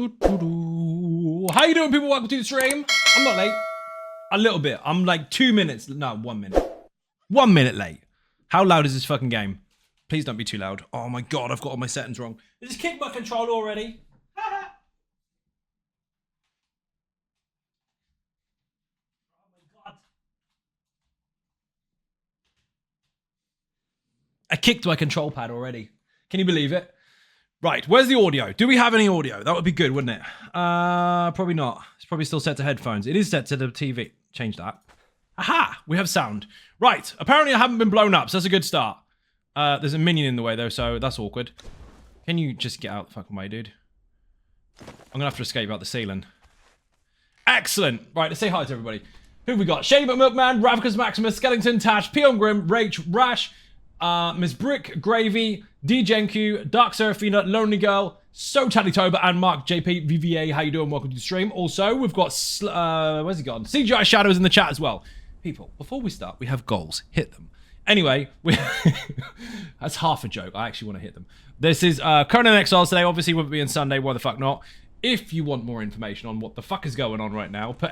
How you doing, people? Welcome to the stream. I'm not late. A little bit. I'm like 2 minutes. No, 1 minute. 1 minute late. How loud is this fucking game? Please don't be too loud. Oh my god, I've got all my settings wrong. It just kicked my controller already. Oh my god. I kicked my control pad already. Can you believe it? Right, where's the audio? Do we have any audio? That would be good, wouldn't it? Probably not. It's probably still set to headphones. It is set to the TV. Change that. Aha! We have sound. Right, apparently I haven't been blown up, so that's a good start. There's a minion in the way, though, so that's awkward. Can you just get out the fucking way, dude? I'm gonna have to escape out the ceiling. Excellent! Right, let's say hi to everybody. Who have we got? Shady McMilkman, Ravicus Maximus, Skellington, Tash, Peon Grim, Rach, Rash, Miss Brick, Gravy, DJNQ, Dark Seraphina, Lonely Girl, So Toba, and Mark JP VVA. How you doing? Welcome to the stream. Also, we've got where's he gone? CGI Shadows in the chat as well. People, before we start, we have goals. Hit them. Anyway, that's half a joke. I actually want to hit them. This is Conan Exiles today. Obviously, with it being Sunday, why the fuck not? If you want more information on what the fuck is going on right now, put !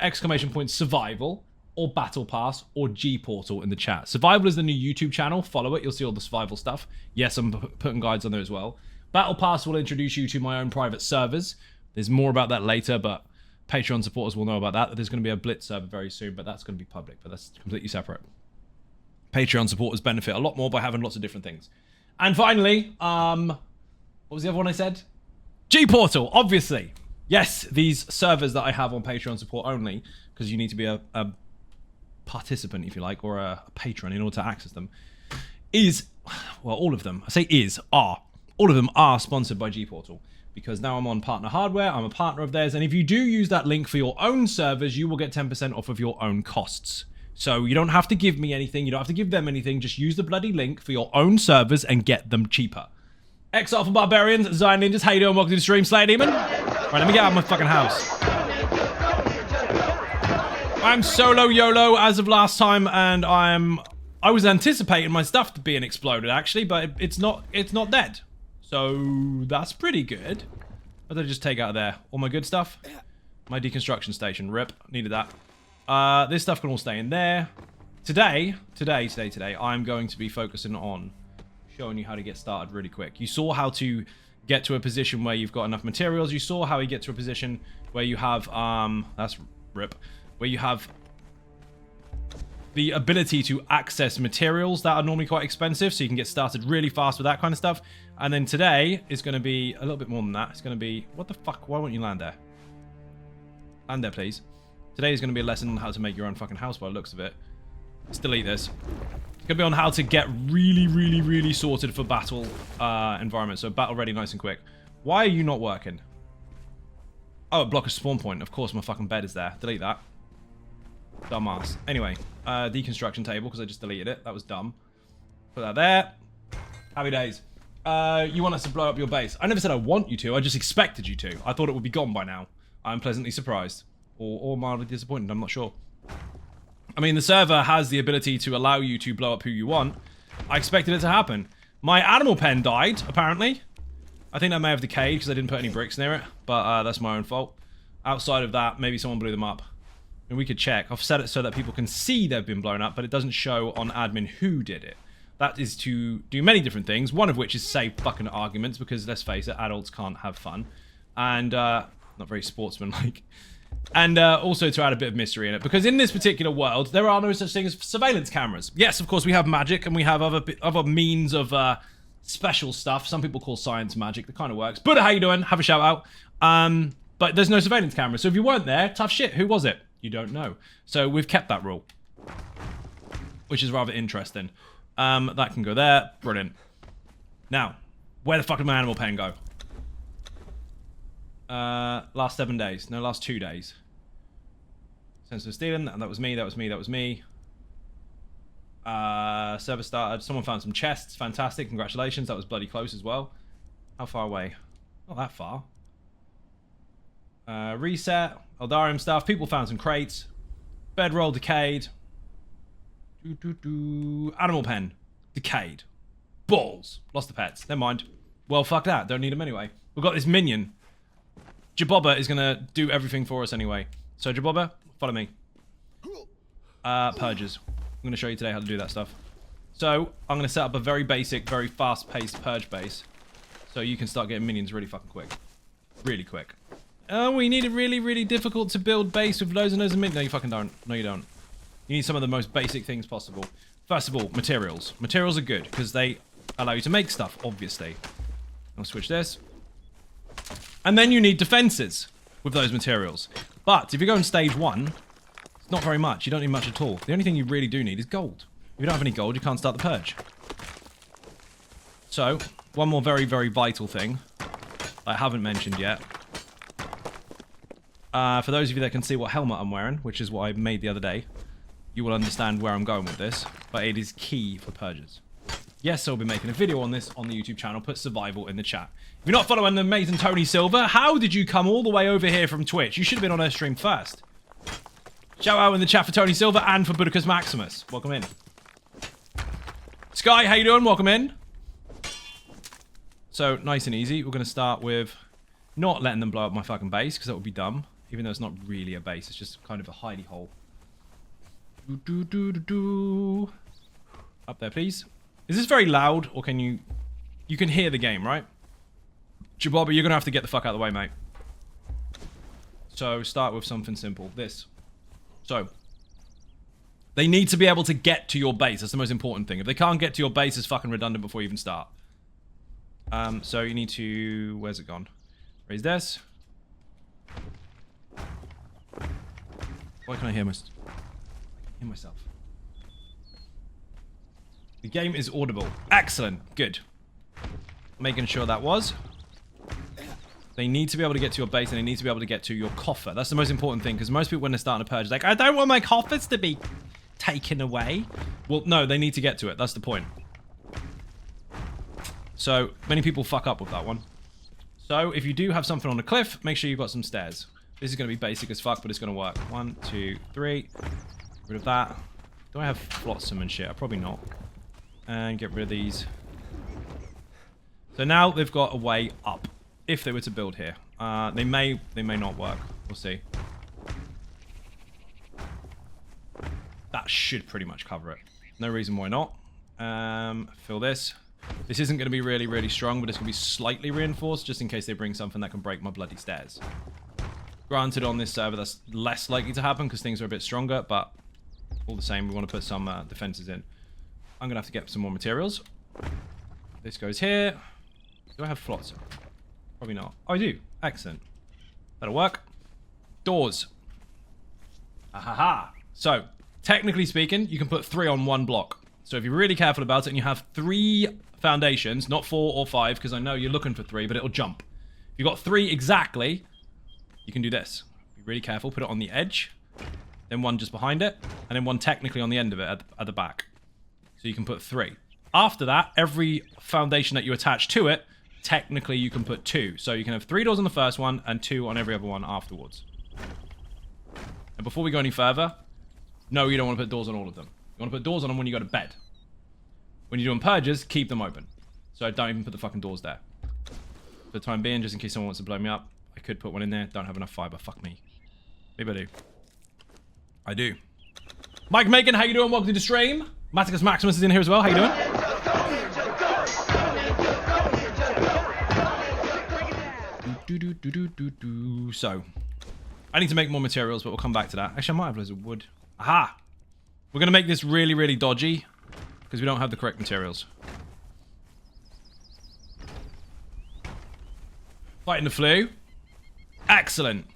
survival or battle pass or G portal in the chat. Survival is the new YouTube channel. Follow it. You'll see all the survival stuff. Yes, I'm putting guides on there as well. Battle pass will introduce you to my own private servers. There's more about that later, but Patreon supporters will know about that. There's going to be a Blitz server very soon, but that's going to be public, but that's completely separate. Patreon supporters benefit a lot more by having lots of different things. And finally, what was the other one I said? G portal, obviously. Yes, these servers that I have on Patreon support only, because you need to be a participant, if you like, or a patron in order to access them, is, well, all of them, I say are, all of them are sponsored by G Portal, because now I'm on Partner Hardware, I'm a partner of theirs, and if you do use that link for your own servers, you will get 10% off of your own costs. So you don't have to give me anything, you don't have to give them anything, just use the bloody link for your own servers and get them cheaper. Exile for Barbarians, Zion Ninjas, how you doing? Welcome to the stream, Slayer Demon. Right, let me get out of my fucking house. I'm solo YOLO as of last time, and I was anticipating my stuff being exploded actually, but it's not dead. So that's pretty good. What did I just take out of there? All my good stuff? My deconstruction station, rip, needed that. This stuff can all stay in there. Today, I'm going to be focusing on showing you how to get started really quick. You saw how to get to a position where you've got enough materials. You saw how you get to a position where you have, that's rip, where you have the ability to access materials that are normally quite expensive, so you can get started really fast with that kind of stuff. And then today is going to be a little bit more than that. It's going to be, what the fuck, why won't you land there? Land there, please. Today is going to be a lesson on how to make your own fucking house by the looks of it. Let's delete this. It's going to be on how to get really sorted for battle environment, so battle ready nice and quick. Why are you not working? Oh, block a spawn point. Of course, my fucking bed is there. Delete that. Dumbass. Anyway, deconstruction table, because I just deleted it. That was dumb. Put that there. Happy days. You want us to blow up your base. I never said I want you to. I just expected you to. I thought it would be gone by now. I'm pleasantly surprised. Or mildly disappointed. I'm not sure. I mean, the server has the ability to allow you to blow up who you want. I expected it to happen. My animal pen died, apparently. I think that may have decayed because I didn't put any bricks near it. But that's my own fault. Outside of that, maybe someone blew them up. And we could check. I've set it so that people can see they've been blown up, but it doesn't show on admin who did it. That is to do many different things, one of which is save fucking arguments, because let's face it, adults can't have fun. And, not very sportsmanlike. And also to add a bit of mystery in it, because in this particular world, there are no such thing as surveillance cameras. Yes, of course, we have magic, and we have other means of special stuff. Some people call science magic. That kind of works. Buddha, how you doing? Have a shout out. But there's no surveillance camera, so if you weren't there, tough shit. Who was it? You don't know. So we've kept that rule, which is rather interesting. That can go there. Brilliant. Now, where the fuck did my animal pen go? Last 7 days. No, last 2 days. Sensitive stealing. That was me. That was me. That was me. Server started. Someone found some chests. Fantastic. Congratulations. That was bloody close as well. How far away? Not that far. Reset. Eldarium stuff. People found some crates. Bedroll decayed. Animal pen. Decayed. Balls. Lost the pets. Never mind. Well, fuck that. Don't need them anyway. We've got this minion. Jabobba is going to do everything for us anyway. So Jabobba, follow me. Purges. I'm going to show you today how to do that stuff. So I'm going to set up a very basic, very fast-paced purge base. So you can start getting minions really fucking quick. Really quick. Oh, we need a really, really difficult to build base with loads and loads of minions. No, you fucking don't. No, you don't. You need some of the most basic things possible. First of all, materials. Materials are good because they allow you to make stuff, obviously. I'll switch this. And then you need defenses with those materials. But if you go in stage 1, it's not very much. You don't need much at all. The only thing you really do need is gold. If you don't have any gold, you can't start the purge. So, one more very, very vital thing I haven't mentioned yet. For those of you that can see what helmet I'm wearing, which is what I made the other day, you will understand where I'm going with this. But it is key for purges. Yes, I'll be making a video on this on the YouTube channel. Put survival in the chat. If you're not following the amazing Tony Silver, how did you come all the way over here from Twitch? You should have been on her stream first. Shout out in the chat for Tony Silver and for Budicus Maximus. Welcome in. Sky, how you doing? Welcome in. So, nice and easy. We're going to start with not letting them blow up my fucking base, because that would be dumb. Even though it's not really a base. It's just kind of a hidey hole. Up there, please. Is this very loud, or can you... You can hear the game, right? Jabobba, you're going to have to get the fuck out of the way, mate. So, start with something simple. This. So, they need to be able to get to your base. That's the most important thing. If they can't get to your base, it's fucking redundant before you even start. So you need to... Where's it gone? Raise this. Why can I hear myself? The game is audible. Excellent. Good. Making sure that was. They need to be able to get to your base, and they need to be able to get to your coffer. That's the most important thing, because most people, when they're starting a purge, are like, I don't want my coffers to be taken away. Well, no, they need to get to it. That's the point. So, many people fuck up with that one. So, if you do have something on the cliff, make sure you've got some stairs. This is going to be basic as fuck, but it's going to work. 1, 2, 3. Get rid of that. Do I have flotsam and shit? Probably not. And get rid of these. So now they've got a way up. If they were to build here. They may not work. We'll see. That should pretty much cover it. No reason why not. Fill this. This isn't going to be really, really strong, but it's going to be slightly reinforced, just in case they bring something that can break my bloody stairs. Granted, on this server, that's less likely to happen, because things are a bit stronger, but all the same, we want to put some defenses in. I'm going to have to get some more materials. This goes here. Do I have flotsam? Probably not. Oh, I do. Excellent. That'll work. Doors. Ahaha. So, technically speaking, you can put 3 on 1 block. So if you're really careful about it and you have 3 foundations, not 4 or 5, because I know you're looking for 3, but it'll jump. If you've got 3 exactly, you can do this. Be really careful. Put it on the edge. Then 1 just behind it. And then 1 technically on the end of it at the back. So you can put 3. After that, every foundation that you attach to it, technically you can put 2. So you can have 3 doors on the first one and 2 on every other one afterwards. And before we go any further, no, you don't want to put doors on all of them. You want to put doors on them when you go to bed. When you're doing purges, keep them open. So don't even put the fucking doors there. For the time being, just in case someone wants to blow me up, I could put one in there. Don't have enough fiber. Fuck me. Maybe I do. I do. Mike Macon, how you doing? Welcome to the stream. Maticus Maximus is in here as well. How you doing? So, I need to make more materials, but we'll come back to that. Actually, I might have loads of wood. Aha! We're going to make this really, really dodgy, because we don't have the correct materials. Fighting the flu. Excellent.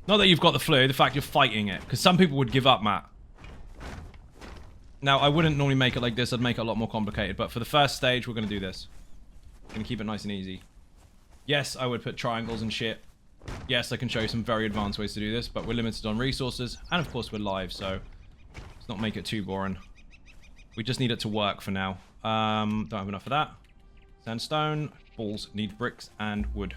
Not that you've got the flu, the fact you're fighting it. Because some people would give up, Matt. Now, I wouldn't normally make it like this. I'd make it a lot more complicated. But for the first stage, we're going to do this. We're going to keep it nice and easy. Yes, I would put triangles and shit. Yes, I can show you some very advanced ways to do this. But we're limited on resources. And of course, we're live, so let's not make it too boring. We just need it to work for now. Don't have enough of that. Sandstone. Balls need bricks and wood.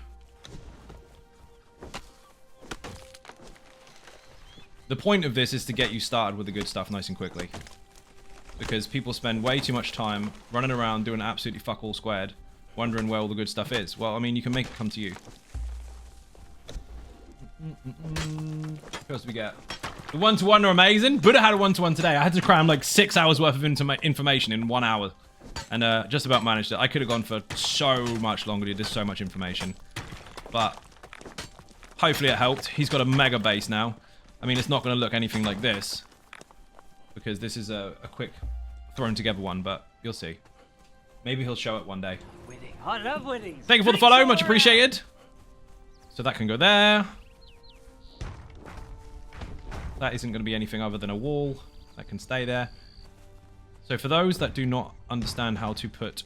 The point of this is to get you started with the good stuff nice and quickly. Because people spend way too much time running around doing absolutely fuck all squared, wondering where all the good stuff is. Well, I mean, you can make it come to you. What else do we get? The one-to-one are amazing. Buddha had a one-to-one today. I had to cram like 6 hours worth of information in 1 hour. And just about managed it. I could have gone for so much longer. There's so much information. But hopefully it helped. He's got a mega base now. I mean, it's not going to look anything like this. Because this is a quick thrown together one. But you'll see. Maybe he'll show it one day. Winning. I love winning. Thank you for the follow. Much appreciated. So that can go there. That isn't going to be anything other than a wall. That can stay there. So for those that do not understand how to put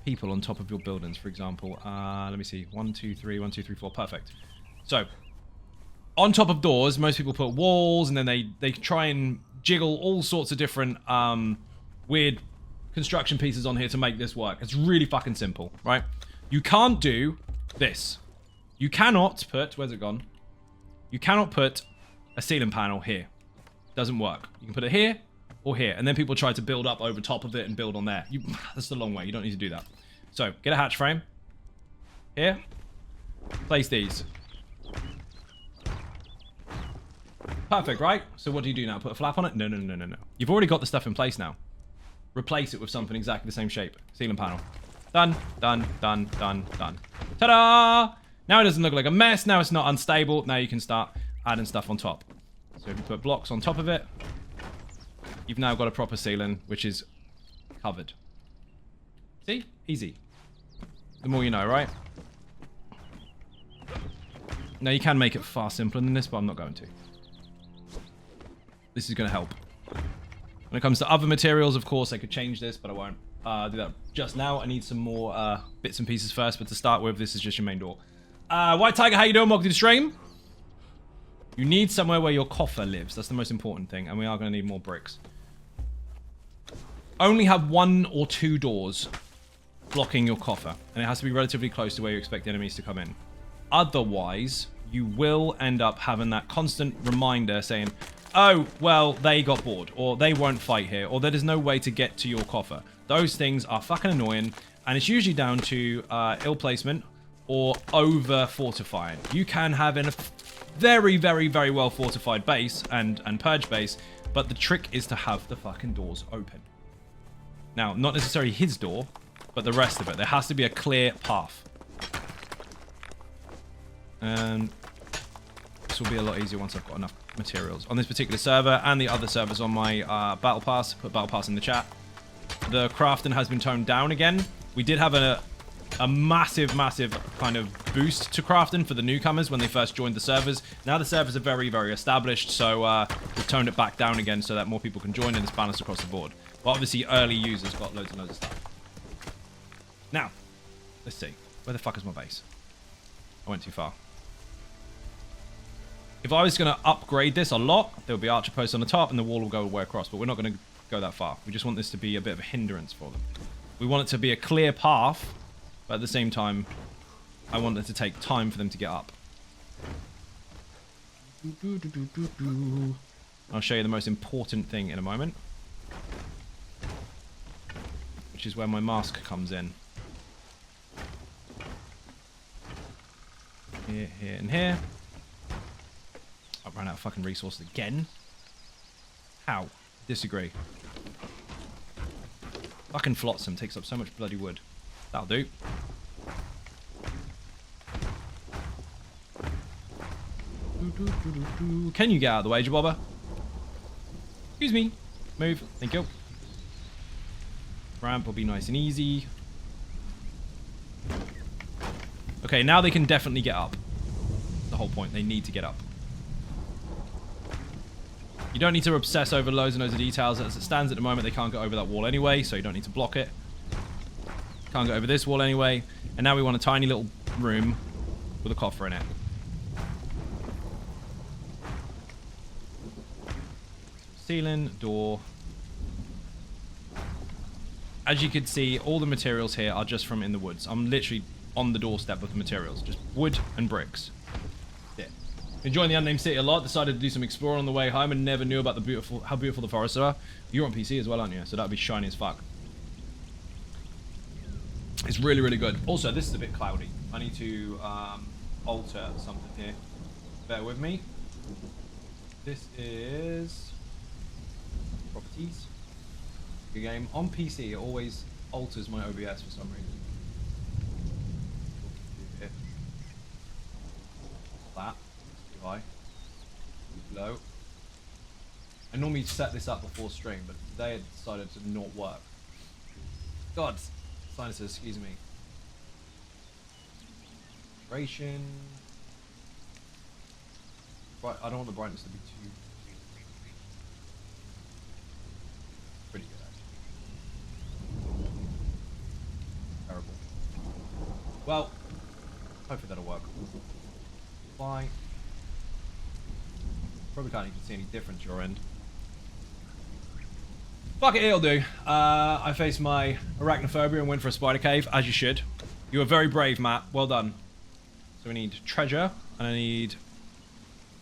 people on top of your buildings, for example, let me see. 1, 2, 3, 1, 2, 3, 4. Perfect. So on top of doors, most people put walls, and then they try and jiggle all sorts of different weird construction pieces on here to make this work. It's really fucking simple, right? You can't do this. You cannot put... Where's it gone? You cannot put a ceiling panel here. Doesn't work. You can put it here or here. And then people try to build up over top of it and build on there. That's the long way. You don't need to do that. So, get a hatch frame. Here. Place these. Perfect, right? So what do you do now? Put a flap on it? No, no, no, no, no. You've already got the stuff in place now. Replace it with something exactly the same shape. Ceiling panel. Done, done, done, done, done. Ta-da! Now it doesn't look like a mess. Now it's not unstable. Now you can start adding stuff on top. So if you put blocks on top of it, you've now got a proper ceiling, which is covered. See? Easy. The more you know, right? Now you can make it far simpler than this, but I'm not going to. This is going to help. When it comes to other materials, of course, I could change this, but I won't do that just now. I need some more bits and pieces first, but to start with, this is just your main door. White Tiger, how you doing? Welcome to the stream. You need somewhere where your coffer lives. That's the most important thing, and we are going to need more bricks. Only have 1 or 2 doors blocking your coffer, and it has to be relatively close to where you expect enemies to come in. Otherwise, you will end up having that constant reminder saying, oh, well, they got bored, or they won't fight here, or there is no way to get to your coffer. Those things are fucking annoying, and it's usually down to ill placement or over fortifying. You can have a very, very, very well fortified base and Purge base, but the trick is to have the fucking doors open. Now, not necessarily his door, but the rest of it. There has to be a clear path. And this will be a lot easier once I've got enough materials. On this particular server and the other servers on my Battle Pass, put Battle Pass in the chat. The crafting has been toned down again. We did have a massive, massive kind of boost to crafting for the newcomers when they first joined the servers. Now the servers are very, very established, so we've toned it back down again so that more people can join and it's balanced across the board. But obviously, early users got loads and loads of stuff. Now, let's see. Where the fuck is my base? I went too far. If I was going to upgrade this a lot, there would be archer posts on the top and the wall will go all the way across, but we're not going to go that far. We just want this to be a bit of a hindrance for them. We want it to be a clear path, but at the same time, I want it to take time for them to get up. I'll show you the most important thing in a moment, which is where my mask comes in. Here, here, and here. I've run out of fucking resources again. How? Disagree. Fucking flotsam takes up so much bloody wood. That'll do. Can you get out of the way, Jabobba? Excuse me. Move. Thank you. Ramp will be nice and easy. Okay, now they can definitely get up. The whole point. They need to get up. You don't need to obsess over loads and loads of details. As it stands at the moment, they can't get over that wall anyway, so you don't need to block it. Can't get over this wall anyway. And now we want a tiny little room with a coffer in it. Ceiling, door. As you can see, all the materials here are just from in the woods. I'm literally on the doorstep of the materials. Just wood and bricks. Yeah. Enjoying the unnamed city a lot. Decided to do some exploring on the way home and never knew about the how beautiful the forests are. You're on PC as well, aren't you? So that'd be shiny as fuck. It's really, really good. Also, this is a bit cloudy. I need to alter something here. Bear with me. This is properties. The game on PC, it always alters my OBS for some reason. That. Too high. Too low. I normally set this up before stream, but today it decided to not work. God, sinuses, excuse me. Duration. Right, I don't want the brightness to be too. Pretty good, actually. Terrible. Well, hopefully that'll work. Fly. Probably can't even see any difference your end. Fuck it, it'll do. I faced my arachnophobia and went for a spider cave, as you should. You were very brave, Matt. Well done. So we need treasure, and I need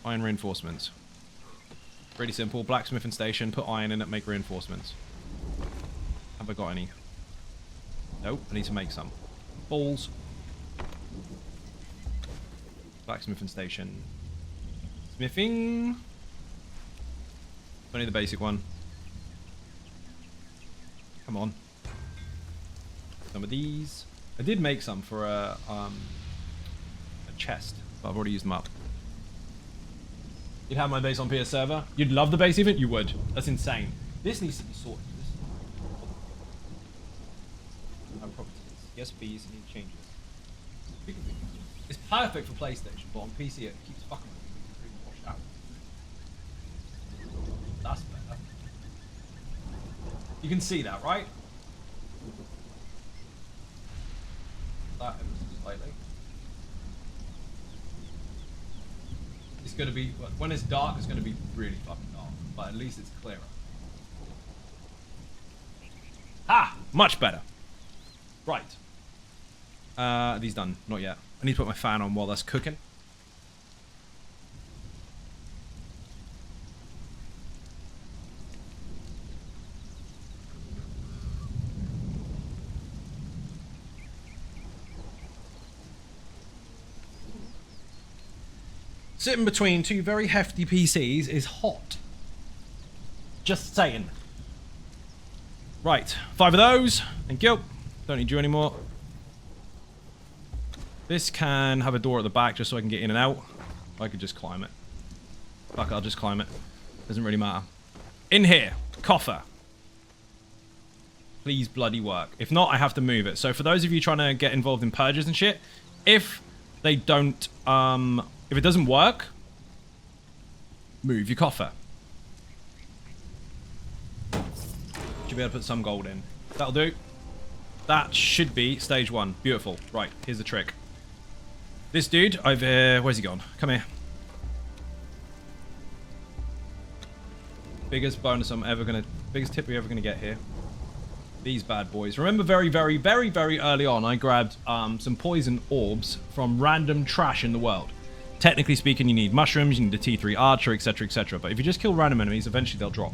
iron reinforcements. Really simple. Blacksmithing station, put iron in it, make reinforcements. Have I got any? Nope, I need to make some. Balls. Blacksmithing station. Smithing. Only the basic one. Come on. Some of these. I did make some for a chest, but I've already used them up. You'd have my base on PS server. You'd love the base even? You would. That's insane. This needs to be sorted. Properties. Yes, please. Need changes. It's perfect for PlayStation, but on PC it keeps fucking washed out. That's better. You can see that, right? That ever so slightly. It's gonna be, when it's dark, it's gonna be really fucking dark, but at least it's clearer. Ah, much better. Right. Are these done? Not yet. I need to put my fan on while that's cooking. Sitting between two very hefty PCs is hot. Just saying. Right, 5 of those. Thank you. Don't need you anymore. This can have a door at the back just so I can get in and out. I could just climb it. Fuck it, I'll just climb it. Doesn't really matter. In here, coffer. Please bloody work. If not, I have to move it. So for those of you trying to get involved in purges and shit, if they don't, if it doesn't work, move your coffer. Should be able to put some gold in. That'll do. That should be stage 1. Beautiful. Right, here's the trick. This dude, where's he gone? Come here. Biggest bonus I'm ever gonna, biggest tip we're ever gonna get here. These bad boys. Remember very, very, very, very early on, I grabbed some poison orbs from random trash in the world. Technically speaking, you need mushrooms, you need a T3 archer, etc, etc. But if you just kill random enemies, eventually they'll drop.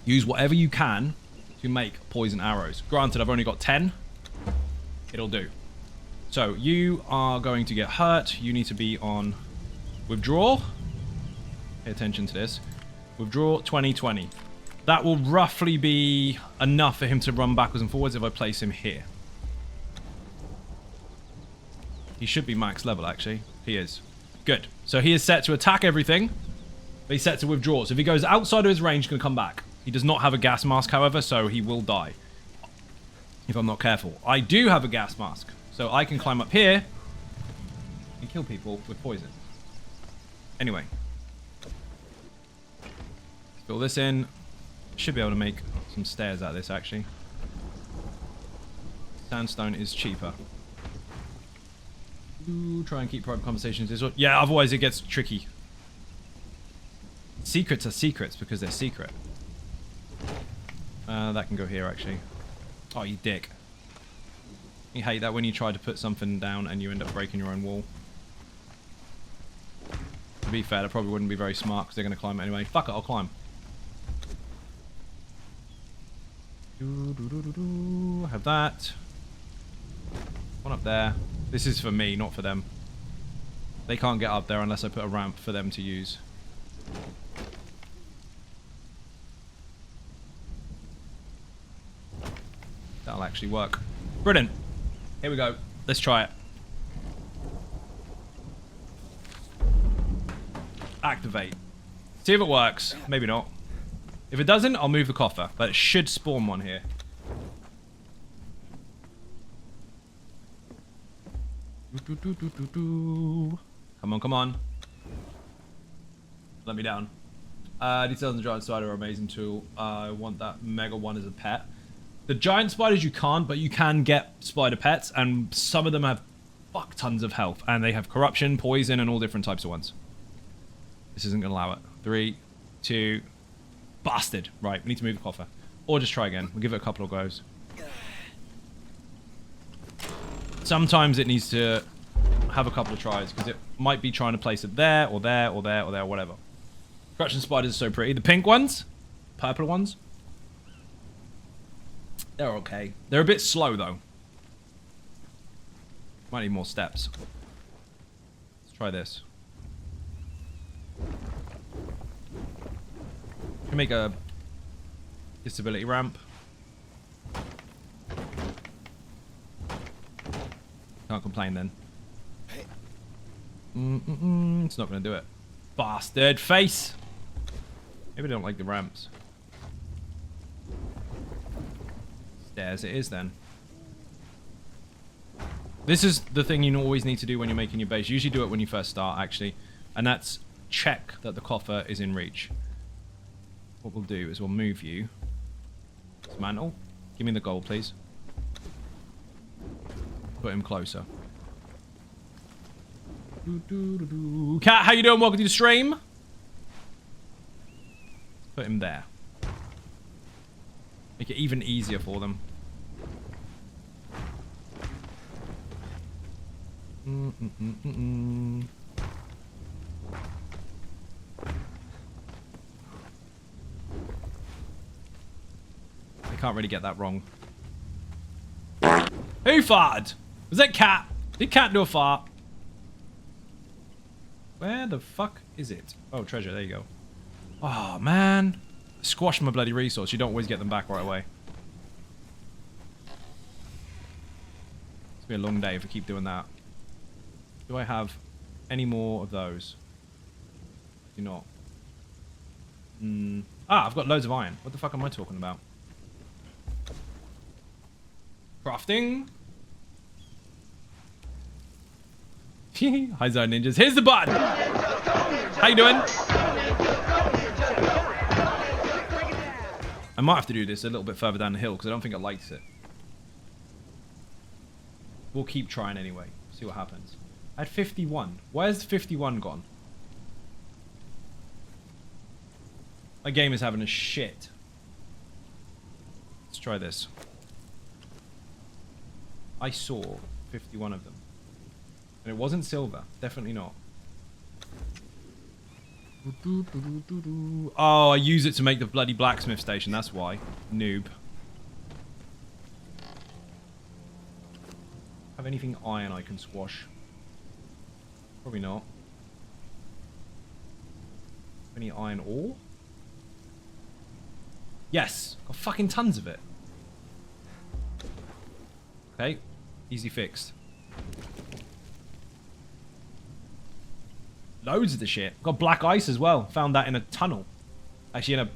Use whatever you can to make poison arrows. Granted, I've only got 10. It'll do. So, you are going to get hurt. You need to be on withdraw. Pay attention to this. Withdraw 2020. That will roughly be enough for him to run backwards and forwards if I place him here. He should be max level, actually. He is. Good. So he is set to attack everything, but he's set to withdraw. So if he goes outside of his range, he's going to come back. He does not have a gas mask, however, so he will die if I'm not careful. I do have a gas mask, so I can climb up here and kill people with poison. Anyway. Fill this in. Should be able to make some stairs out of this, actually. Sandstone is cheaper. Ooh, try and keep private conversations as well. Yeah, otherwise it gets tricky. Secrets are secrets because they're secret. That can go here, actually. Oh, you dick. You hate that when you try to put something down and you end up breaking your own wall. To be fair, that probably wouldn't be very smart because they're going to climb it anyway. Fuck it, I'll climb. Have that. One up there. This is for me, not for them. They can't get up there unless I put a ramp for them to use. That'll actually work. Brilliant. Here we go. Let's try it. Activate. See if it works. Maybe not. If it doesn't, I'll move the coffer. But it should spawn one here. Come on, come on. Let me down. Details on the giant spider are amazing too. I want that mega one as a pet. The giant spiders you can't, but you can get spider pets, and some of them have fuck tons of health, and they have corruption, poison, and all different types of ones. This isn't gonna allow it. 3, 2, bastard. Right, we need to move the coffer. Or just try again. We'll give it a couple of goes. Sometimes it needs to have a couple of tries, because it might be trying to place it there, or there, or there, or there, or whatever. Corruption spiders are so pretty. The pink ones, purple ones, they're okay. They're a bit slow, though. Might need more steps. Let's try this. Can make a disability ramp. Can't complain then. It's not going to do it. Bastard face. Maybe they don't like the ramps. Stairs it is then. This is the thing you always need to do when you're making your base. You usually do it when you first start, actually. And that's check that the coffer is in reach. What we'll do is we'll move you. Dismantle. Give me the gold, please. Put him closer. Cat, how you doing? Welcome to the stream. Put him there. Make it even easier for them. I can't really get that wrong. Who farted? Was that Cat? Did Cat do a fart? Where the fuck is it? Oh, treasure. There you go. Oh, man. Squash my bloody resource. You don't always get them back right away. It's gonna be a long day if I keep doing that. Do I have any more of those? Do not. Ah, I've got loads of iron. What the fuck am I talking about? Crafting. Hi, Zone Ninjas. Here's the button. How you doing? I might have to do this a little bit further down the hill because I don't think it likes it. We'll keep trying anyway. See what happens. I had 51. Where's 51 gone? My game is having a shit. Let's try this. I saw 51 of them. And it wasn't silver. Definitely not. Oh, I use it to make the bloody blacksmith station. That's why. Noob. Have anything iron I can squash? Probably not. Any iron ore? Yes. Got fucking tons of it. Okay. Easy fixed. Loads of the shit. Got black ice as well. Found that in a tunnel. Actually, in a...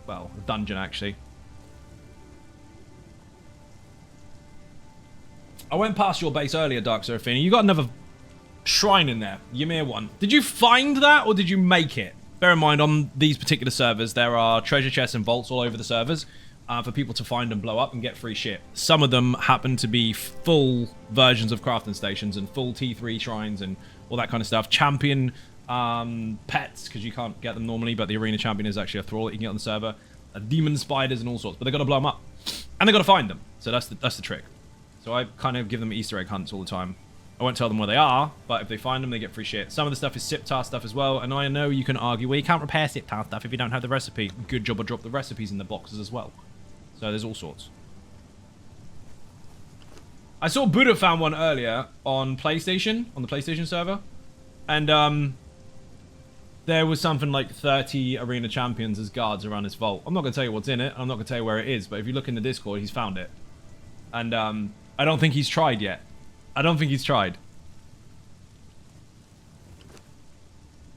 well, a dungeon, actually. I went past your base earlier, Dark Seraphina. You got another shrine in there. Ymir one. Did you find that, or did you make it? Bear in mind, on these particular servers, there are treasure chests and vaults all over the servers for people to find and blow up and get free shit. Some of them happen to be full versions of crafting stations and full T3 shrines and all that kind of stuff. Champion pets, because you can't get them normally, but the arena champion is actually a thrall that you can get on the server. Demon spiders and all sorts, but they got to blow them up. And they got to find them. So that's the trick. So I kind of give them Easter egg hunts all the time. I won't tell them where they are, but if they find them, they get free shit. Some of the stuff is Siptar stuff as well, and I know you can argue, well, you can't repair Siptar stuff if you don't have the recipe. Good job I dropped the recipes in the boxes as well. So there's all sorts. I saw Buddha found one earlier on PlayStation, on the PlayStation server. And there was something like 30 arena champions as guards around this vault. I'm not going to tell you what's in it. I'm not going to tell you where it is. But if you look in the Discord, he's found it. And I don't think he's tried yet. I don't think he's tried.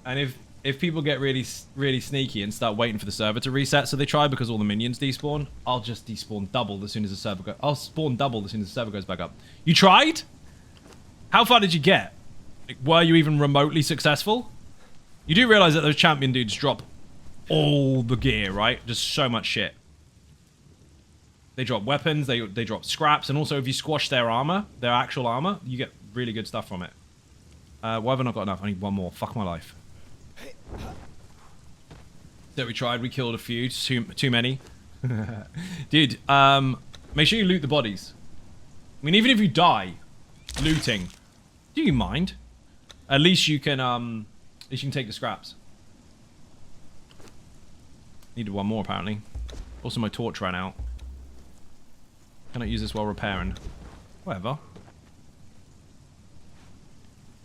And if people get really sneaky and start waiting for the server to reset, so they try because all the minions despawn, I'll just despawn double as soon as the server goes. I'll spawn double as soon as the server goes back up. You tried? How far did you get? Like, were you even remotely successful? You do realize that those champion dudes drop all the gear, right? Just so much shit. They drop weapons, they drop scraps, and also if you squash their armor, their actual armor, you get really good stuff from it. Why have I not got enough? I need one more. Fuck my life. That we tried, we killed a few, too many. Dude, make sure you loot the bodies. I mean, even if you die looting, do you mind? At least you can take the scraps. Needed one more, apparently. Also, my torch ran out. Cannot use this while repairing. Whatever.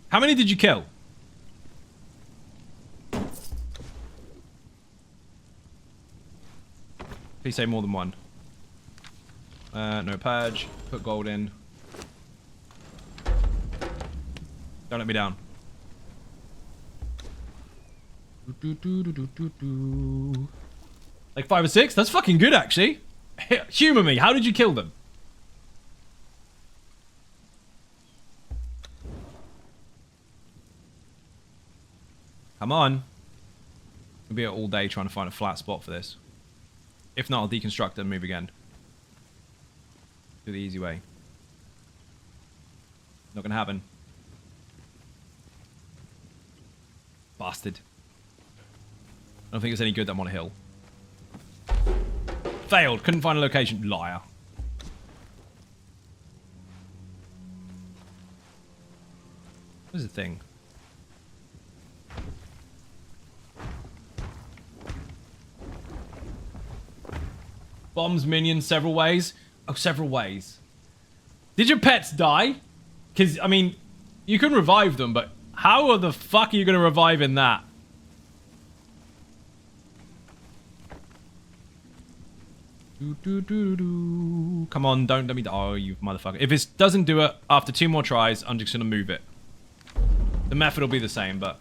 How many did you kill? Please say more than one. No purge. Put gold in. Don't let me down. Like 5 or 6? That's fucking good, actually. Humor me. How did you kill them? Come on. We'll be here all day trying to find a flat spot for this. If not, I'll deconstruct and move again. Do the easy way. Not gonna happen. Bastard. I don't think it's any good that I'm on a hill. Failed. Couldn't find a location. Liar. What's the thing? Bombs minions several ways. Oh, several ways. Did your pets die? Because, I mean, you can revive them, but how the fuck are you going to revive in that? Come on, don't let me die. Oh, you motherfucker. If it doesn't do it after 2 more tries, I'm just going to move it. The method will be the same, but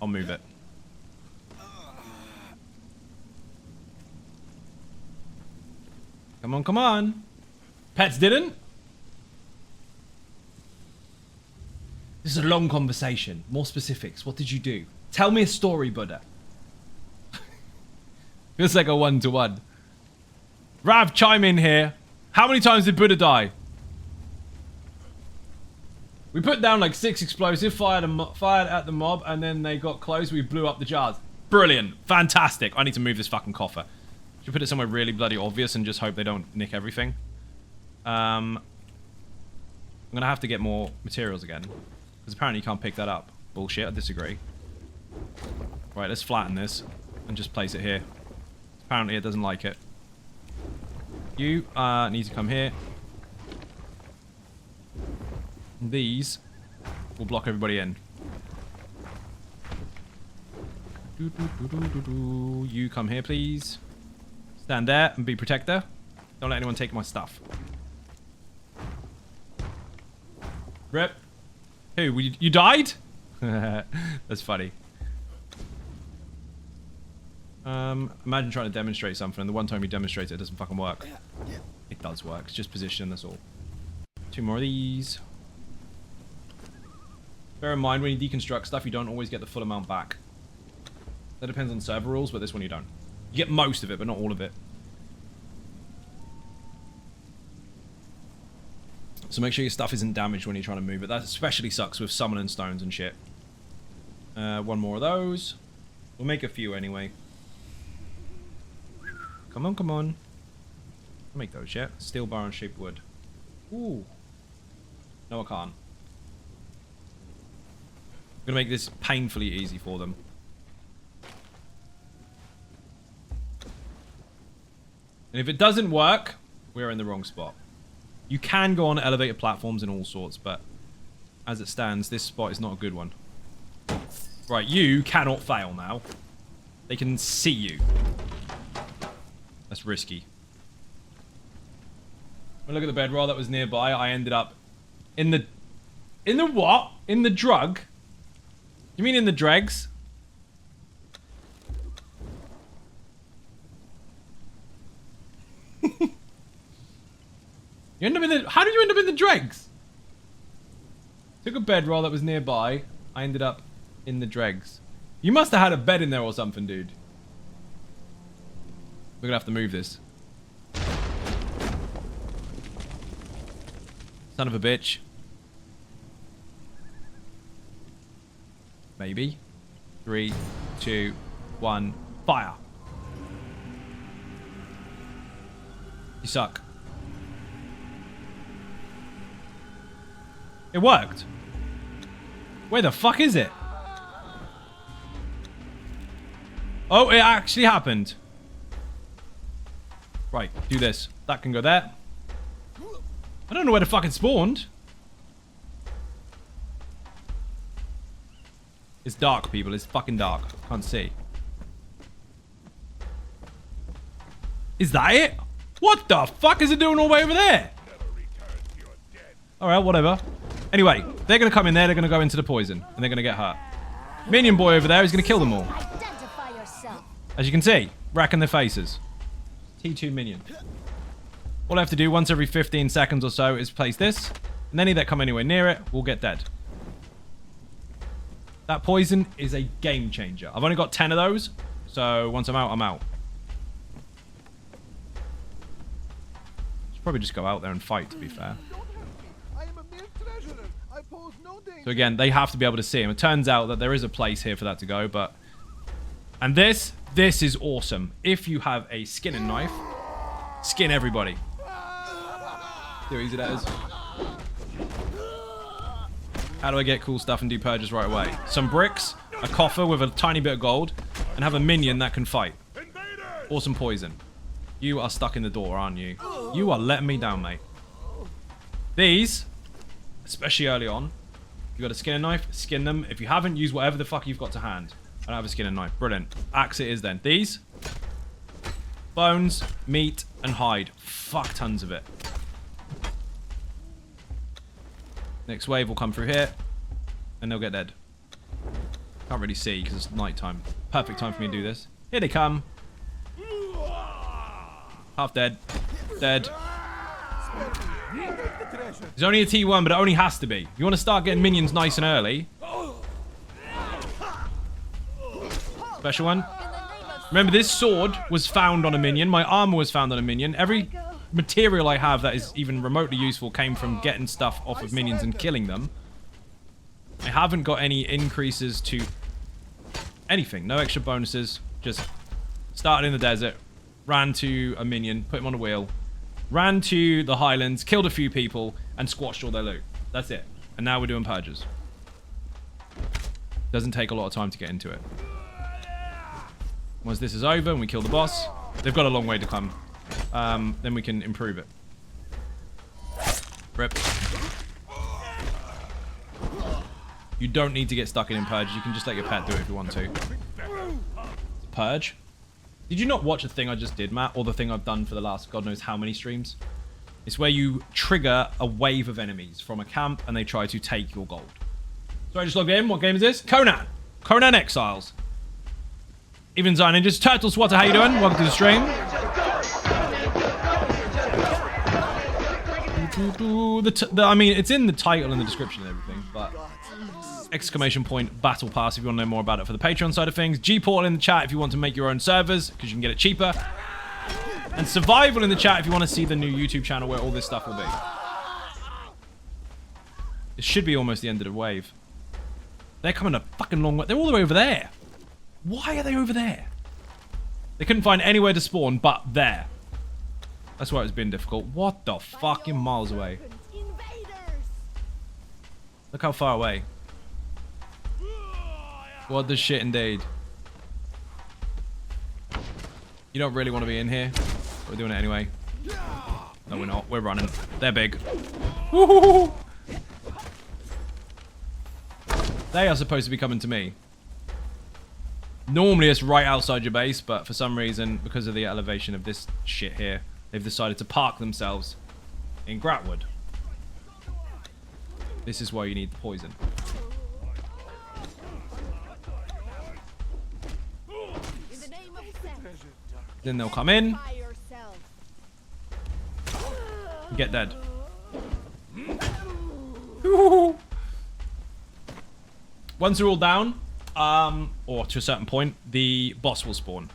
I'll move it. Come on, come on. Pets didn't? This is a long conversation. More specifics. What did you do? Tell me a story, Buddha. Feels like a one-to-one. Rav, chime in here. How many times did Buddha die? We put down like 6 explosives, fired at the mob, and then they got close. We blew up the jars. Brilliant. Fantastic. I need to move this fucking coffer. Should put it somewhere really bloody obvious and just hope they don't nick everything. I'm gonna have to get more materials again. Because apparently you can't pick that up. Bullshit, I disagree. Right, let's flatten this and just place it here. Apparently it doesn't like it. You need to come here. These will block everybody in. You come here, please. Stand there and be protector. Don't let anyone take my stuff. Rip. Who? You died? That's funny. Imagine trying to demonstrate something, and the one time you demonstrate it, it doesn't fucking work. It does work. It's just position, that's all. 2 more of these. Bear in mind, when you deconstruct stuff, you don't always get the full amount back. That depends on server rules, but this one you don't. You get most of it, but not all of it. So make sure your stuff isn't damaged when you're trying to move it. That especially sucks with summoning stones and shit. 1 more of those. We'll make a few anyway. Come on, come on. I'll make those, yeah? Steel bar and shaped wood. Ooh. No, I can't. I'm gonna make this painfully easy for them. And if it doesn't work, we're in the wrong spot. You can go on elevated platforms and all sorts, but as it stands, this spot is not a good one. Right, you cannot fail now. They can see you. That's risky. When I look at the bedroll that was nearby, I ended up in the... In the what? In the drug? You mean in the dregs? You end up in the... How did you end up in the dregs? Took a bedroll that was nearby. I ended up in the dregs. You must have had a bed in there or something, dude. We're gonna have to move this. Son of a bitch. Maybe. 3, 2, 1, fire. You suck. It worked. Where the fuck is it? Oh, it actually happened. Right, do this. That can go there. I don't know where the fuck it spawned. It's dark, people. It's fucking dark. Can't see. Is that it? What the fuck is it doing all the way over there? Alright, whatever. Anyway, they're going to come in there. They're going to go into the poison. And they're going to get hurt. Minion boy over there is going to kill them all. As you can see, racking their faces. T2 minion. All I have to do once every 15 seconds or so is place this. And any that come anywhere near it will get dead. That poison is a game changer. I've only got 10 of those. So once I'm out, I'm out. Should probably just go out there and fight, to be fair. So again, they have to be able to see him. It turns out that there is a place here for that to go, but... And this is awesome. If you have a skinning knife, skin everybody. See how easy that is? How do I get cool stuff and do purges right away? Some bricks, a coffer with a tiny bit of gold, and have a minion that can fight. Awesome poison. You are stuck in the door, aren't you? You are letting me down, mate. These, especially early on, you got a skin and knife, skin them. If you haven't, use whatever the fuck you've got to hand. I don't have a skin and knife. Brilliant. Axe it is then. These, bones, meat, and hide. Fuck tons of it. Next wave will come through here, and they'll get dead. Can't really see because it's night time. Perfect time for me to do this. Here they come. Half dead. Dead. It's only a T1, but it only has to be. If you want to start getting minions nice and early. Special one. Remember, this sword was found on a minion. My armor was found on a minion. Every material I have that is even remotely useful came from getting stuff off of minions and killing them. I haven't got any increases to anything. No extra bonuses. Just started in the desert, ran to a minion, put him on a wheel, ran to the highlands, killed a few people, and squashed all their loot. That's it. And now we're doing purges. Doesn't take a lot of time to get into it. Once this is over and we kill the boss, they've got a long way to come. Then we can improve it. Rip. You don't need to get stuck in Purge. You can just let your pet do it if you want to. Purge? Did you not watch the thing I just did, Matt? Or the thing I've done for the last God knows how many streams? It's where you trigger a wave of enemies from a camp and they try to take your gold. So I just logged in. What game is this? Conan. Conan Exiles. Even Zion Ninjas. Turtle Swatter, how you doing? Welcome to the stream. I mean, it's in the title and the description and everything, but... Exclamation point battle pass if you want to know more about it for the Patreon side of things. G-Portal in the chat if you want to make your own servers, because you can get it cheaper. And Survival in the chat if you want to see the new YouTube channel where all this stuff will be. It should be almost the end of the wave. They're coming a fucking long way. They're all the way over there. Why are they over there? They couldn't find anywhere to spawn but there. That's why it's been difficult. What the fucking miles away? Look how far away. What the shit indeed. You don't really want to be in here. But we're doing it anyway. No, we're not. We're running. They're big. Woohoo! They are supposed to be coming to me. Normally it's right outside your base, but for some reason, because of the elevation of this shit here, they've decided to park themselves in Gratwood. This is why you need the poison. Then they'll come in. Get dead. Once they're all down, or to a certain point, the boss will spawn.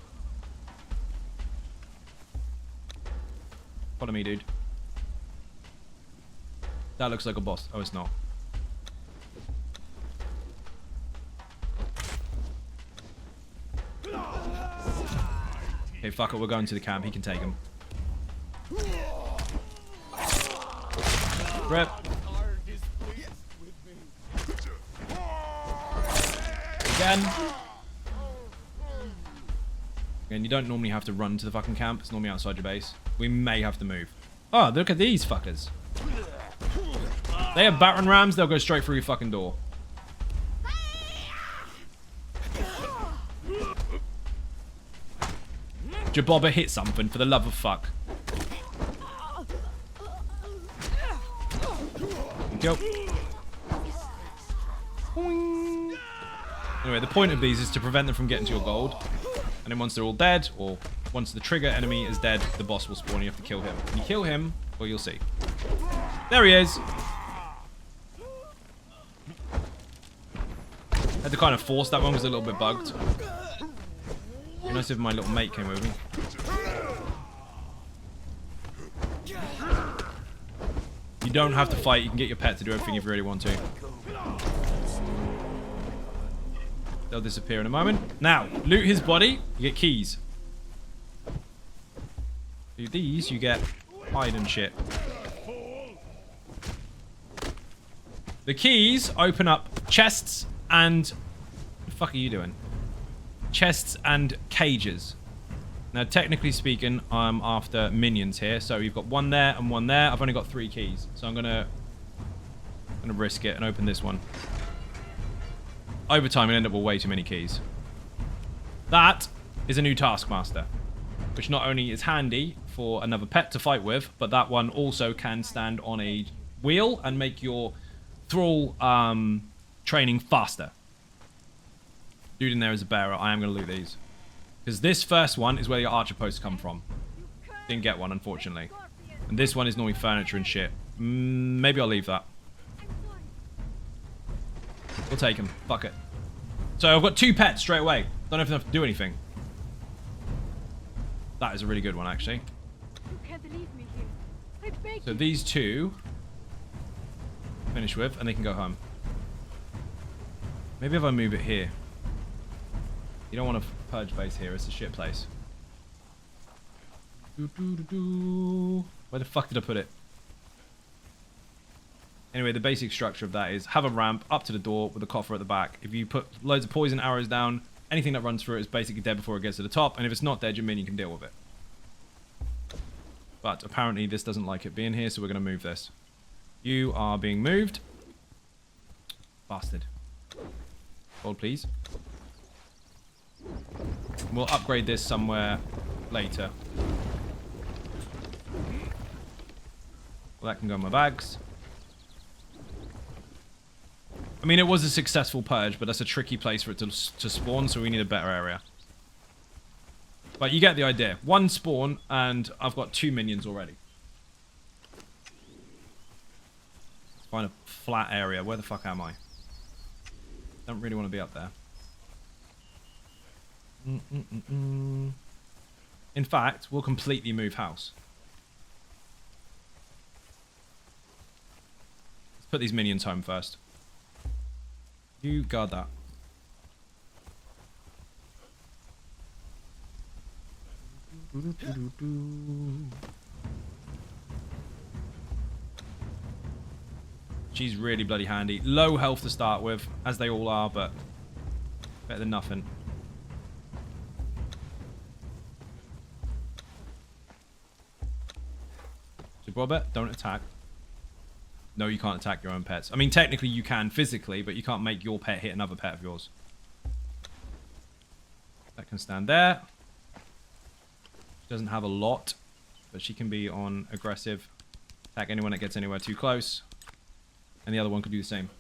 Follow me, dude. That looks like a boss. Oh, it's not. Okay, fuck it. We're going to the camp. He can take him. Rip. Again. And you don't normally have to run to the fucking camp. It's normally outside your base. We may have to move. Oh, look at these fuckers. They have battering rams. They'll go straight through your fucking door. Jabobba hit something for the love of fuck. Go. Anyway, the point of these is to prevent them from getting to your gold. And then once they're all dead, or once the trigger enemy is dead, the boss will spawn. You have to kill him. You kill him, or you'll see. There he is. Had to kind of force that one, was a little bit bugged. It'd be nice if my little mate came with me. You don't have to fight. You can get your pet to do everything if you really want to. They'll disappear in a moment. Now, loot his body. You get keys. Loot these. You get hide and shit. The keys open up chests and... What the fuck are you doing? Chests and cages. Now, technically speaking, I'm after minions here. So you've got one there and one there. I've only got 3 keys. So I'm gonna risk it and open this one. Over time, you'll end up with way too many keys. That is a new Taskmaster, which not only is handy for another pet to fight with, but that one also can stand on a wheel and make your thrall training faster. Dude in there is a bearer. I am going to loot these. Because this first one is where your archer posts come from. Didn't get one, unfortunately. And this one is normally furniture and shit. Maybe I'll leave that. We'll take him. Fuck it. So I've got 2 pets straight away. Don't know if I have to do anything. That is a really good one, actually. You can't leave me here. I beg So you. these 2 finish with, and they can go home. Maybe if I move it here. You don't want a purge base here. It's a shit place. Where the fuck did I put it? Anyway, the basic structure of that is have a ramp up to the door with a coffer at the back. If you put loads of poison arrows down, anything that runs through it is basically dead before it gets to the top. And if it's not dead, your minion can deal with it. But apparently this doesn't like it being here, so we're going to move this. You are being moved. Bastard. Hold, please. We'll upgrade this somewhere later. Well, that can go in my bags. I mean, it was a successful purge, but that's a tricky place for it to spawn, so we need a better area. But you get the idea. 1 spawn, and I've got 2 minions already. Let's find a flat area. Where the fuck am I? Don't really want to be up there. In fact, we'll completely move house. Let's put these minions home first. You guard that. She's really bloody handy. Low health to start with, as they all are, but better than nothing. So Robert, don't attack. No, you can't attack your own pets. I mean, technically you can physically, but you can't make your pet hit another pet of yours. can stand there. She doesn't have a lot, but she can be on aggressive. Attack anyone that gets anywhere too close. And the other one could do the same.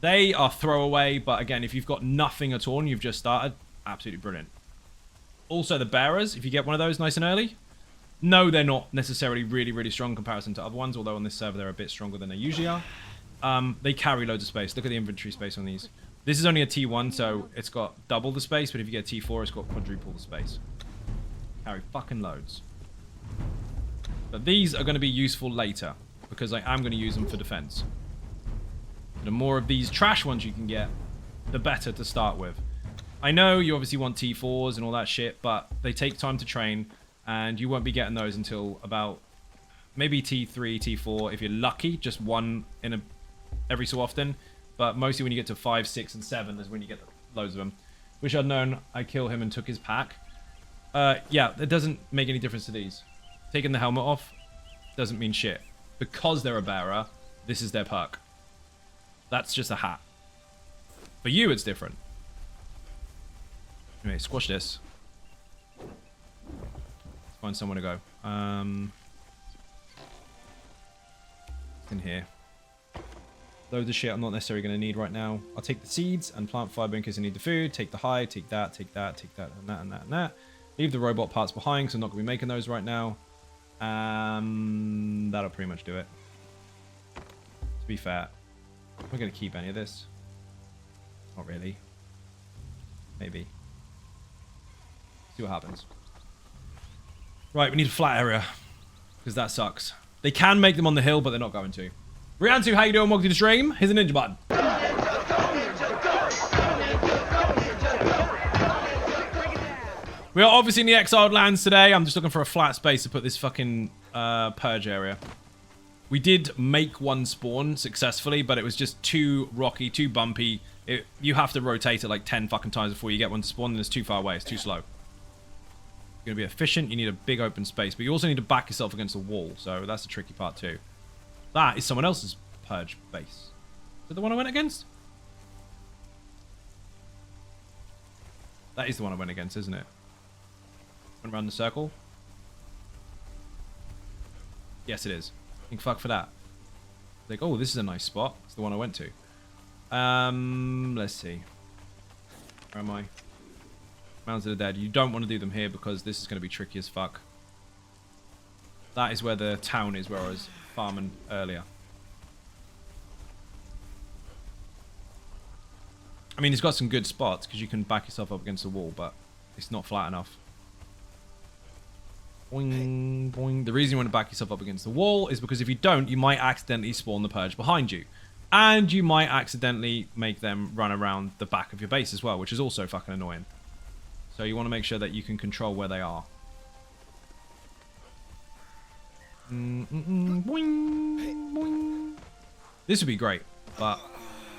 They are throwaway, but again, if you've got nothing at all and you've just started, absolutely brilliant. Also, the bearers, if you get one of those nice and early, no, they're not necessarily really, really strong in comparison to other ones, although on this server they're a bit stronger than they usually are. They carry loads of space. Look at the inventory space on these. This is only a T1, so it's got double the space, but if you get T4, it's got quadruple the space. Carry fucking loads. But these are going to be useful later, because I am going to use them for defense. The more of these trash ones you can get, the better to start with. I know you obviously want T4s and all that shit, but they take time to train, and you won't be getting those until about maybe T3, T4, if you're lucky, just one in every so often. But mostly when you get to 5, 6, and 7 is when you get loads of them. Wish I'd known I kill him and took his pack. Yeah, it doesn't make any difference to these. Taking the helmet off doesn't mean shit. Because they're a bearer, this is their perk. That's just a hat. For you, it's different. Anyway, squash this. Let's find somewhere to go. In here. Loads of shit I'm not necessarily going to need right now. I'll take the seeds and plant fiber in case I need the food. Take the hide, take that, take that, take that, and that, and that, and that. Leave the robot parts behind because I'm not going to be making those right now. That'll pretty much do it. To be fair, am I going to keep any of this? Not really. Maybe. See what happens. Right, we need a flat area. Because that sucks. They can make them on the hill, but they're not going to. Riantu, how you doing? Welcome to the stream. Here's a ninja button. We are obviously in the exiled lands today. I'm just looking for a flat space to put this fucking purge area. We did make one spawn successfully, but it was just too rocky, too bumpy. You have to rotate it like 10 fucking times before you get one to spawn, and it's too far away. It's too slow. You're going to be efficient. You need a big open space, but you also need to back yourself against a wall, so that's the tricky part too. That is someone else's purge base. Is that the one I went against? That is the one I went against, isn't it? Went around the circle. Yes, it is. Think fuck for that. Like, oh, this is a nice spot. It's the one I went to. Let's see. Where am I? Mounds of the Dead. You don't want to do them here because this is going to be tricky as fuck. That is where the town is, where I was farming earlier. I mean, it's got some good spots because you can back yourself up against the wall, but it's not flat enough. Boing, boing. The reason you want to back yourself up against the wall is because if you don't, you might accidentally spawn the purge behind you. And you might accidentally make them run around the back of your base as well, which is also fucking annoying. So you want to make sure that you can control where they are. Boing, boing. This would be great, but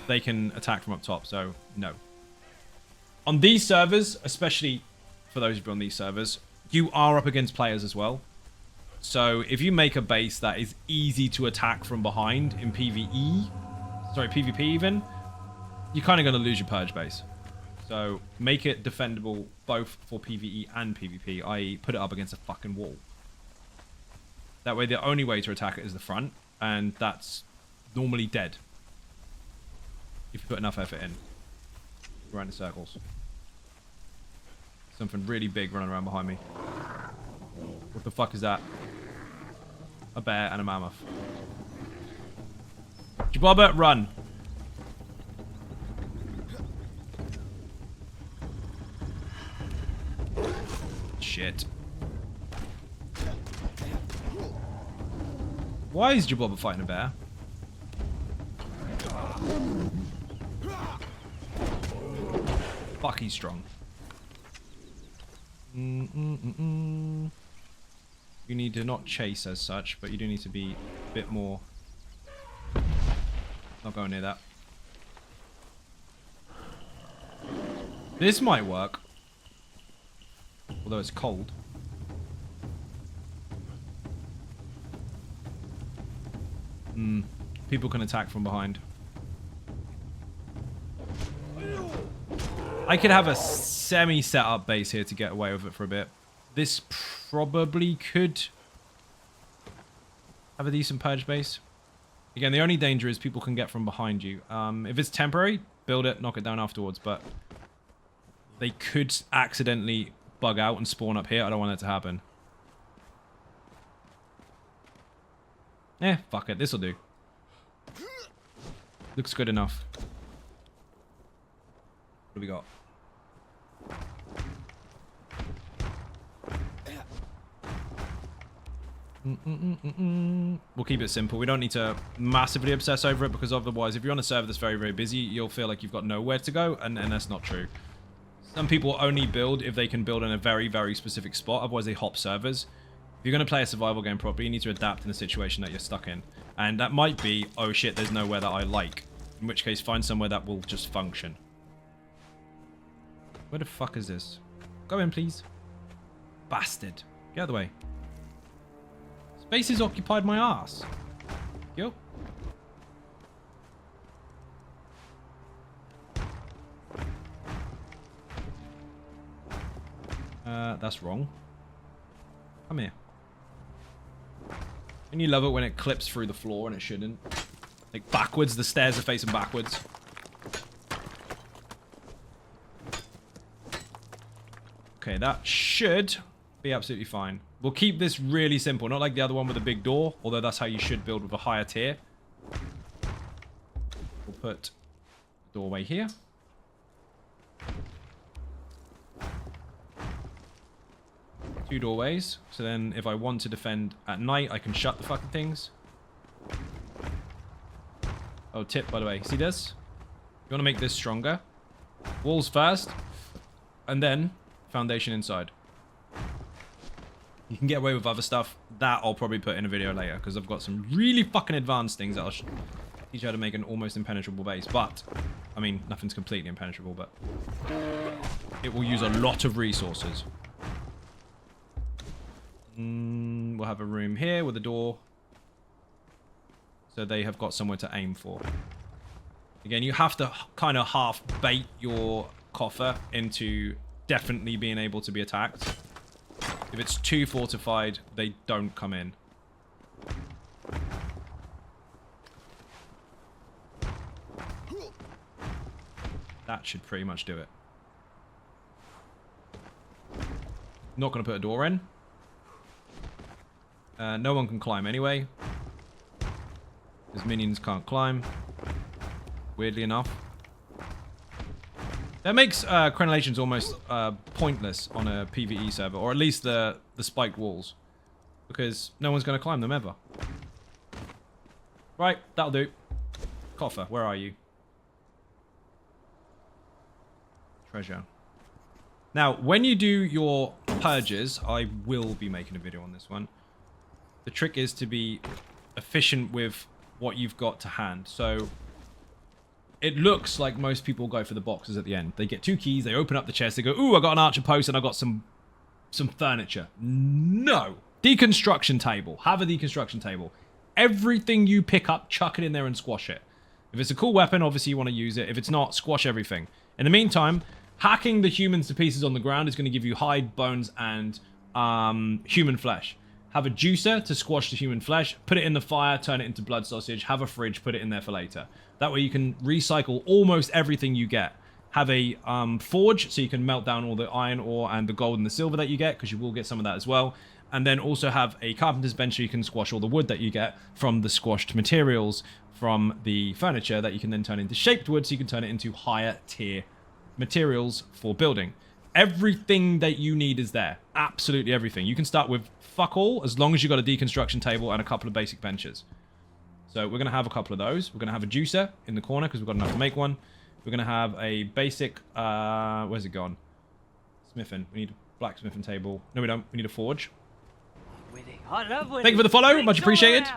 they can attack from up top, so no. On these servers, especially for those of you on these servers, you are up against players as well. So if you make a base that is easy to attack from behind in PvE, sorry, PvP even, you're kind of going to lose your purge base. So make it defendable both for PvE and PvP, i.e. put it up against a fucking wall. That way the only way to attack it is the front, and that's normally dead. If you put enough effort in. Around the circles. Something really big running around behind me. What the fuck is that? A bear and a mammoth. Jababa, run. Shit. Why is Jababa fighting a bear? Fuck, he's strong. You need to not chase as such, but you do need to be a bit more... Not going near that. This might work. Although it's cold. People can attack from behind. I could have a semi-set up base here to get away with it for a bit. This probably could have a decent purge base. Again, the only danger is people can get from behind you. If it's temporary, build it, knock it down afterwards. But they could accidentally bug out and spawn up here. I don't want that to happen. Fuck it. This'll do. Looks good enough. What do we got? We'll keep it simple. We don't need to massively obsess over it, because otherwise, if you're on a server that's very, very busy, you'll feel like you've got nowhere to go, and that's not true. Some people only build if they can build in a very, very specific spot. Otherwise, they hop servers. If you're going to play a survival game properly, you need to adapt in the situation that you're stuck in. And that might be, oh shit, there's nowhere that I like. In which case, find somewhere that will just function. Where the fuck is this? Go in, please. Bastard. Get out of the way. Space has occupied my ass. Yo. That's wrong. Come here. And you love it when it clips through the floor and it shouldn't. Like backwards, the stairs are facing backwards. Okay, that should be absolutely fine. We'll keep this really simple, not like the other one with a big door, although that's how you should build with a higher tier. We'll put a doorway here. Two doorways, so then if I want to defend at night, I can shut the fucking things. Oh, tip, by the way. See this? You want to make this stronger. Walls first, and then foundation inside. You can get away with other stuff. That I'll probably put in a video later, because I've got some really fucking advanced things that I'll teach you how to make an almost impenetrable base. But, I mean, nothing's completely impenetrable, but it will use a lot of resources. We'll have a room here with a door. So they have got somewhere to aim for. Again, you have to kind of half bait your coffer into definitely being able to be attacked. If it's too fortified, they don't come in. That should pretty much do it. Not going to put a door in. No one can climb anyway. Because minions can't climb. Weirdly enough. That makes crenellations almost pointless on a PvE server. Or at least the spiked walls. Because no one's going to climb them ever. Right, that'll do. Coffer, where are you? Treasure. Now, when you do your purges, I will be making a video on this one. The trick is to be efficient with what you've got to hand. So it looks like most people go for the boxes at the end. They get 2 keys, they open up the chest, they go, ooh, I got an archer post and I got some furniture. No. Deconstruction table. Have a deconstruction table. Everything you pick up, chuck it in there and squash it. If it's a cool weapon, obviously you want to use it. If it's not, squash everything. In the meantime, hacking the humans to pieces on the ground is going to give you hide, bones, and human flesh. Have a juicer to squash the human flesh, put it in the fire, turn it into blood sausage, have a fridge, put it in there for later. That way you can recycle almost everything you get. Have a forge, so you can melt down all the iron ore and the gold and the silver that you get, because you will get some of that as well. And then also have a carpenter's bench, so you can squash all the wood that you get from the squashed materials from the furniture that you can then turn into shaped wood, so you can turn it into higher tier materials for building. Everything that you need is there. Absolutely everything. You can start with fuck all, as long as you've got a deconstruction table and a couple of basic benches. So we're going to have a couple of those. We're going to have a juicer in the corner, because we've got enough to make one. We're going to have a basic... where's it gone? Smithing. We need a blacksmithing table. No, we don't. We need a forge. Thank you for the follow. Much appreciated.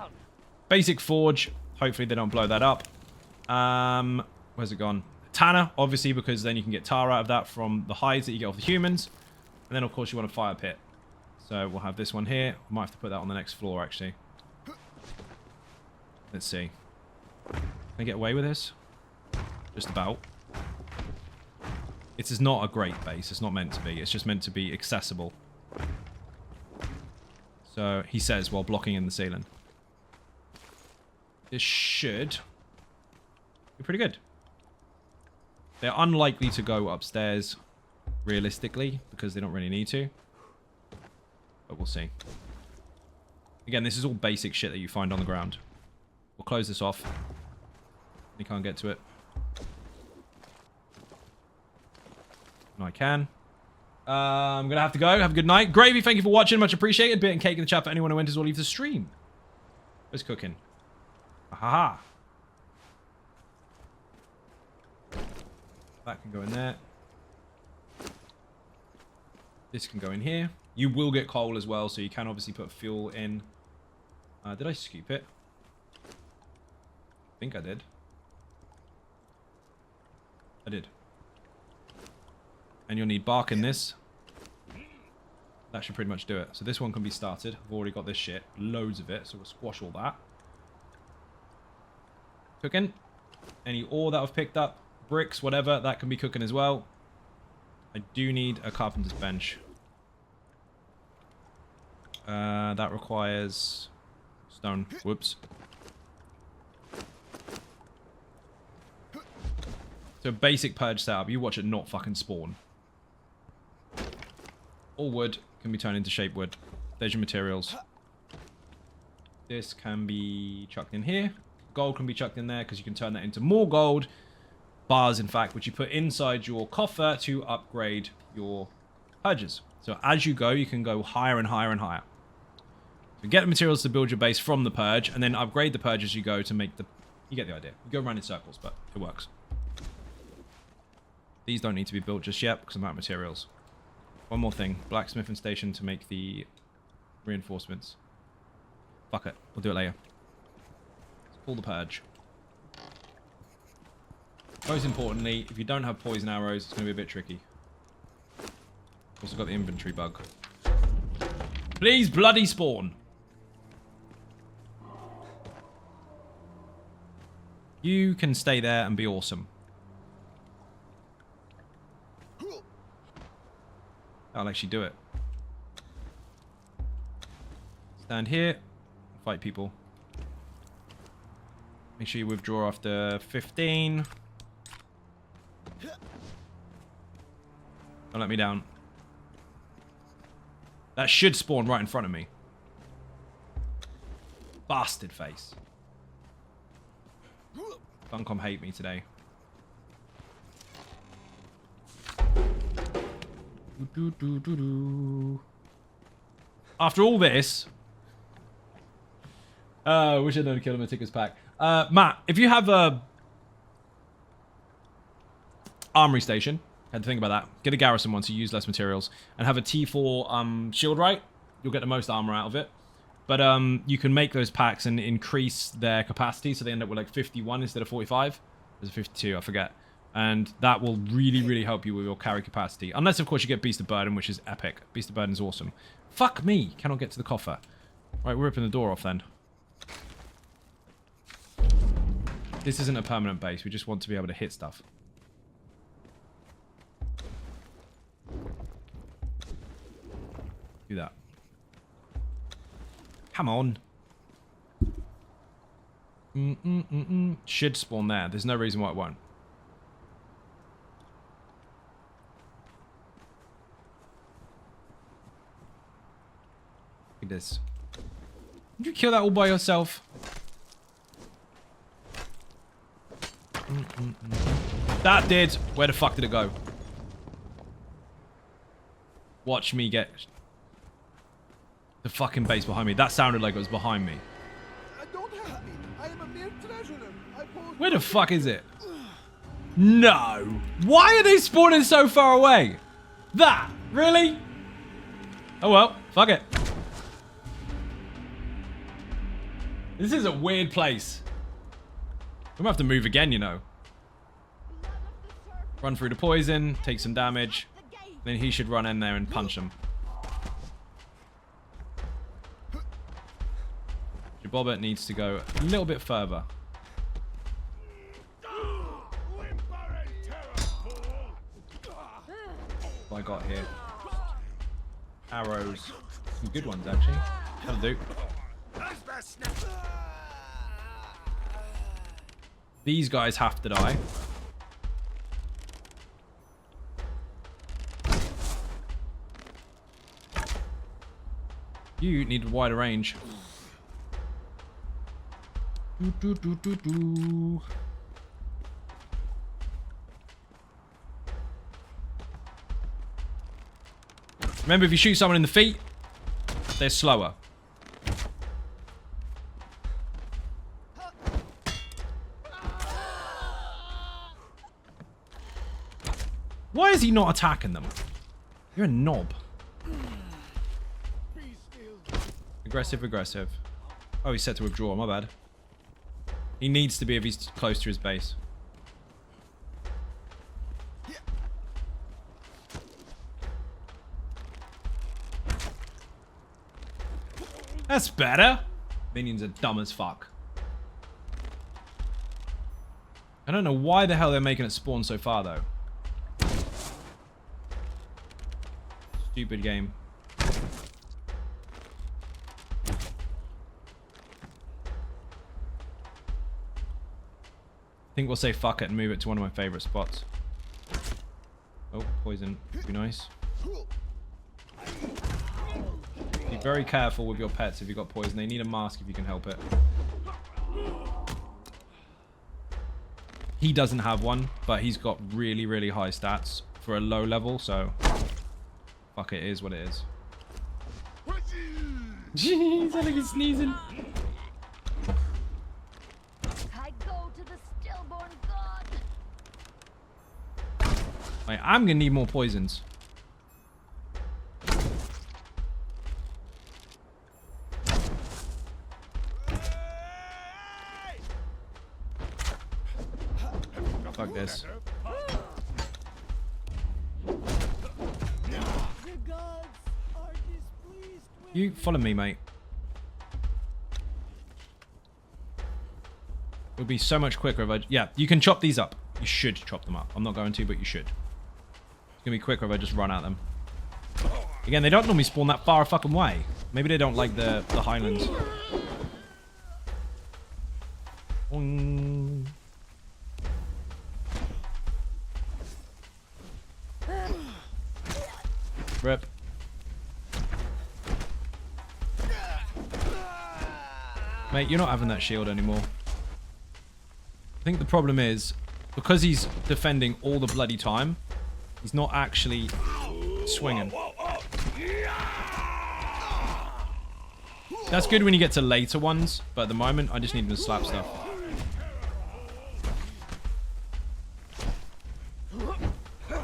Basic forge. Hopefully they don't blow that up. Where's it gone? Tanner, obviously, because then you can get tar out of that from the hides that you get off the humans. And then, of course, you want a fire pit. So we'll have this one here. I might have to put that on the next floor, actually. Let's see. Can I get away with this? Just about. It is not a great base. It's not meant to be. It's just meant to be accessible. So he says while blocking in the ceiling. This should be pretty good. They're unlikely to go upstairs realistically because they don't really need to. But we'll see. Again, this is all basic shit that you find on the ground. We'll close this off. You can't get to it. No, I can. I'm going to have to go. Have a good night. Gravy, thank you for watching. Much appreciated. Bit and cake in the chat for anyone who enters or leaves the stream. Where's cooking? Aha. That can go in there. This can go in here. You will get coal as well, so you can obviously put fuel in. Did I scoop it? I think I did. I did. And you'll need bark in this. That should pretty much do it. So this one can be started. I've already got this shit. Loads of it. So we'll squash all that. Cooking. Any ore that I've picked up. Bricks, whatever. That can be cooking as well. I do need a carpenter's bench. That requires stone. Whoops. So basic purge setup. You watch it not fucking spawn. All wood can be turned into shape wood. There's your materials. This can be chucked in here. Gold can be chucked in there because you can turn that into more gold. Bars, in fact, which you put inside your coffer to upgrade your purges. So as you go, you can go higher and higher and higher. So get the materials to build your base from the purge, and then upgrade the purge as you go to make the... You get the idea. You go around in circles, but it works. These don't need to be built just yet because I'm out of materials. One more thing. Blacksmithing station to make the reinforcements. Fuck it. We'll do it later. Let's pull the purge. Most importantly, if you don't have poison arrows, it's going to be a bit tricky. Also got the inventory bug. Please bloody spawn. You can stay there and be awesome. I'll actually do it. Stand here. Fight people. Make sure you withdraw after 15. Don't let me down. That should spawn right in front of me. Bastard face. Funcom hate me today. After all this... wish I'd known to kill him and take his pack. Matt, if you have a... armory station... Had to think about that. Get a garrison one so you use less materials. And have a T4 shield right. You'll get the most armor out of it. But you can make those packs and increase their capacity. So they end up with like 51 instead of 45. There's a 52, I forget. And that will really, really help you with your carry capacity. Unless, of course, you get Beast of Burden, which is epic. Beast of Burden is awesome. Fuck me. Cannot get to the coffer. Right, we're ripping the door off then. This isn't a permanent base. We just want to be able to hit stuff. Do that. Come on. Should spawn there. There's no reason why it won't. Look at this. Did you kill that all by yourself? That did. Where the fuck did it go? Watch me get the fucking base behind me. That sounded like it was behind me. Don't hurt me. I am a mere treasurer. Where the fuck is it? No. Why are they spawning so far away? That? Really? Oh well. Fuck it. This is a weird place. I'm gonna have to move again, you know. Run through the poison, take some damage. Then he should run in there and punch him. Bobbert needs to go a little bit further. I got here? Arrows. Some good ones, actually. That'll do. These guys have to die. You need a wider range. Remember, if you shoot someone in the feet, they're slower. Why is he not attacking them? You're a knob. Aggressive, aggressive. Oh, he's set to withdraw. My bad. He needs to be if he's close to his base. That's better. Minions are dumb as fuck. I don't know why the hell they're making it spawn so far, though. Stupid game. I think we'll say fuck it and move it to one of my favorite spots. Oh, poison. Be nice. Be very careful with your pets if you've got poison. They need a mask if you can help it. He doesn't have one, but he's got really, really high stats for a low level, so fuck it, is what it is. Jeez, I think he's sneezing. I go to the stillborn god. Wait, I'm gonna need more poisons. Fuck this. You follow me, mate. It would be so much quicker if I... Yeah, you can chop these up. You should chop them up. I'm not going to, but you should. It's going to be quicker if I just run at them. Again, they don't normally spawn that far a fucking way. Maybe they don't like the highlands. Rip. Mate, you're not having that shield anymore. I think the problem is, because he's defending all the bloody time, he's not actually swinging. That's good when you get to later ones, but at the moment, I just need him to slap stuff.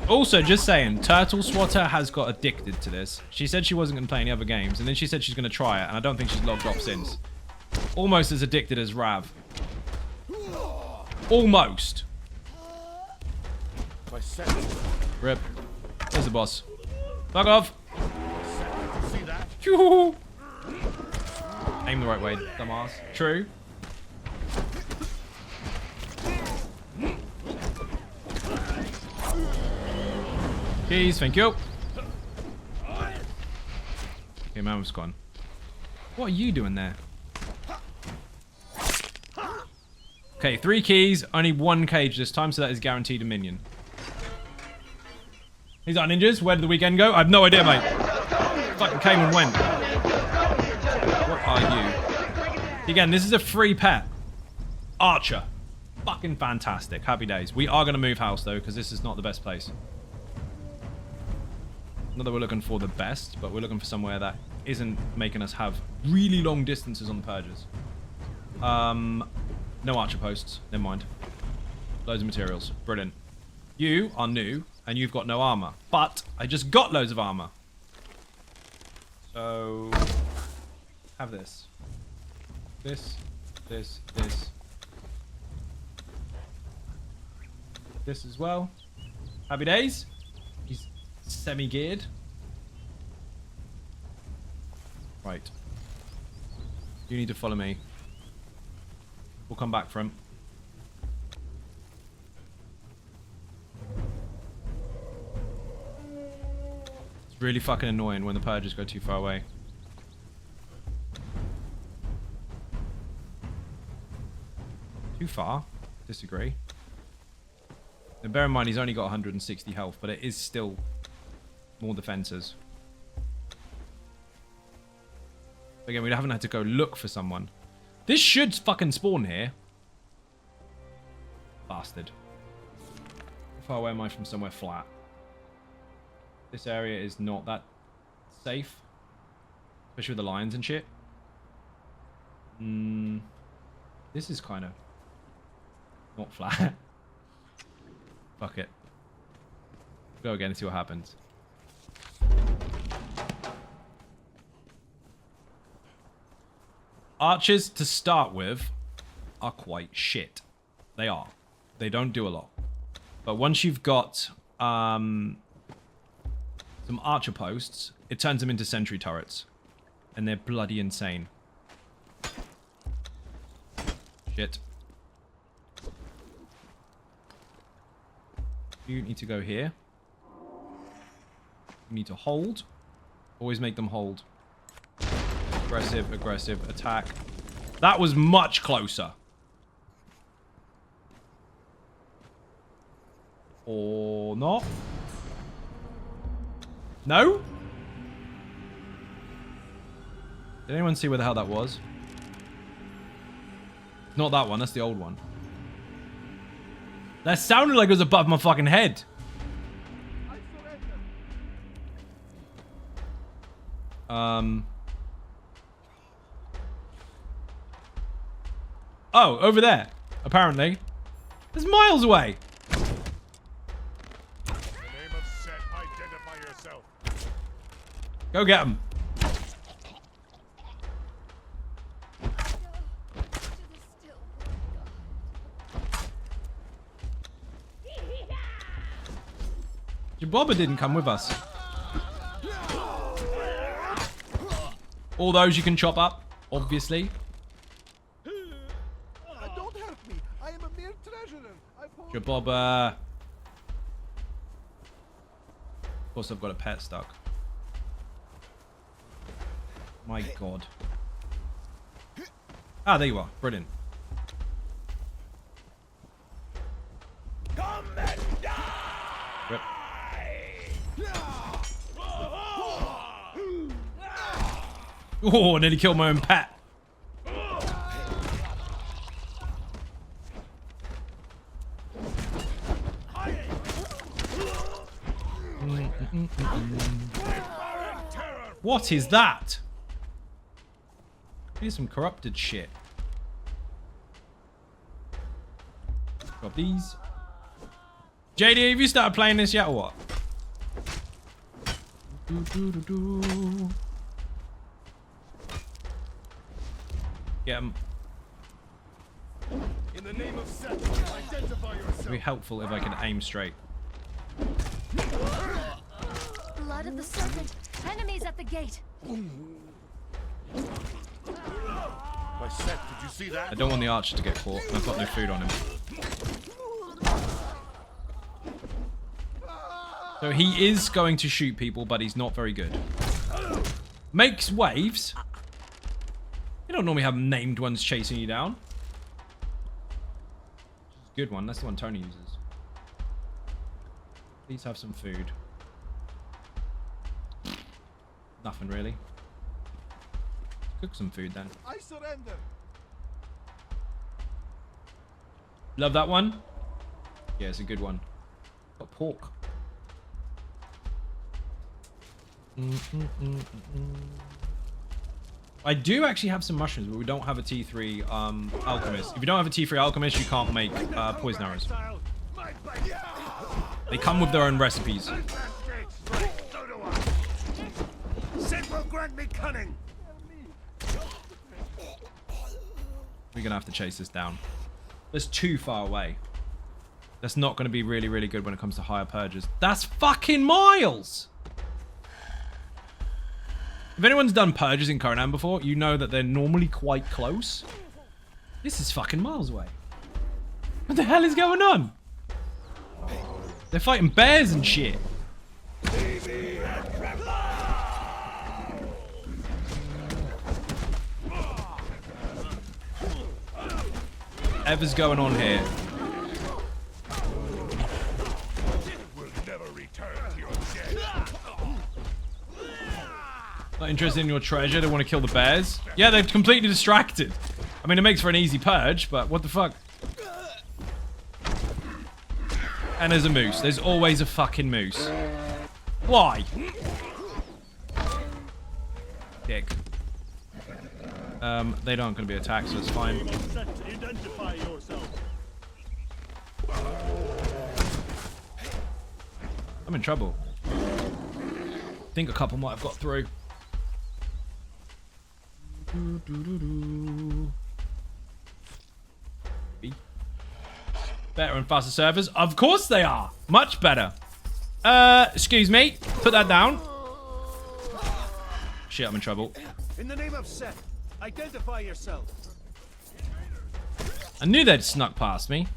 Also, just saying, Turtle Swatter has got addicted to this. She said she wasn't going to play any other games, and then she said she's going to try it, and I don't think she's logged off since. Almost as addicted as Rav. Almost. Rip. There's the boss. Fuck off. Aim the right way, dumbass. True. Keys, thank you. Okay, man was gone. What are you doing there? Okay, 3 keys, only 1 cage this time, so that is guaranteed a minion. These are ninjas. Where did the weekend go? I have no idea, mate. Fucking came and went. What are you? Again, this is a free pet. Archer. Fucking fantastic. Happy days. We are going to move house, though, because this is not the best place. Not that we're looking for the best, but we're looking for somewhere that isn't making us have really long distances on the purges. No archer posts. Never mind. Loads of materials. Brilliant. You are new, and you've got no armor. But I just got loads of armor. So... have this. This. This. This. This as well. Happy days. He's semi-geared. Right. You need to follow me. We'll come back for him. Really fucking annoying when the purges go too far away. Too far? Disagree. And bear in mind, he's only got 160 health, but it is still more defenses. Again, we haven't had to go look for someone. This should fucking spawn here. Bastard. How far away am I from somewhere flat? This area is not that safe. Especially with the lions and shit. This is kind of not flat. Fuck it. Go again and see what happens. Archers, to start with, are quite shit. They are. They don't do a lot. But once you've got some archer posts, it turns them into sentry turrets. And they're bloody insane. Shit. You need to go here. You need to hold. Always make them hold. Aggressive, aggressive, attack. That was much closer. Or not? No? Did anyone see where the hell that was? Not that one, that's the old one. That sounded like it was above my fucking head. Oh, over there. Apparently. It's miles away. In the name of Set, identify yourself. Go get him. Jabobba didn't come with us. All those you can chop up, obviously. Don't hurt me. I am a mere treasurer. Jabobba. Of course, I've got a pet stuck. My god. Ah, there you are. Brilliant. Come and die! Rip. Oh, I nearly killed my own pet. What is that? Here's some corrupted shit. Got these. JD, have you started playing this yet or what? Get him. In the name of Set, identify yourself. It'd be helpful if I can aim straight. Blood of the serpent. Enemies at the gate. By Set, did you see that? I don't want the archer to get caught. I've got no food on him. So he is going to shoot people, but he's not very good. Makes waves. You don't normally have named ones chasing you down. Good one. That's the one Tony uses. Please have some food. Nothing really. Cook some food then. I surrender. Love that one. Yeah, it's a good one. Got pork. I do actually have some mushrooms, but we don't have a T3 alchemist. If you don't have a T3 alchemist, you can't make poison arrows. They come with their own recipes. Set will grant me cunning. We're gonna have to chase this down. That's too far away. That's not gonna be really, really good when it comes to higher purges. That's fucking miles! If anyone's done purges in Conan before, you know that they're normally quite close. This is fucking miles away. What the hell is going on? They're fighting bears and shit. Leave me and whatever's going on here. Will never return to your dead. Not interested in your treasure. They want to kill the bears. Yeah, they're completely distracted. I mean, it makes for an easy purge, but what the fuck? And there's a moose. There's always a fucking moose. Why? Dick. They aren't going to be attacked, so it's fine. Identify yourself. I'm in trouble. I think a couple might have got through. Better and faster servers? Of course they are! Much better. Excuse me. Put that down. Shit, I'm in trouble. In the name of Seth, identify yourself. I knew they'd snuck past me.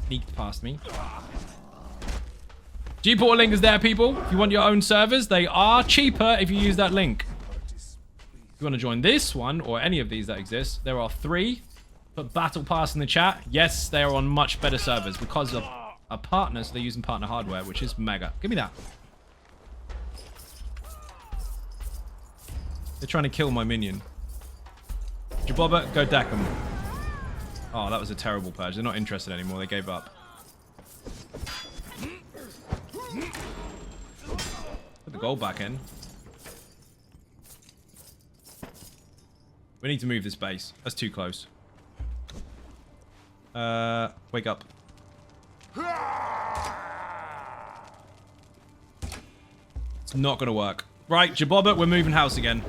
Sneaked past me. G-Port link is there, people. If you want your own servers, they are cheaper if you use that link. If you want to join this one, or any of these that exist, there are 3. Put Battle Pass in the chat. Yes, they are on much better servers because of a partner, so they're using partner hardware, which is mega. Give me that. They're trying to kill my minion. Jabobba, go deck them. Oh, that was a terrible purge. They're not interested anymore. They gave up. Put the gold back in. We need to move this base. That's too close. Wake up. It's not gonna work. Right, Jabobba, we're moving house again.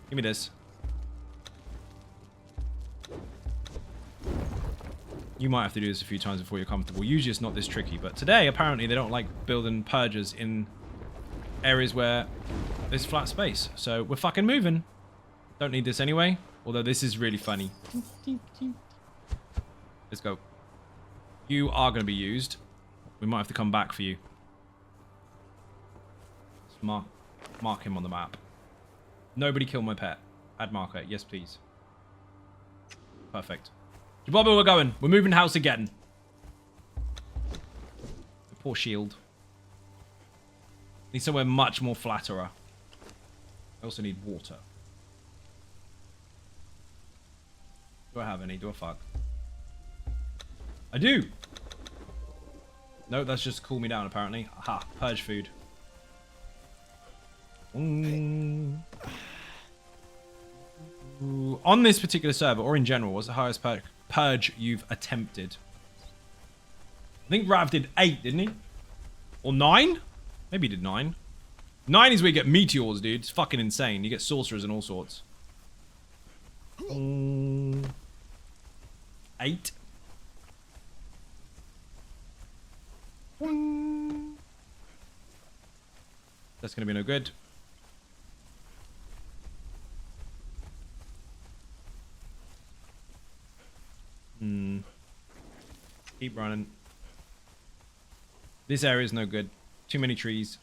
Give me this. You might have to do this a few times before you're comfortable. Usually it's not this tricky, but today, apparently, they don't like building purges in areas where there's flat space. So we're fucking moving. Don't need this anyway, although this is really funny. Let's go. You are going to be used. We might have to come back for you. Let's mark him on the map. Nobody kill my pet. Add marker. Yes, please. Perfect. Jabobba, we're going. We're moving house again. Poor shield. Need somewhere much more flatterer. I also need water. Do I have any? Do I fuck? I do. No, that's just to cool me down, apparently. Aha, purge food. Ooh, on this particular server, or in general, what's the highest purge you've attempted? I think Rav did 8, didn't he? Or 9? Maybe he did 9. 9 is where you get meteors, dude. It's fucking insane. You get sorcerers and all sorts. 8. That's gonna be no good. Keep running. This area is no good. Too many trees.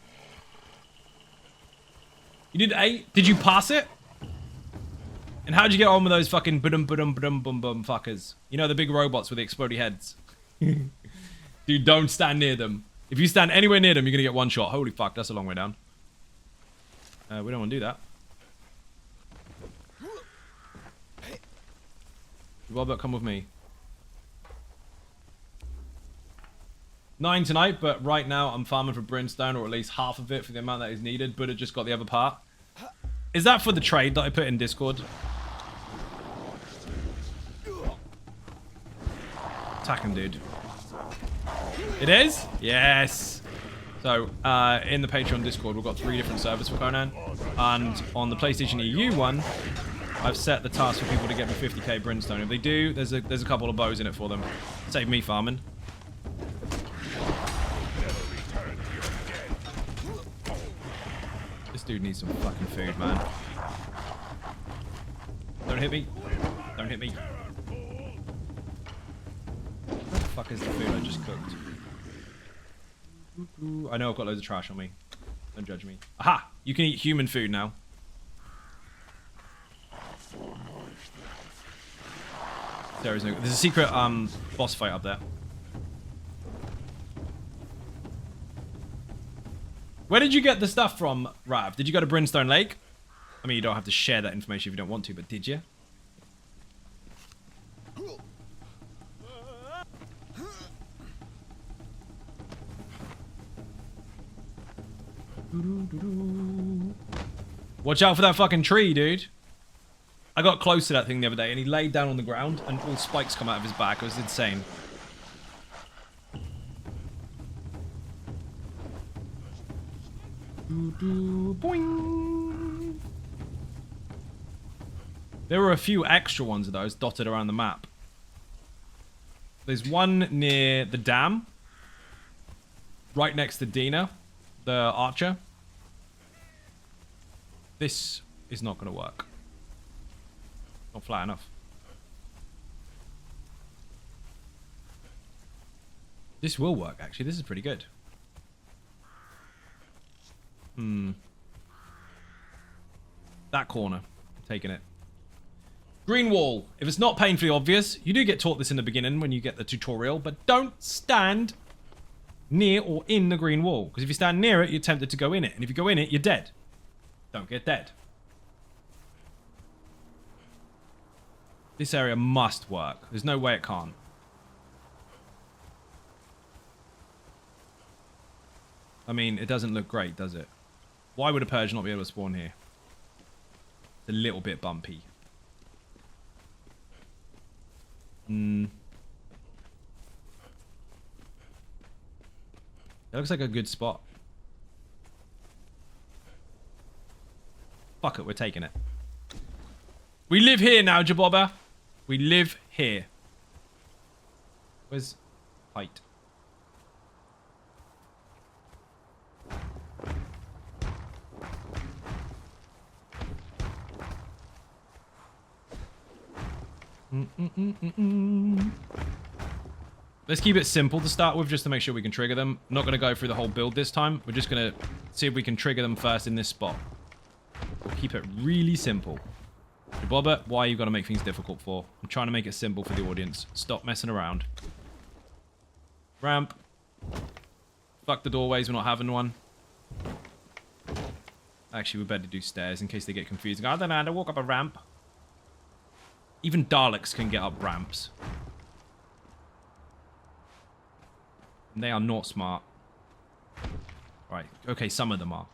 You did 8? Did you pass it? And how'd you get on with those fucking bum fuckers? You know, the big robots with the exploding heads. Dude, don't stand near them. If you stand anywhere near them, you're gonna get one shot. Holy fuck, that's a long way down. We don't want to do that. Robert, come with me. 9 tonight, but right now I'm farming for brimstone, or at least half of it for the amount that is needed. Buddha just got the other part. Is that for the trade that I put in Discord? Attack him, dude. It is? Yes. So, in the Patreon Discord, we've got 3 different servers for Conan. And on the PlayStation EU one, I've set the task for people to get me 50k brimstone. If they do, there's a couple of bows in it for them. Save me farming. This dude needs some fucking food, man. Don't hit me. Don't hit me. Where the fuck is the food I just cooked? I know I've got loads of trash on me. Don't judge me. Aha! You can eat human food now. There's a secret boss fight up there. Where did you get the stuff from, Rav? Did you go to Brimstone Lake? I mean, you don't have to share that information if you don't want to, but did you? Watch out for that fucking tree, dude. I got close to that thing the other day, and he laid down on the ground, and all spikes come out of his back. It was insane. Boing. There were a few extra ones of those dotted around the map. There's one near the dam, right next to Dina, the archer. This is not going to work. Not flat enough. This will work, actually. This is pretty good. That corner. I'm taking it. Green wall. If it's not painfully obvious, you do get taught this in the beginning when you get the tutorial, but don't stand near or in the green wall. Because if you stand near it, you're tempted to go in it. And if you go in it, you're dead. Don't get dead. This area must work. There's no way it can't. I mean, it doesn't look great, does it? Why would a Purge not be able to spawn here? It's a little bit bumpy. It looks like a good spot. Fuck it, we're taking it. We live here now, Jabobba. We live here. Where's height? Let's keep it simple to start with, just to make sure we can trigger them. I'm not going to go through the whole build this time. We're just going to see if we can trigger them first in this spot. We'll keep it really simple. Bobber, why are you going to make things difficult for? I'm trying to make it simple for the audience. Stop messing around. Ramp. Fuck the doorways, we're not having one. Actually, we better do stairs in case they get confused. I don't know how to walk up a ramp. Even Daleks can get up ramps. And they are not smart. Right, okay, some of them are.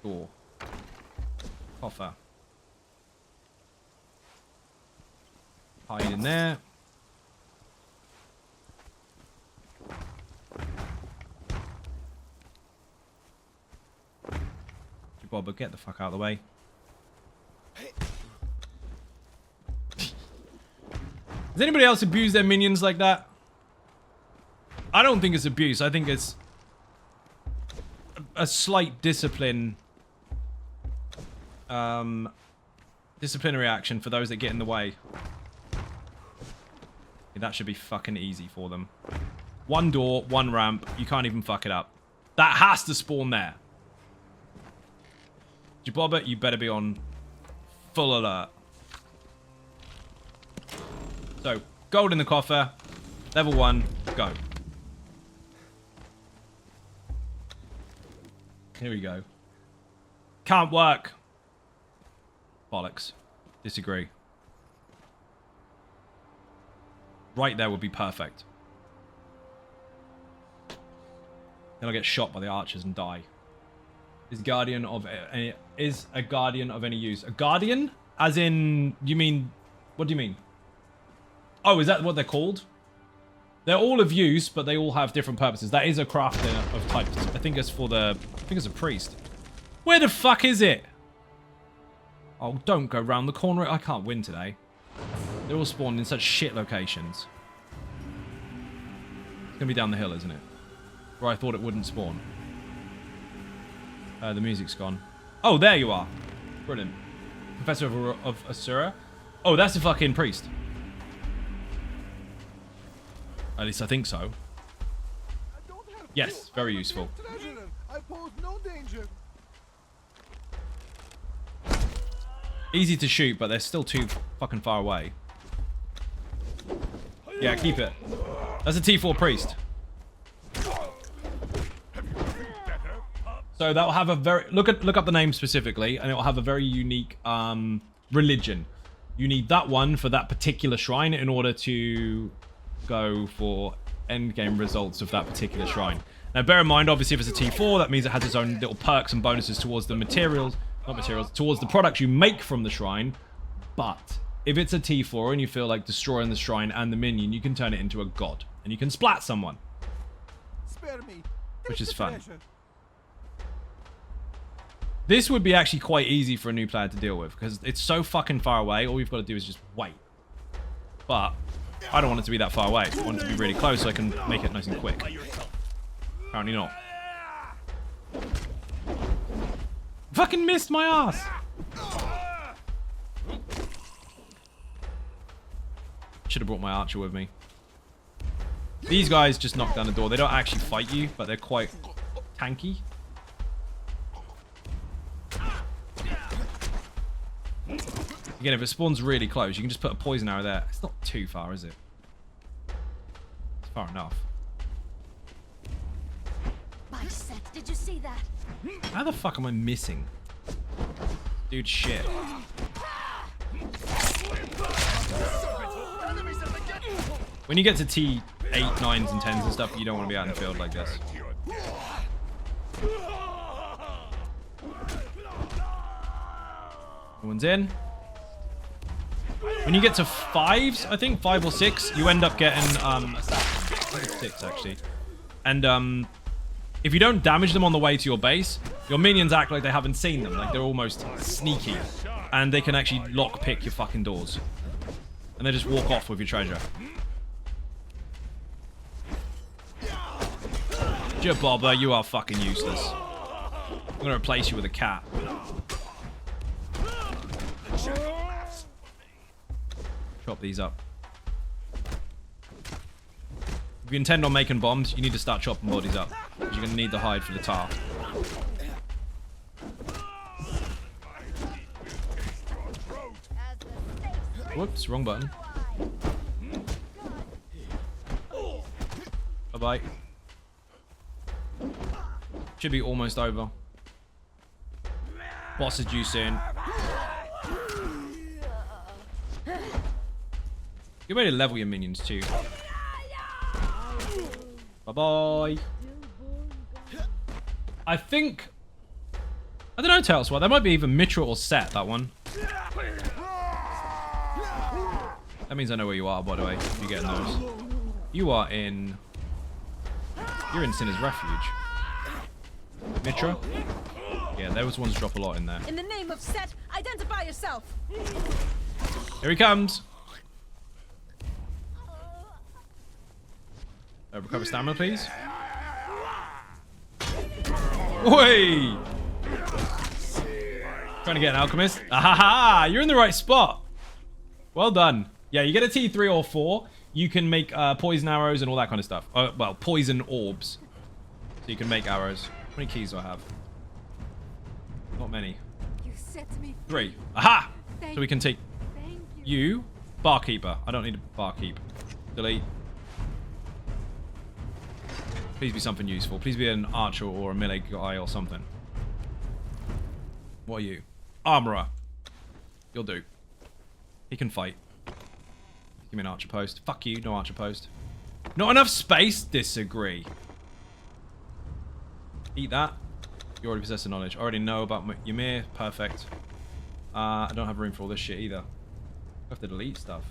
Door. Coffer. Hide in there. Bobber, get the fuck out of the way. Does anybody else abuse their minions like that? I don't think it's abuse. I think it's a slight disciplinary action for those that get in the way. Yeah, that should be fucking easy for them. One door, one ramp. You can't even fuck it up. That has to spawn there. Jabobba, you better be on full alert. So, gold in the coffer. Level 1, go. Here we go. Can't work. Bollocks. Disagree. Right there would be perfect. Then I'll get shot by the archers and die. Is a guardian of any use? A guardian? As in, you mean, what do you mean? Oh, is that what they're called? They're all of use, but they all have different purposes. That is a crafter of types. I think it's for the, I think it's a priest. Where the fuck is it? Oh, don't go round the corner. I can't win today. They're all spawned in such shit locations. It's gonna be down the hill, isn't it? Where I thought it wouldn't spawn. The music's gone. Oh, there you are. Brilliant. Professor of Asura. Oh, that's a fucking priest. At least I think so. Yes, very useful. I pose no danger. Easy to shoot, but they're still too fucking far away. Yeah, keep it. That's a T4 priest. So that'll have a very look up the name specifically, and it will have a very unique religion. You need that one for that particular shrine in order to go for end game results of that particular shrine. Now, bear in mind, obviously, if it's a T4, that means it has its own little perks and bonuses towards the materials, not materials, towards the product you make from the shrine. But if it's a T4 and you feel like destroying the shrine and the minion, you can turn it into a god, and you can splat someone, Spare me. which Take is the fun. treasure. This would be actually quite easy for a new player to deal with, because it's so fucking far away. All we've got to do is just wait. But I don't want it to be that far away. I want it to be really close so I can make it nice and quick. Apparently not. Fucking missed my ass. Should have brought my archer with me. These guys just knock down the door. They don't actually fight you, but they're quite tanky. Again, if it spawns really close, you can just put a poison arrow there. It's not too far, is it? It's far enough. By Set, did you see that? How the fuck am I missing? Dude, shit. When you get to T8, 9s, and 10s and stuff, you don't want to be out in the field like this. No one's in. When you get to 5s, I think 5 or 6, you end up getting 6 actually. And if you don't damage them on the way to your base, your minions act like they haven't seen them, like they're almost sneaky, and they can actually lockpick your fucking doors, and they just walk off with your treasure. Jabobber, you are fucking useless. I'm gonna replace you with a cat. Chop these up. If you intend on making bombs, you need to start chopping bodies up, because you're gonna need the hide for the tar. As the stakes Whoops, wrong button. Bye-bye. Should be almost over. Boss is due soon. Get ready to level your minions too. Bye-bye. I think... I don't know, Tails. Well, that might be either Mitra or Set, that one. That means I know where you are, by the way, if you're getting those. You are in... You're in Sinner's Refuge. Mitra? Yeah, those ones drop a lot in there. In the name of Set, identify yourself. Here he comes. Recover stamina, please. Oi! Trying to get an alchemist. Ahaha! You're in the right spot. Well done. Yeah, you get a T3 or 4. You can make poison arrows and all that kind of stuff. Well, poison orbs. So you can make arrows. How many keys do I have? Not many. You set me 3. Aha! Thank So we can take Thank you. you. Barkeeper. I don't need a barkeep. Delete. Please be something useful. Please be an archer or a melee guy or something. What are you? Armorer. You'll do. He can fight. Give me an archer post. Fuck you, no archer post. Not enough space? Disagree. Eat that. You already possess the knowledge. I already know about Ymir. Perfect. I don't have room for all this shit either. I have to delete stuff.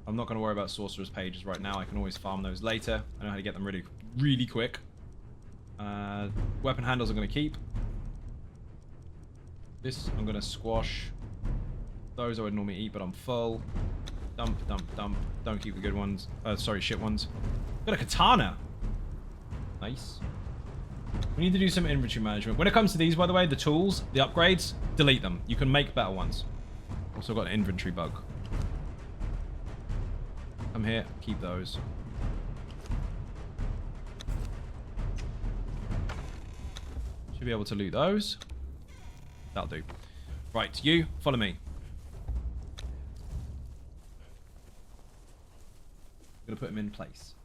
I'm not going to worry about sorcerer's pages right now. I can always farm those later. I know how to get them really, really quick. Weapon handles I'm going to keep. This I'm going to squash. Those I would normally eat, but I'm full. Dump, dump, dump. Don't keep the good ones. Sorry, shit ones. Got a katana. Nice. We need to do some inventory management. When it comes to these, by the way, the tools, the upgrades, delete them. You can make better ones. Also got an inventory bug. Come here, keep those. Should be able to loot those. That'll do. Right, you, follow me. I'm going to put him in place.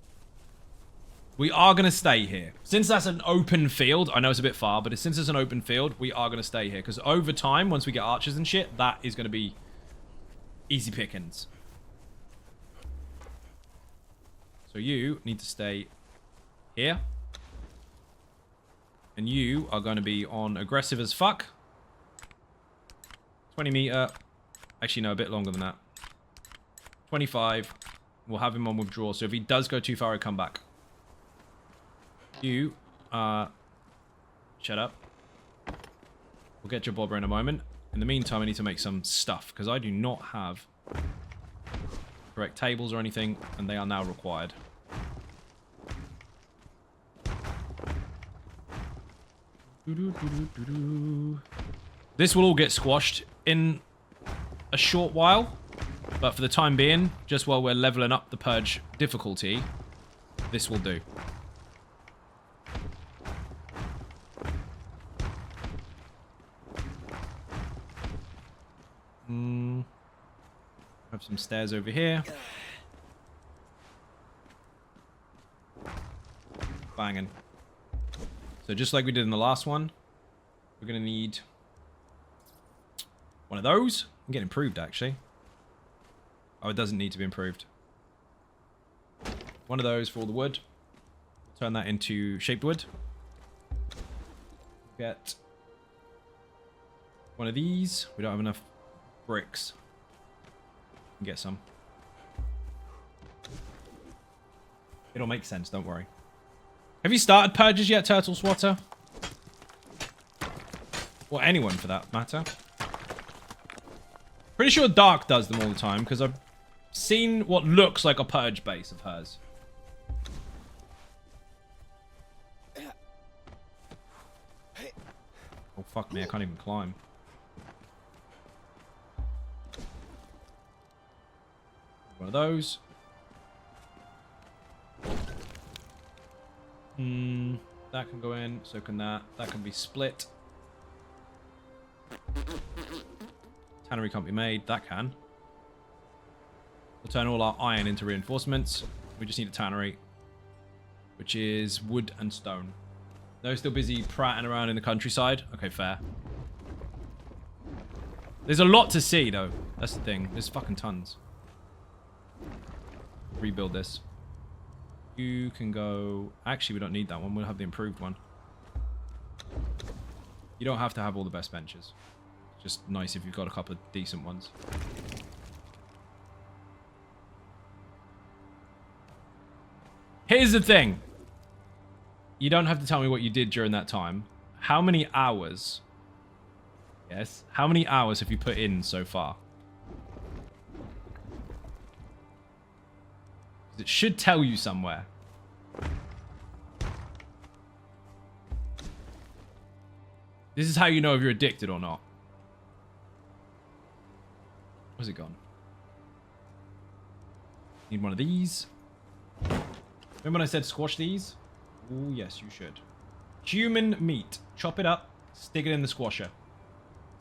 We are going to stay here. Since that's an open field, I know it's a bit far, but since it's an open field, we are going to stay here. Because over time, once we get archers and shit, that is going to be easy pickings. So you need to stay here. And you are going to be on aggressive as fuck. 20 meter. Actually, no, a bit longer than that. 25. We'll have him on withdrawal. So if he does go too far, he'll come back. You, shut up. We'll get your bobber in a moment. In the meantime, I need to make some stuff, because I do not have correct tables or anything, and they are now required. This will all get squashed in a short while, but for the time being, just while we're leveling up the Purge difficulty, this will do. Have some stairs over here. Banging. So just like we did in the last one, we're going to need one of those. I'm getting improved, actually. Oh, it doesn't need to be improved. One of those for all the wood. Turn that into shaped wood. Get one of these. We don't have enough bricks. Get some. It'll make sense, don't worry. Have you started purges yet, Turtle Swatter? Or anyone for that matter. Pretty sure Dark does them all the time, because I've seen what looks like a purge base of hers. Oh, fuck me, I can't even climb. One of those. That can go in, so can that. That can be split. Tannery can't be made. That can. We'll turn all our iron into reinforcements. We just need a tannery, which is wood and stone. They're still busy prattling around in the countryside. Okay, fair. There's a lot to see, though. That's the thing. There's fucking tons. Rebuild this. You can go... Actually, we don't need that one. We'll have the improved one. You don't have to have all the best benches. Just nice if you've got a couple of decent ones. Here's the thing. You don't have to tell me what you did during that time. How many hours... Yes? How many hours have you put in so far? It should tell you somewhere. This is how you know if you're addicted or not. Where's it gone? Need one of these. Remember when I said squash these? Oh, yes, you should. Human meat. Chop it up. Stick it in the squasher.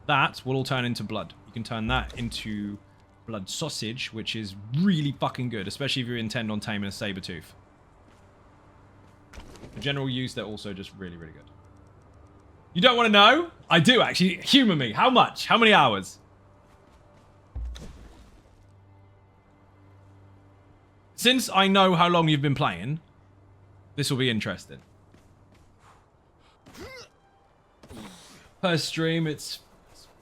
That will all turn into blood. You can turn that into blood sausage, which is really fucking good, especially if you intend on taming a saber tooth. For general use, they're also just really, really good. You don't want to know? I do, actually. Humor me. How much? How many hours? Since I know how long you've been playing, this will be interesting. Per stream, it's...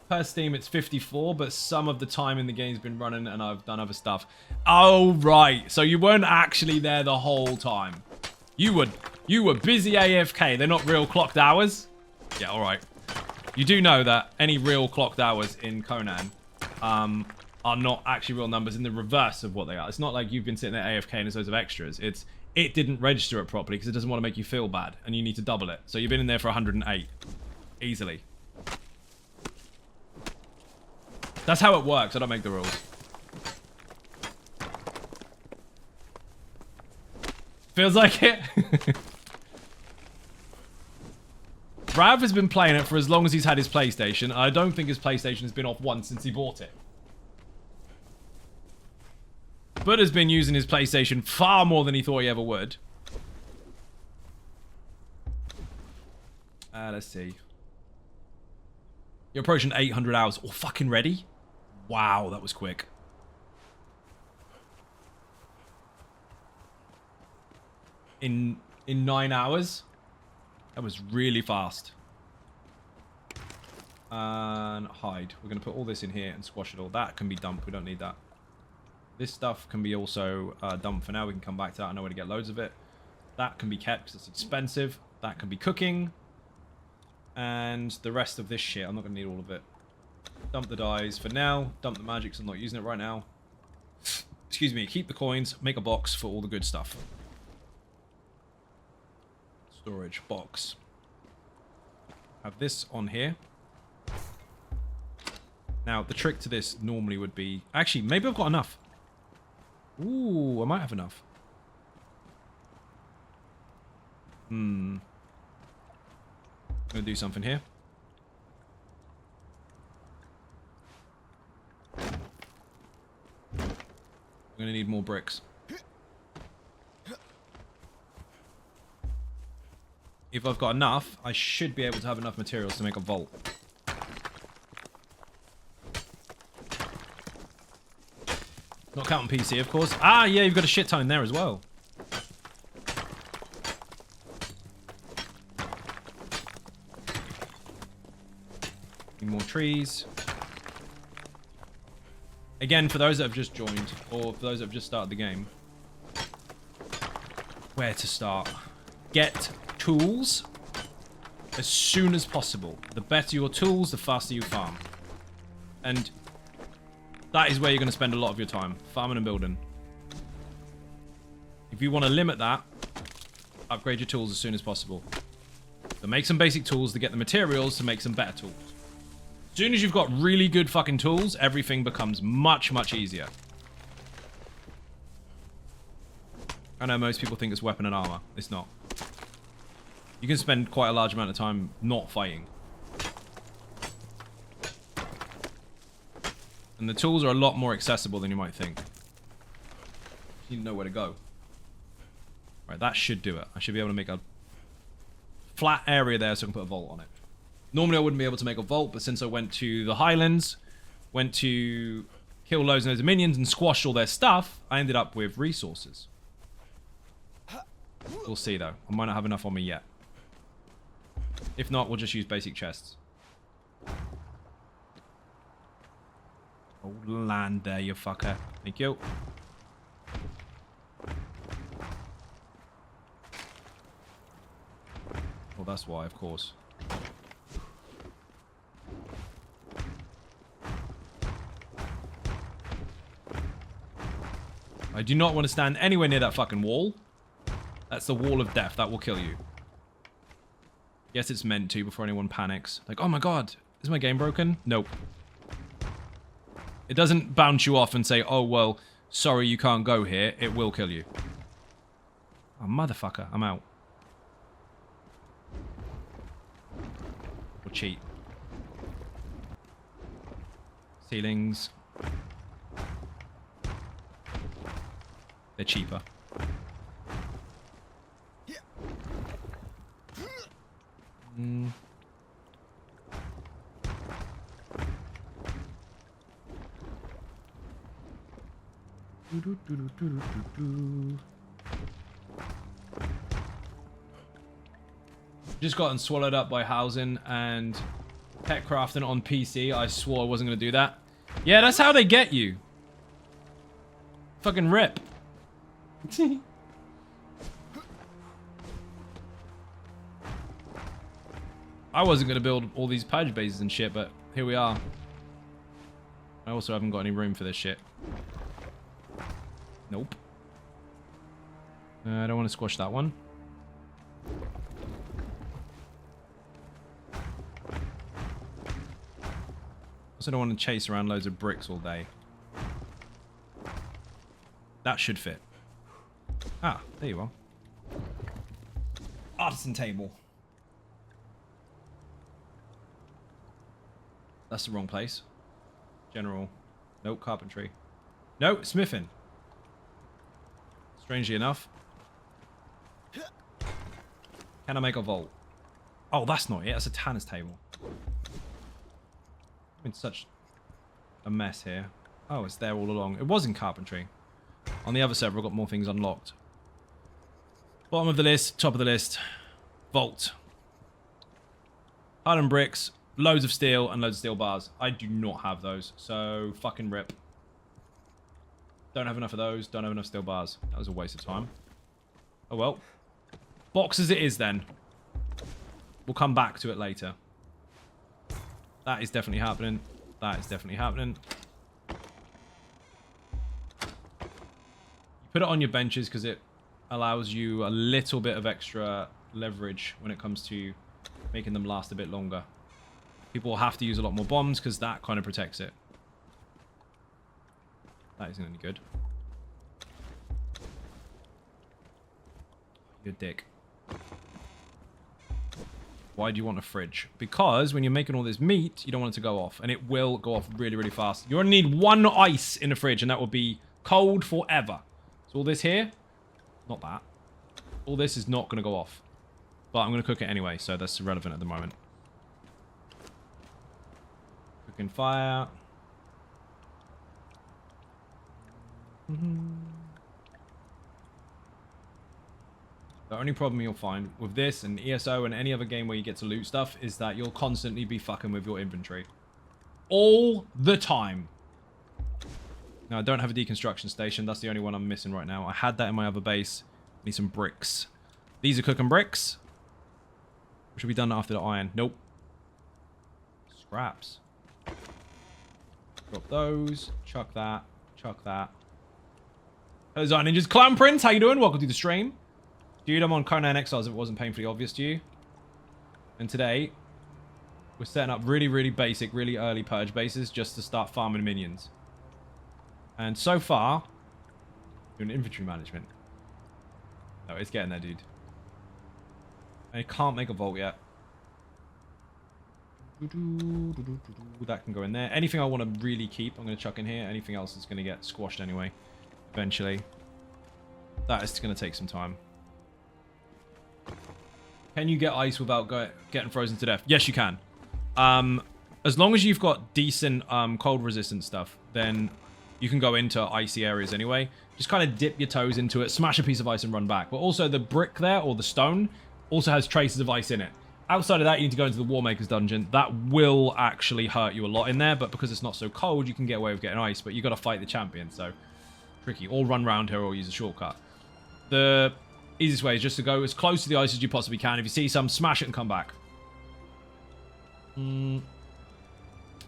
Per Steam, it's 54, but some of the time in the game's been running and I've done other stuff. Oh, right. So you weren't actually there the whole time. You were busy AFK. They're not real clocked hours? Yeah, all right. You do know that any real clocked hours in Conan are not actually real numbers in the reverse of what they are. It's not like you've been sitting there AFK and there's loads of extras. It didn't register it properly because it doesn't want to make you feel bad and you need to double it. So you've been in there for 108. Easily. That's how it works. I don't make the rules. Feels like it. Rav has been playing it for as long as he's had his PlayStation. I don't think his PlayStation has been off once since he bought it. But has been using his PlayStation far more than he thought he ever would. Let's see. You're approaching 800 hours. Oh, fucking ready? Wow, that was quick. In 9 hours? That was really fast. And hide. We're going to put all this in here and squash it all. That can be dumped. We don't need that. This stuff can be also dumped for now. We can come back to that. I know where to get loads of it. That can be kept because it's expensive. That can be cooking. And the rest of this shit, I'm not going to need all of it. Dump the dyes for now. Dump the magic because I'm not using it right now. Excuse me. Keep the coins. Make a box for all the good stuff. Storage box. Have this on here. Now, the trick to this normally would be... Actually, maybe I've got enough. Ooh, I might have enough. I'm going to do something here. I'm going to need more bricks. If I've got enough, I should be able to have enough materials to make a vault. Not counting PC, of course. Ah, yeah, you've got a shit ton in there as well. Need more trees. Again, for those that have just joined, or for those that have just started the game, where to start? Get tools as soon as possible. The better your tools, the faster you farm. And that is where you're going to spend a lot of your time, farming and building. If you want to limit that, upgrade your tools as soon as possible. So make some basic tools to get the materials to make some better tools. As soon as you've got really good fucking tools, everything becomes much, much easier. I know most people think it's weapon and armor. It's not. You can spend quite a large amount of time not fighting. And the tools are a lot more accessible than you might think. You know where to go. Right, that should do it. I should be able to make a flat area there so I can put a vault on it. Normally I wouldn't be able to make a vault, but since I went to the Highlands, went to kill loads and loads of minions and squash all their stuff, I ended up with resources. We'll see though. I might not have enough on me yet. If not, we'll just use basic chests. Oh, land there, you fucker. Thank you. Well, that's why, of course. I do not want to stand anywhere near that fucking wall. That's the wall of death. That will kill you. Yes, it's meant to before anyone panics. Like, oh my god, is my game broken? Nope. It doesn't bounce you off and say, oh, well, sorry, you can't go here. It will kill you. Oh, motherfucker. I'm out. Or cheat. Ceilings. They're cheaper. Just gotten swallowed up by housing and pet crafting on PC. I swore I wasn't going to do that. Yeah, that's how they get you. Fucking rip. I wasn't going to build all these Purge bases and shit, but here we are. I also haven't got any room for this shit. Nope. I don't want to squash that one. Also don't want to chase around loads of bricks all day. That should fit. Ah, there you are. Artisan table. That's the wrong place. General. Nope, carpentry. No, smithing. Strangely enough. Can I make a vault? Oh, that's not it. That's a tanner's table. I'm in such a mess here. Oh, it's there all along. It was in carpentry. On the other server, I've got more things unlocked. Bottom of the list, top of the list. Vault. Iron bricks, loads of steel, and loads of steel bars. I do not have those, so fucking rip. Don't have enough of those. Don't have enough steel bars. That was a waste of time. Oh well. Box as it is then. We'll come back to it later. That is definitely happening. That is definitely happening. You put it on your benches because it allows you a little bit of extra leverage when it comes to making them last a bit longer. People will have to use a lot more bombs because that kind of protects it. That isn't any good. You're a dick. Why do you want a fridge? Because when you're making all this meat, you don't want it to go off. And it will go off really, really fast. You only need one ice in the fridge, and that will be cold forever. So all this here, not that. All this is not going to go off. But I'm going to cook it anyway, so that's irrelevant at the moment. Cooking fire. The only problem you'll find with this and ESO and any other game where you get to loot stuff is that you'll constantly be fucking with your inventory. All the time. Now, I don't have a deconstruction station. That's the only one I'm missing right now. I had that in my other base. Need some bricks. These are cooking bricks. Which will be done after the iron. Nope. Scraps. Drop those. Chuck that. Chuck that. Hello, Zion Ninjas. Clown Prince, how you doing? Welcome to the stream. Dude, I'm on Conan Exiles if it wasn't painfully obvious to you. And today, we're setting up really, really basic, really early Purge bases just to start farming minions. And so far, doing inventory management. No, it's getting there, dude. And it can't make a vault yet. That can go in there. Anything I want to really keep, I'm going to chuck in here. Anything else is going to get squashed anyway. Eventually. That is going to take some time. Can you get ice without getting frozen to death? Yes, you can. As long as you've got decent cold resistant stuff, then you can go into icy areas anyway. Just kind of dip your toes into it, smash a piece of ice and run back. But also the brick there, or the stone, also has traces of ice in it. Outside of that, you need to go into the War Maker's dungeon. That will actually hurt you a lot in there, but because it's not so cold, you can get away with getting ice. But you got to fight the champion, so tricky. Or run around here or use a shortcut. The easiest way is just to go as close to the ice as you possibly can. If you see some, smash it and come back.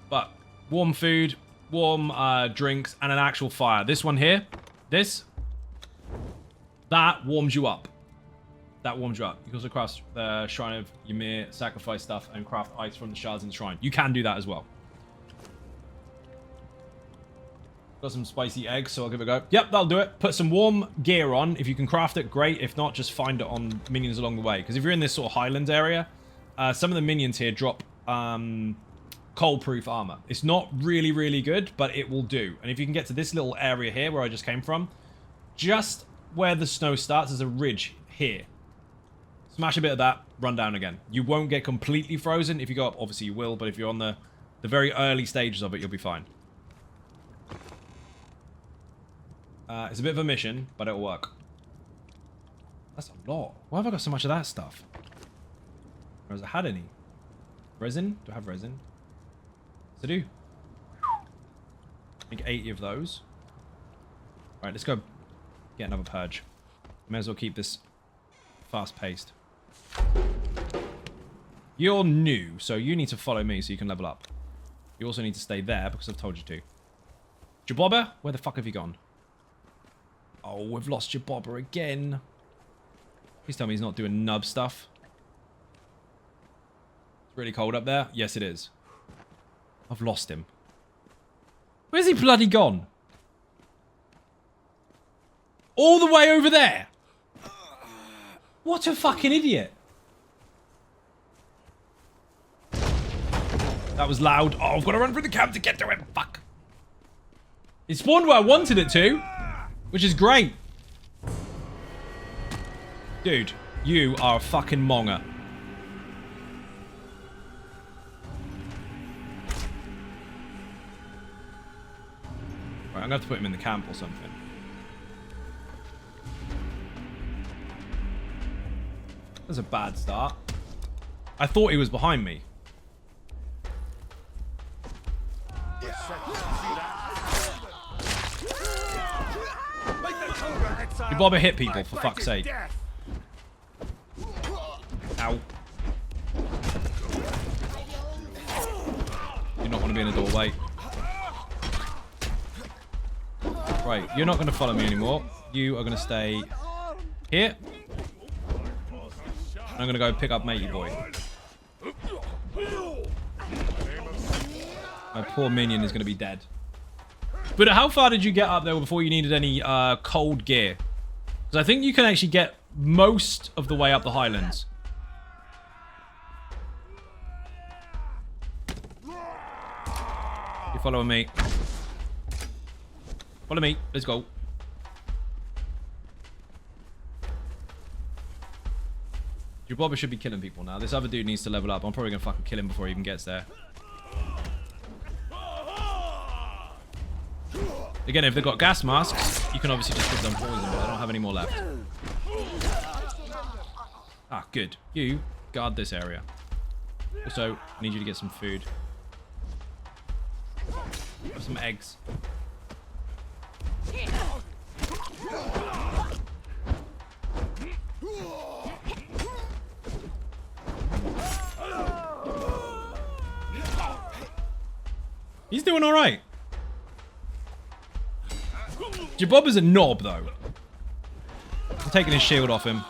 But warm food, warm drinks, and an actual fire. This one here, that warms you up. That warms you up. You can also craft the Shrine of Ymir, sacrifice stuff, and craft ice from the shards in the shrine. You can do that as well. Got some spicy eggs, so I'll give it a go. Yep, that'll do it. Put some warm gear on. If you can craft it, great. If not, just find it on minions along the way. Because if you're in this sort of highlands area, some of the minions here drop cold-proof armor. It's not really, really good, but it will do. And if you can get to this little area here where I just came from, just where the snow starts, there's a ridge here. Smash a bit of that, run down again. You won't get completely frozen. If you go up, obviously you will, but if you're on the very early stages of it, you'll be fine. It's a bit of a mission, but it'll work. That's a lot. Why have I got so much of that stuff? Or has I had any? Resin? Do I have resin? Yes, I do. I think 80 of those. Alright, let's go get another purge. May as well keep this fast-paced. You're new, so you need to follow me so you can level up. You also need to stay there because I've told you to. Jabobber? Where the fuck have you gone? Oh, we've lost Jabobber again. Please tell me he's not doing nub stuff. It's really cold up there. Yes, it is. I've lost him. Where's he bloody gone? All the way over there. What a fucking idiot. That was loud. Oh, I've got to run through the camp to get to it. Fuck. It spawned where I wanted it to, which is great. Dude, you are a fucking monger. Right, I'm going to have to put him in the camp or something. That's a bad start. I thought he was behind me. You bother hit people, for fuck's sake. Ow. You not want to be in a doorway. Right, you're not going to follow me anymore. You are going to stay here. I'm going to go pick up matey boy. My poor minion is going to be dead. But how far did you get up there before you needed any cold gear? Because I think you can actually get most of the way up the highlands. You're following me. Follow me. Let's go. Your bobber should be killing people now. This other dude needs to level up. I'm probably going to fucking kill him before he even gets there. Again, if they've got gas masks, you can obviously just give them poison, but I don't have any more left. Ah, good. You guard this area. Also, I need you to get some food. Have some eggs. He's doing all right. Jabob is a knob, though. I'm taking his shield off him.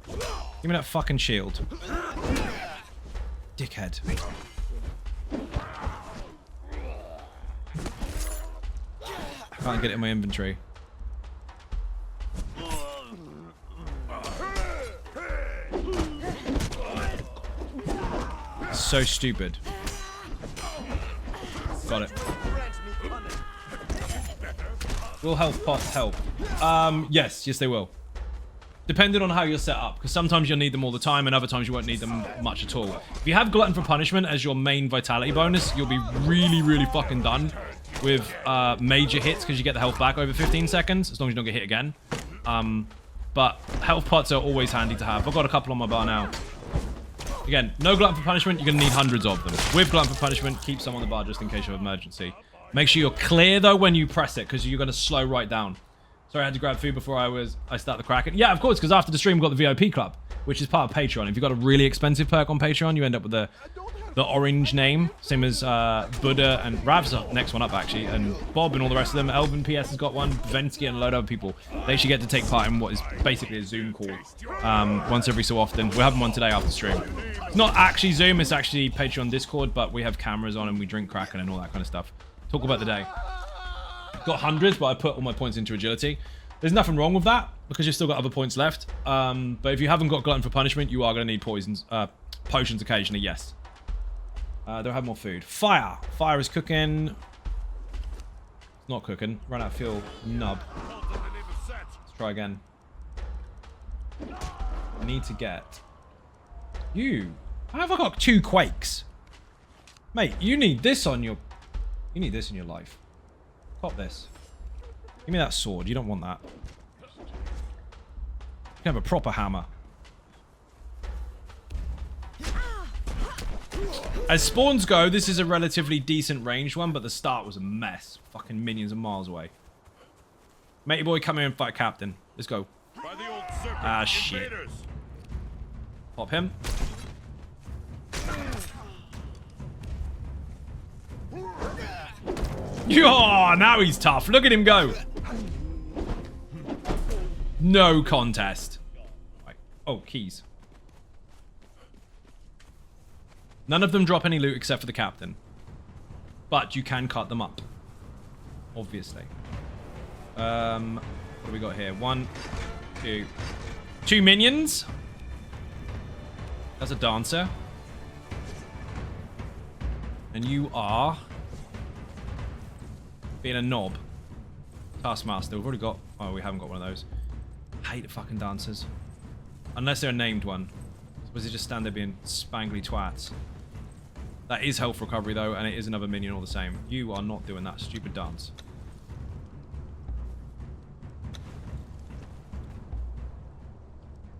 Give me that fucking shield. Dickhead. I can't get it in my inventory. So stupid. Got it. Will health pots help? Yes, they will. Depending on how you're set up, because sometimes you'll need them all the time and other times you won't need them much at all. If you have Glutton for Punishment as your main vitality bonus, you'll be really, really fucking done with major hits because you get the health back over 15 seconds, as long as you don't get hit again. But health pots are always handy to have. I've got a couple on my bar now. Again, no Glutton for Punishment, you're going to need hundreds of them. With Glutton for Punishment, keep some on the bar just in case of emergency. Make sure you're clear, though, when you press it, because you're going to slow right down. Sorry, I had to grab food before I start the Kraken. Yeah, of course, because after the stream, we've got the VIP Club, which is part of Patreon. If you've got a really expensive perk on Patreon, you end up with the orange name, same as Buddha and Rav's next one up, actually, and Bob and all the rest of them. Elvin PS has got one, Vensky and a load of other people. They should get to take part in what is basically a Zoom call once every so often. We're having one today after the stream. It's not actually Zoom, it's actually Patreon Discord, but we have cameras on and we drink Kraken and all that kind of stuff. Talk about the day. Got hundreds, but I put all my points into agility. There's nothing wrong with that because you've still got other points left. But if you haven't got Glutton for Punishment, you are going to need potions occasionally, yes. They'll have more food. Fire. Fire is cooking. It's not cooking. Run out of fuel. Nub. Let's try again. I need to get... You. How have I got 2 quakes? Mate, you need this on your... You need this in your life. Pop this. Give me that sword. You don't want that. You can have a proper hammer. As spawns go, this is a relatively decent ranged one, but the start was a mess. Fucking minions of miles away. Matey boy, come here and fight Captain. Let's go. Ah, shit. Pop him. Oh, now he's tough. Look at him go. No contest. Right. Oh, keys. None of them drop any loot except for the captain. But you can cut them up. Obviously. What do we got here? 1, 2. 2 minions. That's a dancer. And you are being a knob. Taskmaster. We've already got... Oh, we haven't got one of those. I hate the fucking dancers. Unless they're a named one. Or does it just stand there being spangly twats? That is health recovery, though, and it is another minion all the same. You are not doing that stupid dance.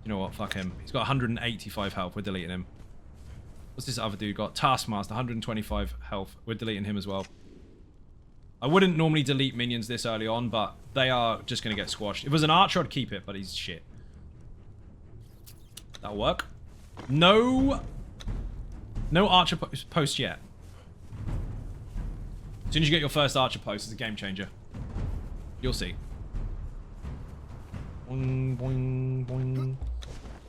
You know what? Fuck him. He's got 185 health. We're deleting him. What's this other dude got? Taskmaster, 125 health. We're deleting him as well. I wouldn't normally delete minions this early on, but they are just going to get squashed. If it was an archer, I'd keep it, but he's shit. That'll work. No archer post yet. As soon as you get your first archer post, it's a game changer. You'll see. Boing, boing, boing.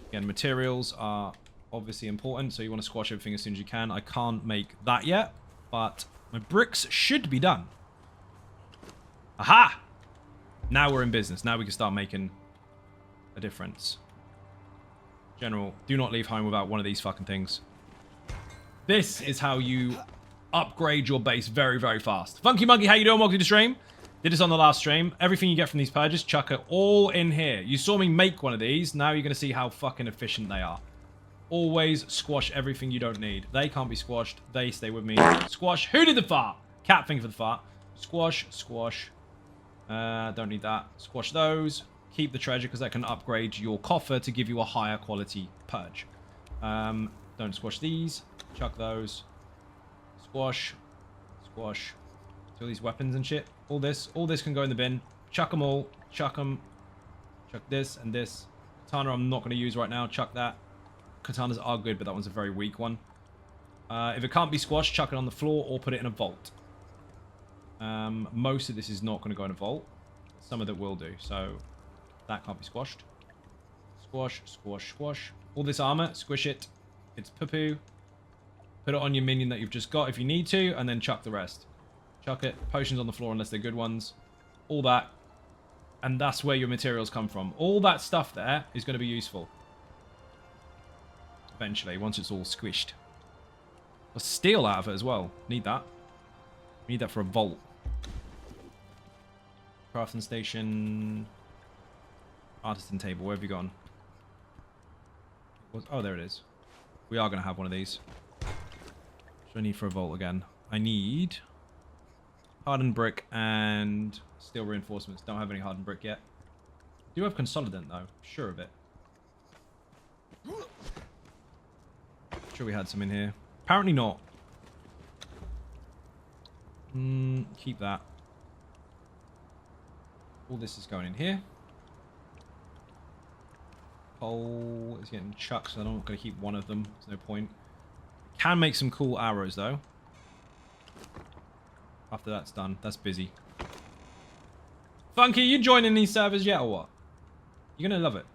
Again, materials are obviously important, so you want to squash everything as soon as you can. I can't make that yet, but my bricks should be done. Aha! Now we're in business. Now we can start making a difference. General, do not leave home without one of these fucking things. This is how you upgrade your base very, very fast. Funky Monkey, how you doing? Welcome to the stream. Did this on the last stream. Everything you get from these purges, chuck it all in here. You saw me make one of these. Now you're going to see how fucking efficient they are. Always squash everything you don't need. They can't be squashed. They stay with me. Squash. Who did the fart? Cat thing for the fart. Squash, squash. Don't need that. Squash those. Keep the treasure because that can upgrade your coffer to give you a higher quality purge. Don't squash these. Chuck those. Squash. Squash. So all these weapons and shit. All this can go in the bin. Chuck them all. Chuck them. Chuck this and this. Katana I'm not going to use right now. Chuck that. Katanas are good, but that one's a very weak one. If it can't be squashed, chuck it on the floor or put it in a vault. Most of this is not going to go in a vault. Some of it will do, so that can't be squashed. Squash, squash, squash. All this armor, squish it. It's poo-poo. Put it on your minion that you've just got if you need to, and then chuck the rest. Chuck it. Potions on the floor unless they're good ones. All that. And that's where your materials come from. All that stuff there is going to be useful. Eventually, once it's all squished. A steel out of it as well. Need that. Need that for a vault. Crafting station. Artisan table. Where have you gone? Oh, there it is. We are going to have one of these. What do I need for a vault again? I need hardened brick and steel reinforcements. Don't have any hardened brick yet. Do have consolidant though. Sure of it. Sure we had some in here. Apparently not. Keep that. All this is going in here. Coal is getting chucked, so I'm not going to keep one of them. There's no point. Can make some cool arrows, though. After that's done. That's busy. Funky, you joining these servers yet, or what? You're going to love it.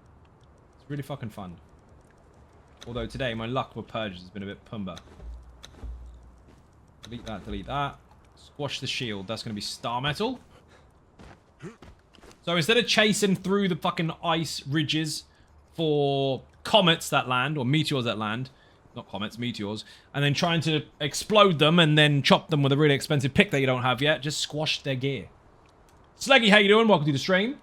It's really fucking fun. Although today, my luck with purges has been a bit pumba. Delete that, delete that. Squash the shield. That's going to be star metal. So instead of chasing through the fucking ice ridges for comets that land, or meteors that land, not comets, meteors, and then trying to explode them and then chop them with a really expensive pick that you don't have yet, just squash their gear. Slaggy, how you doing? Welcome to the stream.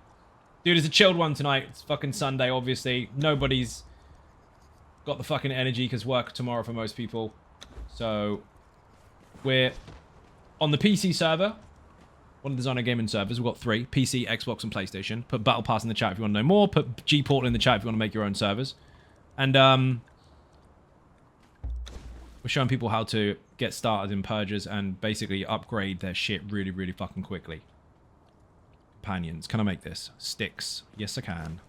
Dude, it's a chilled one tonight. It's fucking Sunday, obviously. Nobody's got the fucking energy because work tomorrow for most people. So we're on the PC server. One of the Designer Gaming servers. We've got 3. PC, Xbox, and PlayStation. Put Battle Pass in the chat if you want to know more. Put G-Portal in the chat if you want to make your own servers. And we're showing people how to get started in purges and basically upgrade their shit really, really fucking quickly. Companions. Can I make this? Sticks. Yes, I can.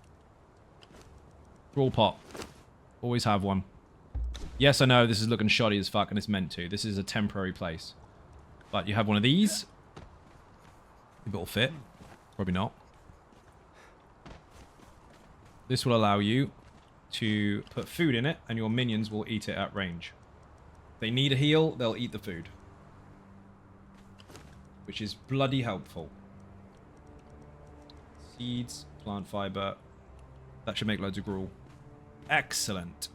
Brawl pot. Always have one. Yes, I know this is looking shoddy as fuck and it's meant to. This is a temporary place. But you have one of these. If it'll fit. Probably not. This will allow you to put food in it and your minions will eat it at range. If they need a heal, they'll eat the food. Which is bloody helpful. Seeds, plant fiber. That should make loads of gruel. Excellent.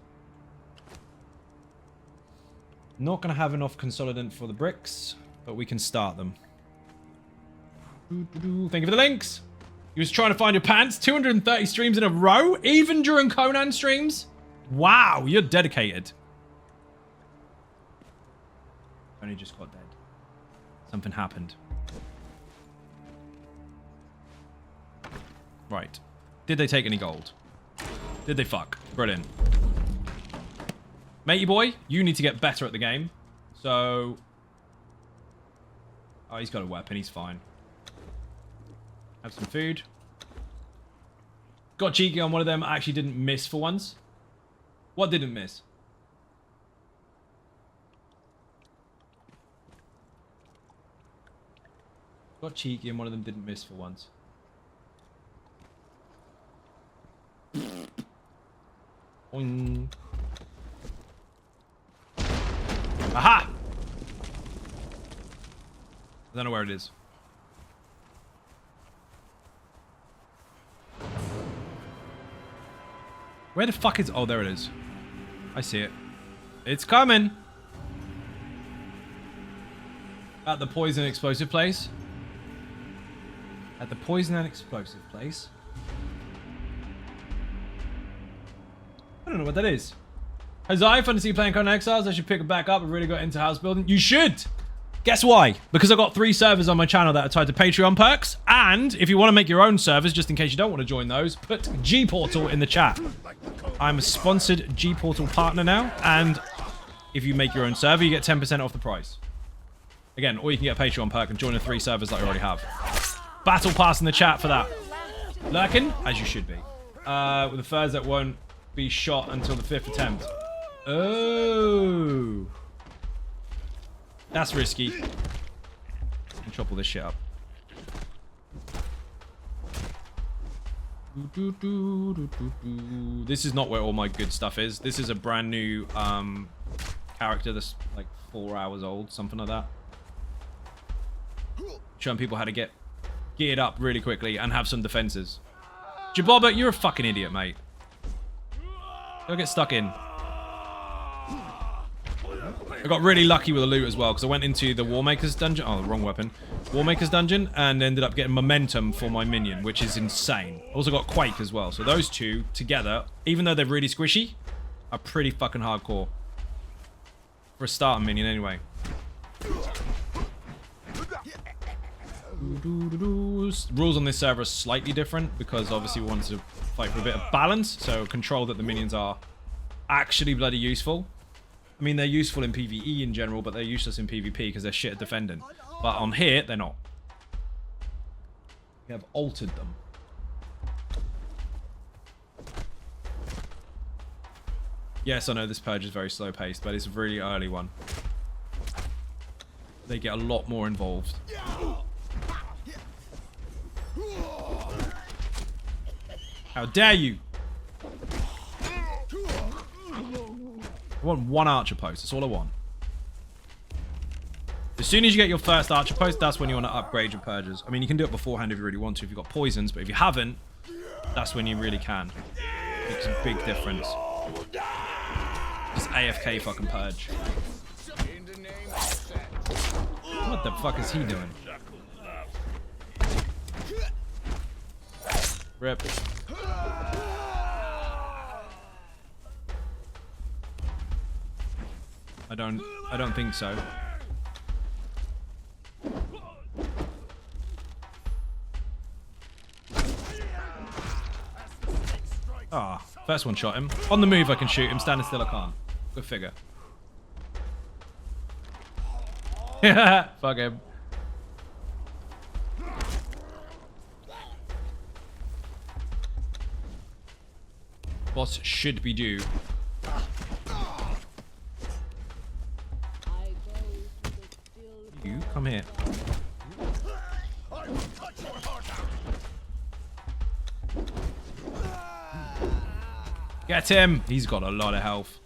Not going to have enough consolidant for the bricks, but we can start them. Thank you for the links. You was trying to find your pants. 230 streams in a row, even during Conan streams. Wow, you're dedicated. Only just got dead. Something happened. Right. Did they take any gold? Did they fuck? Brilliant. Matey boy, you need to get better at the game. So... Oh, he's got a weapon. He's fine. Have some food. Got cheeky on one of them. I actually didn't miss for once. What didn't miss? Got cheeky and one of them didn't miss for once. Boing. Aha! I don't know where it is. Where the fuck is... Oh, there it is. I see it. It's coming! At the poison and explosive place. At the poison and explosive place. I don't know what that is. As I fun to see you playing Conan Exiles, I should pick it back up. I really got into house building. You should! Guess why? Because I've got 3 servers on my channel that are tied to Patreon perks. And if you want to make your own servers, just in case you don't want to join those, put G-Portal in the chat. I'm a sponsored G-Portal partner now. And if you make your own server, you get 10% off the price. Again, or you can get a Patreon perk and join the 3 servers that I already have. Battle pass in the chat for that. Lurking, as you should be. With the furs that won't be shot until the 5th attempt. Oh. That's risky. And chop all this shit up. This is not where all my good stuff is. This is a brand new character that's like 4 hours old, something like that. Showing people how to get geared up really quickly and have some defenses. Jabobba, you're a fucking idiot, mate. Don't get stuck in. I got really lucky with the loot as well, because I went into the Warmaker's dungeon. Oh, the wrong weapon. Warmaker's dungeon, and ended up getting momentum for my minion, which is insane. Also got Quake as well. So those two together, even though they're really squishy, are pretty fucking hardcore. For a starter minion, anyway. Rules on this server are slightly different, because obviously we want to fight for a bit of balance. So control that the minions are actually bloody useful. I mean, they're useful in PvE in general, but they're useless in PvP because they're shit at defending. But on here, they're not. We have altered them. Yes, I know this purge is very slow paced, but it's a really early one. They get a lot more involved. How dare you! I want 1 archer post. That's all I want. As soon as you get your first archer post, that's when you want to upgrade your purges. I mean, you can do it beforehand if you really want to, if you've got poisons, but if you haven't, that's when you really can. Makes a big difference. Just AFK fucking purge. What the fuck is he doing? Rip. I don't think so. Ah, first one shot him. On the move I can shoot him, standing still I can't. Good figure. Fuck him. Boss should be due. You come here. Get him! He's got a lot of health.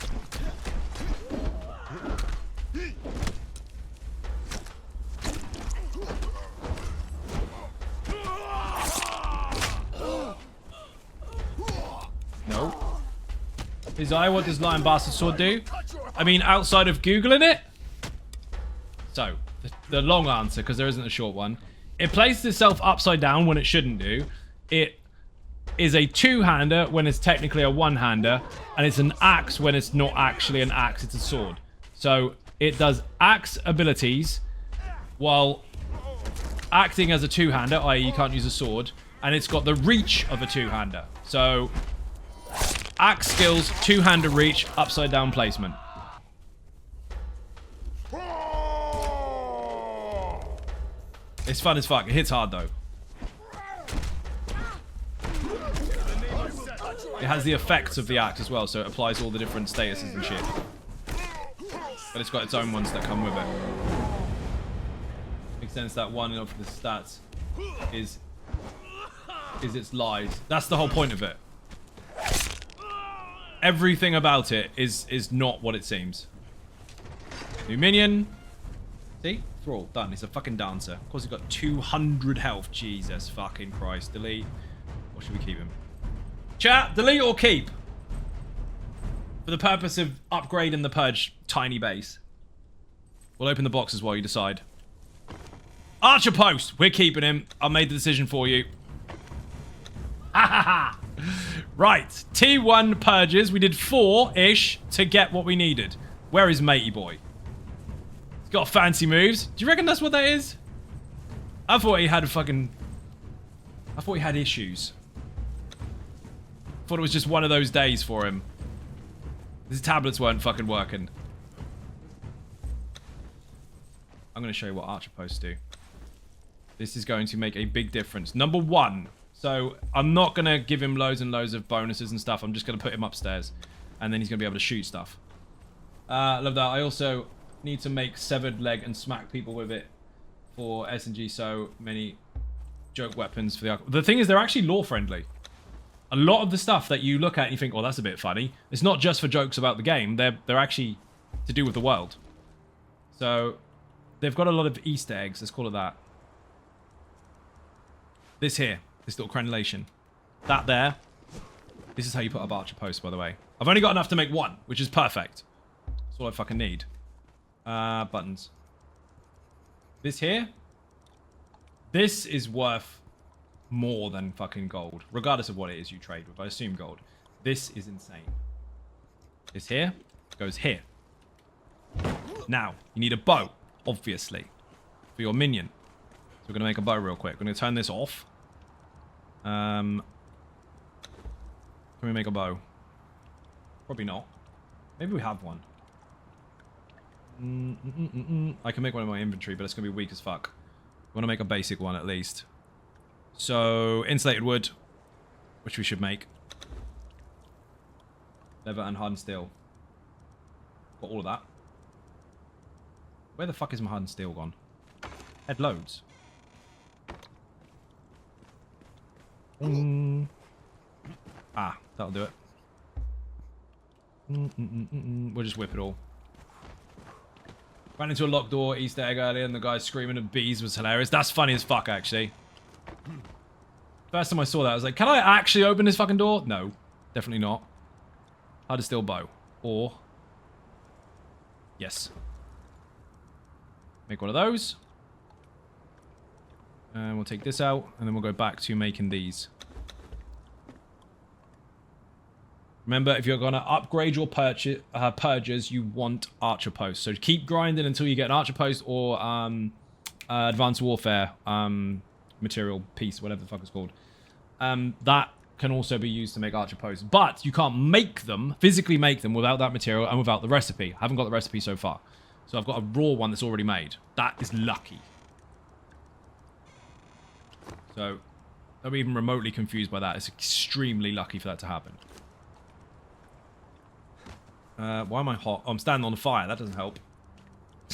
No. His eye, what does Lion Bastard Sword do? I mean, outside of Googling it. So, the long answer, because there isn't a short one. It places itself upside down when it shouldn't do. It is a two-hander when it's technically a one-hander. And it's an axe when it's not actually an axe, it's a sword. So, it does axe abilities while acting as a two-hander, i.e. you can't use a sword. And it's got the reach of a two-hander. So, axe skills, two-hander reach, upside-down placement. It's fun as fuck. It hits hard, though. It has the effects of the axe as well, so it applies all the different statuses and shit. But it's got its own ones that come with it. Makes sense that one of the stats is its lies. That's the whole point of it. Everything about it is not what it seems. New minion. See? Thrall. Done. He's a fucking dancer. Of course, he's got 200 health. Jesus fucking Christ. Delete. Or should we keep him? Chat, delete or keep? For the purpose of upgrading the Purge tiny base. We'll open the boxes while you decide. Archer post. We're keeping him. I made the decision for you. Ha ha ha. Right. T1 purges. We did 4-ish to get what we needed. Where is Matey Boy? He's got fancy moves. Do you reckon that's what that is? I thought he had issues. I thought it was just one of those days for him. His tablets weren't fucking working. I'm going to show you what Archer posts do. This is going to make a big difference. Number 1. So, I'm not going to give him loads and loads of bonuses and stuff. I'm just going to put him upstairs. And then he's going to be able to shoot stuff. Love that. I also need to make severed leg and smack people with it for S&G. So many joke weapons for the thing is, they're actually lore friendly. A lot of the stuff that you look at and you think, oh, that's a bit funny. It's not just for jokes about the game. They're actually to do with the world. So, they've got a lot of Easter eggs. Let's call it that. This here. This little crenulation. That there. This is how you put up Archer posts, by the way. I've only got enough to make 1, which is perfect. That's all I fucking need. Buttons. This here. This is worth more than fucking gold. Regardless of what it is you trade with. I assume gold. This is insane. This here goes here. Now, you need a bow, obviously, for your minion. So we're going to make a bow real quick. We're going to turn this off. Can we make a bow? Probably not. Maybe we have one. I can make one in my inventory, but it's going to be weak as fuck. I want to make a basic one at least. So, insulated wood, which we should make. Leather and hardened steel. Got all of that. Where the fuck is my hardened steel gone? Had loads. Ah, that'll do it. We'll just whip it all. Ran into a locked door Easter egg earlier and the guy screaming at bees was hilarious. That's funny as fuck, actually. First time I saw that, I was like, can I actually open this fucking door? No, definitely not. How to steal bow. Or... yes. Make one of those. And we'll take this out, and then we'll go back to making these. Remember, if you're going to upgrade your purges, you want archer posts. So keep grinding until you get an archer post or advanced warfare material piece, whatever the fuck it's called. That can also be used to make archer posts. But you can't make them, physically make them, without that material and without the recipe. I haven't got the recipe so far. So I've got a raw one that's already made. That is lucky. So, don't be even remotely confused by that. It's extremely lucky for that to happen. Why am I hot? Oh, I'm standing on the fire. That doesn't help.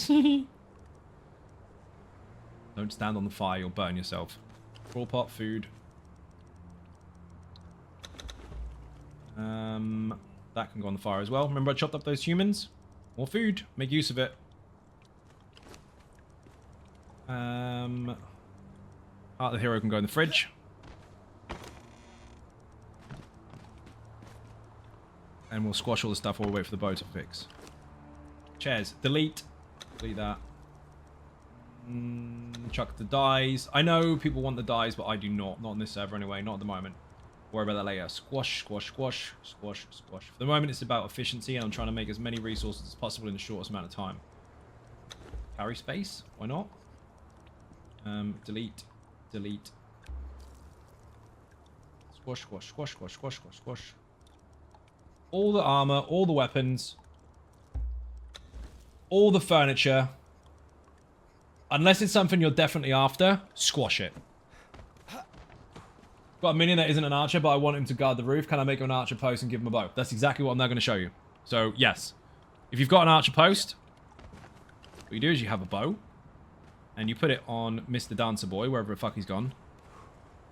Don't stand on the fire. You'll burn yourself. Crawl pot, food. That can go on the fire as well. Remember I chopped up those humans? More food. Make use of it. Heart of the hero can go in the fridge. And we'll squash all the stuff while we wait for the bow to fix. Chairs. Delete. Delete that. Chuck the dies. I know people want the dies, but I do not. Not on this server anyway. Not at the moment. Worry about that later. Squash, squash, squash, squash, squash. For the moment, it's about efficiency, and I'm trying to make as many resources as possible in the shortest amount of time. Carry space? Why not? Delete. Delete. Squash, squash, squash, squash, squash, squash, squash. All the armor, all the weapons, all the furniture. Unless it's something you're definitely after, squash it. Got a minion that isn't an archer, but I want him to guard the roof. Can I make him an archer post and give him a bow? That's exactly what I'm now going to show you. So, yes. If you've got an archer post, what you do is you have a bow. And you put it on Mr. Dancer Boy, wherever the fuck he's gone.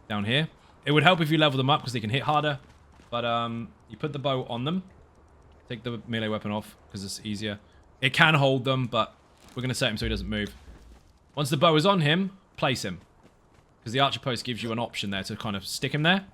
Down here. It would help if you level them up, because they can hit harder. But, you put the bow on them. Take the melee weapon off, because it's easier. It can hold them, but we're going to set him so he doesn't move. Once the bow is on him, place him. Because the archer post gives you an option there to kind of stick him there.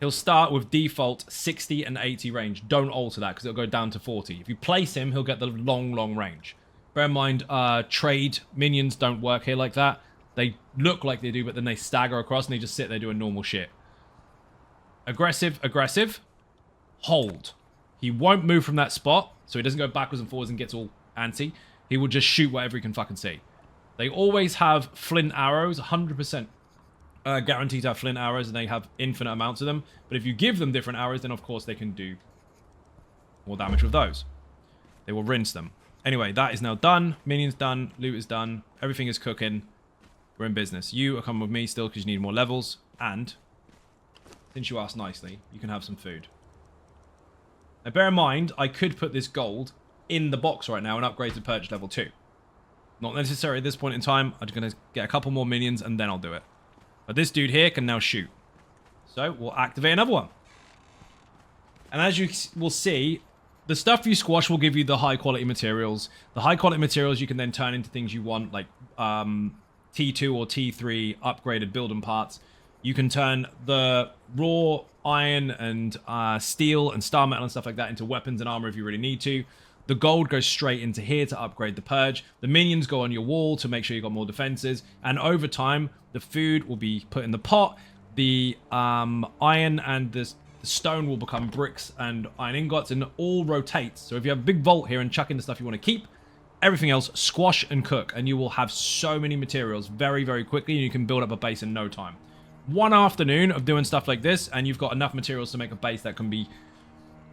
He'll start with default 60 and 80 range. Don't alter that because it'll go down to 40. If you place him, he'll get the long, long range. Bear in mind, trade minions don't work here like that. They look like they do, but then they stagger across and they just sit there doing normal shit. Aggressive, aggressive. Hold. He won't move from that spot, so he doesn't go backwards and forwards and gets all antsy. He will just shoot whatever he can fucking see. They always have flint arrows, 100% guaranteed to have flint arrows, and they have infinite amounts of them. But if you give them different arrows, then of course they can do more damage with those. They will rinse them. Anyway, that is now done. Minions done. Loot is done. Everything is cooking. We're in business. You are coming with me still because you need more levels. And, since you asked nicely, you can have some food. Now bear in mind, I could put this gold in the box right now and upgrade to Purge level 2. Not necessary at this point in time. I'm going to get a couple more minions and then I'll do it. But this dude here can now shoot. So we'll activate another one. And as you will see, the stuff you squash will give you the high quality materials. The high quality materials you can then turn into things you want, like T2 or T3 upgraded building parts. You can turn the raw iron and steel and star metal and stuff like that into weapons and armor if you really need to. The gold goes straight into here to upgrade the Purge. The minions go on your wall to make sure you got more defenses. And over time, the food will be put in the pot. The iron and the stone will become bricks and iron ingots, and it all rotates. So if you have a big vault here and chuck in the stuff you want to keep, everything else squash and cook, and you will have so many materials very, very quickly, and you can build up a base in no time. One afternoon of doing stuff like this, and you've got enough materials to make a base that can be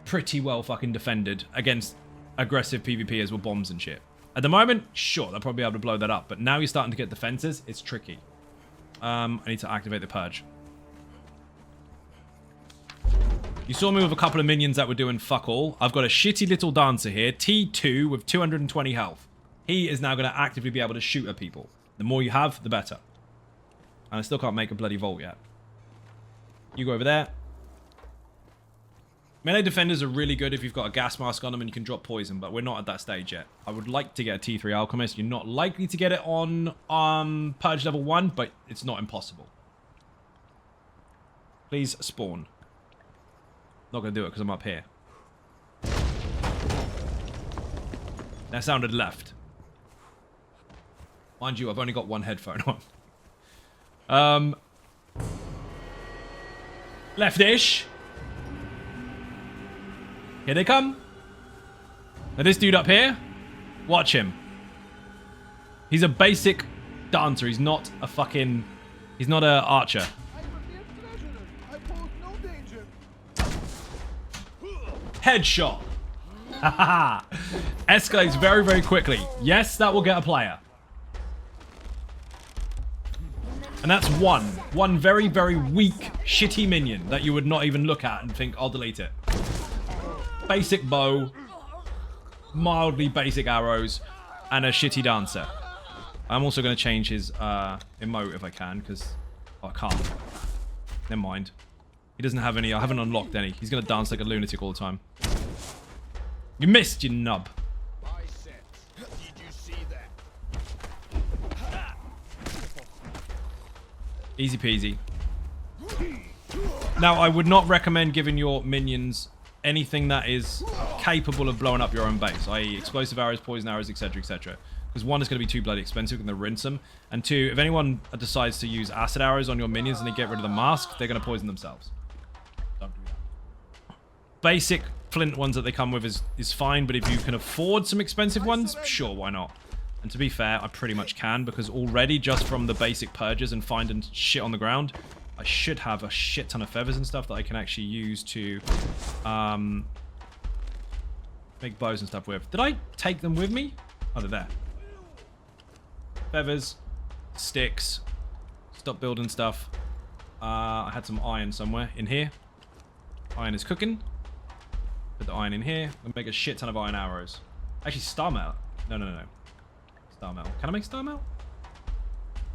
pretty well fucking defended against aggressive PvPers with bombs and shit. At the moment, sure, they'll probably be able to blow that up, but now you're starting to get defenses. It's tricky. I need to activate the Purge. You saw me with a couple of minions that were doing fuck all. I've got a shitty little dancer here, T2 with 220 health. He is now going to actively be able to shoot at people. The more you have, the better. And I still can't make a bloody vault yet. You go over there. Melee defenders are really good if you've got a gas mask on them and you can drop poison, but we're not at that stage yet. I would like to get a T3 Alchemist. You're not likely to get it on Purge level 1, but it's not impossible. Please spawn. Not going to do it because I'm up here. That sounded left. Mind you, I've only got one headphone on. Left-ish. Here they come. Now this dude up here, watch him. He's a basic dancer. He's not a fucking... He's not a archer. I'm a mere treasurer. I pose no danger. Headshot. Haha. Escalates very, very quickly. Yes, that will get a player. And that's one very, very weak, shitty minion that you would not even look at and think, I'll delete it. Basic bow, mildly basic arrows, and a shitty dancer. I'm also going to change his emote if I can, because I can't. Never mind. He doesn't have any. I haven't unlocked any. He's going to dance like a lunatic all the time. You missed, you nub. Did you see that? Easy peasy. Now, I would not recommend giving your minions anything that is capable of blowing up your own base, i.e. explosive arrows, poison arrows, etc, etc. Because one, is going to be too bloody expensive, and they rinse them. And two, if anyone decides to use acid arrows on your minions and they get rid of the mask, they're going to poison themselves. Don't do that. Basic flint ones that they come with is fine, but if you can afford some expensive ones, sure, why not? And to be fair, I pretty much can, because already just from the basic purges and finding shit on the ground, I should have a shit ton of feathers and stuff that I can actually use to make bows and stuff with. Did I take them with me? Oh, they're there. Feathers, sticks, stop building stuff. I had some iron somewhere in here. Iron is cooking. Put the iron in here. We'll make a shit ton of iron arrows. Actually, star metal. No. Star metal. Can I make star metal?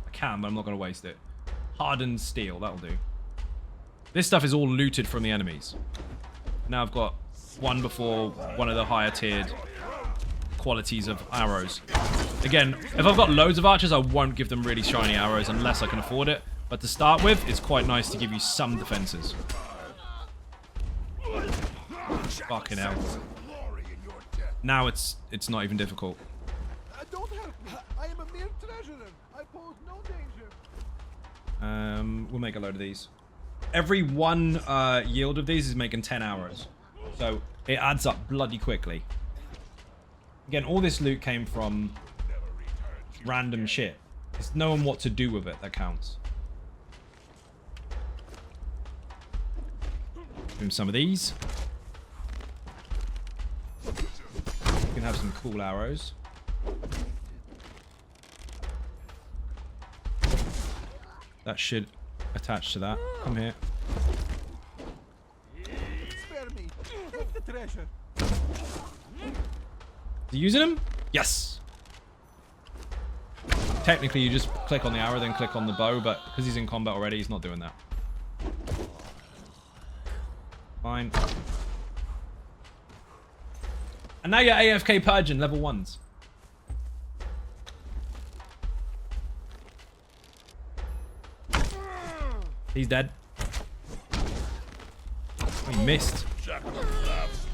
I can, but I'm not going to waste it. Hardened steel. That'll do. This stuff is all looted from the enemies. Now I've got one before one of the higher tiered qualities of arrows. Again, if I've got loads of archers, I won't give them really shiny arrows unless I can afford it. But to start with, it's quite nice to give you some defenses. Fucking hell. Now it's not even difficult. Don't help me. I am a mere treasurer. I pose no danger. We'll make a load of these. Every one yield of these is making 10 arrows. So it adds up bloody quickly. Again, all this loot came from random shit. It's knowing what to do with it that counts. Give him some of these. You can have some cool arrows. That should attach to that. Come here. Spare me. Take the treasure. Is he using them? Yes. Technically, you just click on the arrow, then click on the bow, but because he's in combat already, he's not doing that. Fine. And now you're AFK purging level 1s. He's dead. Oh, he missed.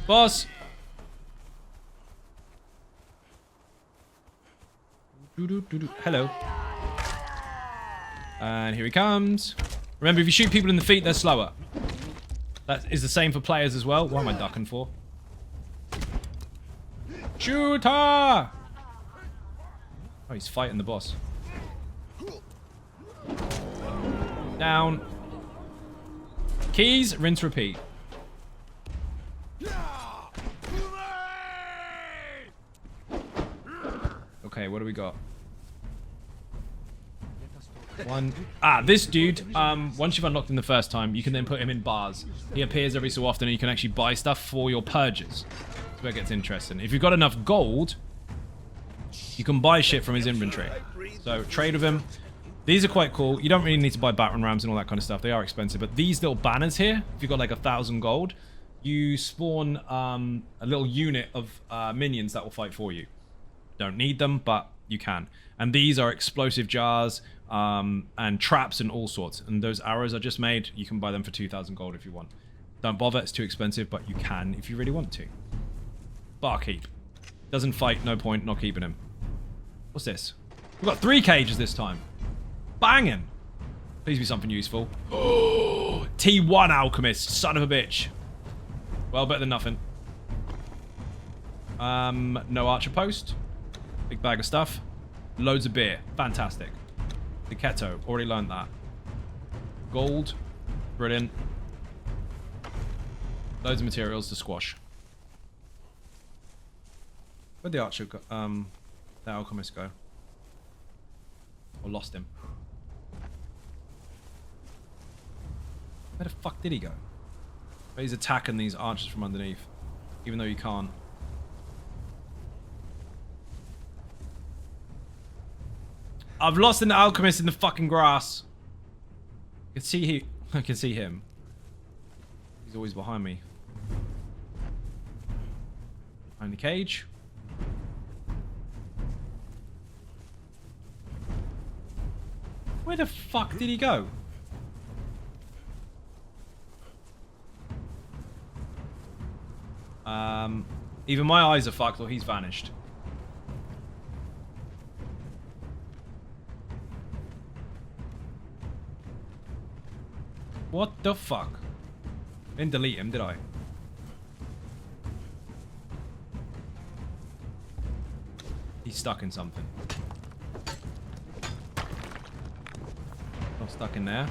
Boss! Hello. And here he comes. Remember, if you shoot people in the feet, they're slower. That is the same for players as well. What am I ducking for? Shooter! Oh, he's fighting the boss. Down. Keys, rinse, repeat. Okay, what do we got? One. Ah, this dude, once you've unlocked him the first time, you can then put him in bars. He appears every so often and you can actually buy stuff for your purges. That's where it gets interesting. If you've got enough gold, you can buy shit from his inventory. So, trade with him. These are quite cool. You don't really need to buy battering rams and all that kind of stuff. They are expensive. But these little banners here, if you've got like 1,000 gold, you spawn a little unit of minions that will fight for you. Don't need them, but you can. And these are explosive jars and traps and all sorts. And those arrows I just made, you can buy them for 2,000 gold if you want. Don't bother, it's too expensive, but you can if you really want to. Barkeep. Doesn't fight, no point, not keeping him. What's this? We've got 3 cages this time. Banging. Please be something useful. Oh, T1 alchemist, son of a bitch. Well, better than nothing. No archer post. Big bag of stuff. Loads of beer. Fantastic. The keto. Already learned that. Gold. Brilliant. Loads of materials to squash. Where'd the archer go? The alchemist go? Or lost him? Where the fuck did he go? But he's attacking these archers from underneath. Even though you can't. I've lost an alchemist in the fucking grass. I can see him. He's always behind me. Behind the cage. Where the fuck did he go? Even my eyes are fucked or he's vanished. What the fuck? Didn't delete him, did I? He's stuck in something. Not stuck in there.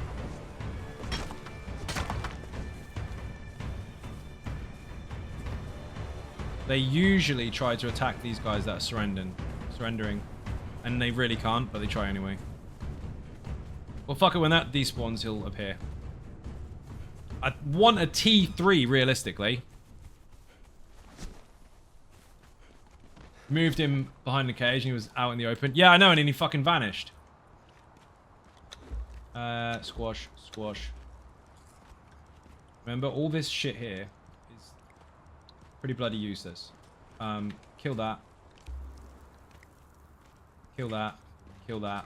They usually try to attack these guys that are surrendering. And they really can't, but they try anyway. Well, fuck it, when that despawns, he'll appear. I want a T3, realistically. Moved him behind the cage and he was out in the open. Yeah, I know, and then he fucking vanished. Squash, squash. Remember, all this shit here is pretty bloody useless. Kill that. Kill that. Kill that.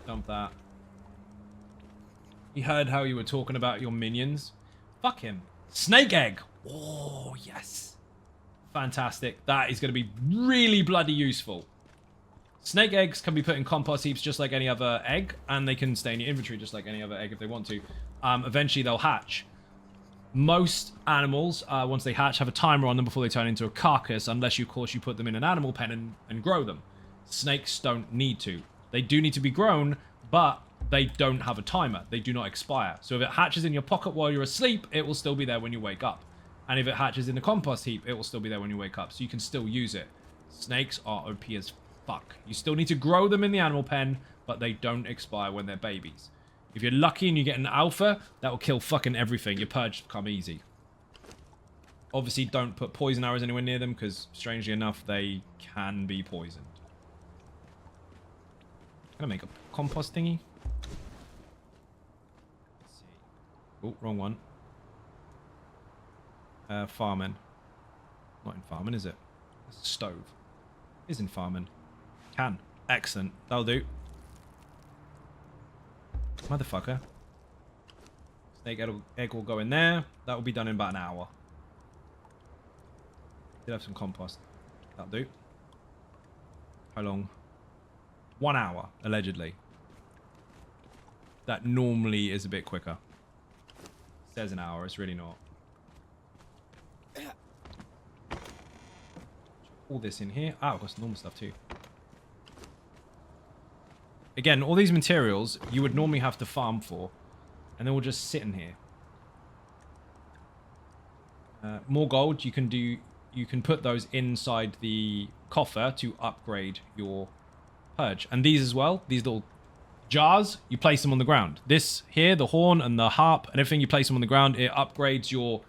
Dump that. He heard how you were talking about your minions. Fuck him. Snake egg. Oh, yes. Fantastic. That is going to be really bloody useful. Snake eggs can be put in compost heaps just like any other egg, and they can stay in your inventory just like any other egg if they want to. Eventually, they'll hatch. Most animals, once they hatch, have a timer on them before they turn into a carcass, unless, of course, you put them in an animal pen and grow them. Snakes don't need to. They do need to be grown, but they don't have a timer. They do not expire. So if it hatches in your pocket while you're asleep, it will still be there when you wake up. And if it hatches in the compost heap, it will still be there when you wake up. So you can still use it. Snakes are OP as fuck. You still need to grow them in the animal pen, but they don't expire when they're babies. If you're lucky and you get an alpha, that will kill fucking everything. Your purge become easy. Obviously, don't put poison arrows anywhere near them, because strangely enough, they can be poisoned. Can I make a compost thingy? Let's see. Oh, wrong one. Farming. Not in farming, is it? It's a stove. Is in farming. Can. Excellent. That'll do. Motherfucker. Snake egg will go in there. That will be done in about an hour. Did have some compost. That'll do. How long? 1 hour, allegedly. That normally is a bit quicker. It says an hour, it's really not. All this in here. Ah, I've got some normal stuff too. Again, all these materials you would normally have to farm for, and they will just sit in here. More gold, you can put those inside the coffer to upgrade your purge. And these as well, these little jars, you place them on the ground. This here, the horn and the harp and everything, you place them on the ground, it upgrades your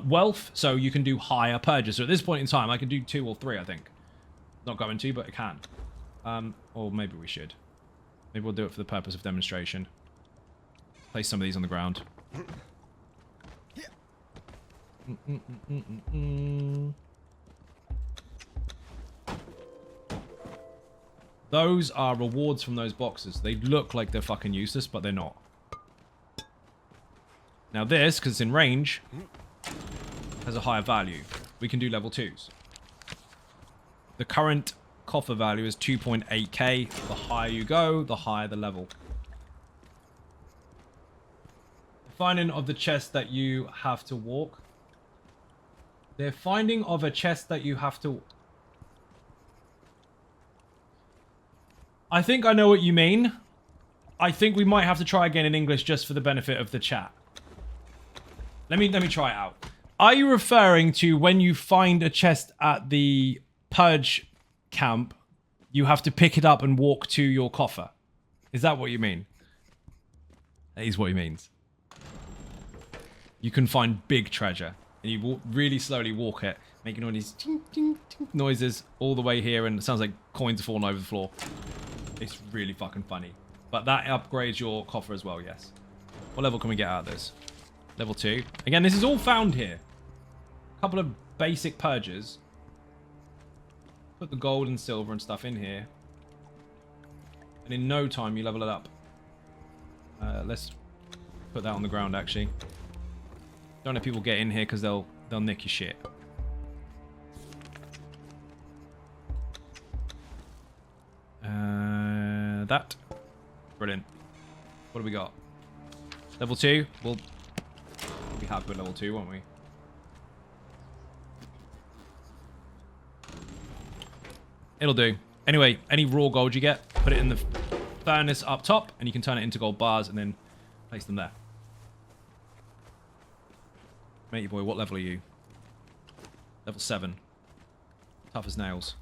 wealth, so you can do higher purges. So at this point in time, I can do 2 or 3, I think. Not going to, but I can. Or maybe we should. Maybe we'll do it for the purpose of demonstration. Place some of these on the ground. Those are rewards from those boxes. They look like they're fucking useless, but they're not. Now this, because it's in range, has a higher value. We can do level 2s. The current coffer value is 2.8k. The higher you go, the higher the level. The finding of the chest that you have to walk. The finding of a chest that you have to... I think I know what you mean. I think we might have to try again in English just for the benefit of the chat. Let me try it out. Are you referring to when you find a chest at the Purge camp, you have to pick it up and walk to your coffer? Is that what you mean? That is what he means. You can find big treasure, and you really slowly walk it, making all these ting, ting, ting noises all the way here, and it sounds like coins are falling over the floor. It's really fucking funny. But that upgrades your coffer as well, yes. What level can we get out of this? Level 2. Again, this is all found here. A couple of basic purges. Put the gold and silver and stuff in here. And in no time, you level it up. Let's put that on the ground, actually. Don't let people get in here because they'll nick your shit. That. Brilliant. What do we got? Level 2? We'll be happy with level 2, won't we? It'll do. Anyway, any raw gold you get, put it in the furnace up top, and you can turn it into gold bars and then place them there. Matey boy, what level are you? Level 7. Tough as nails.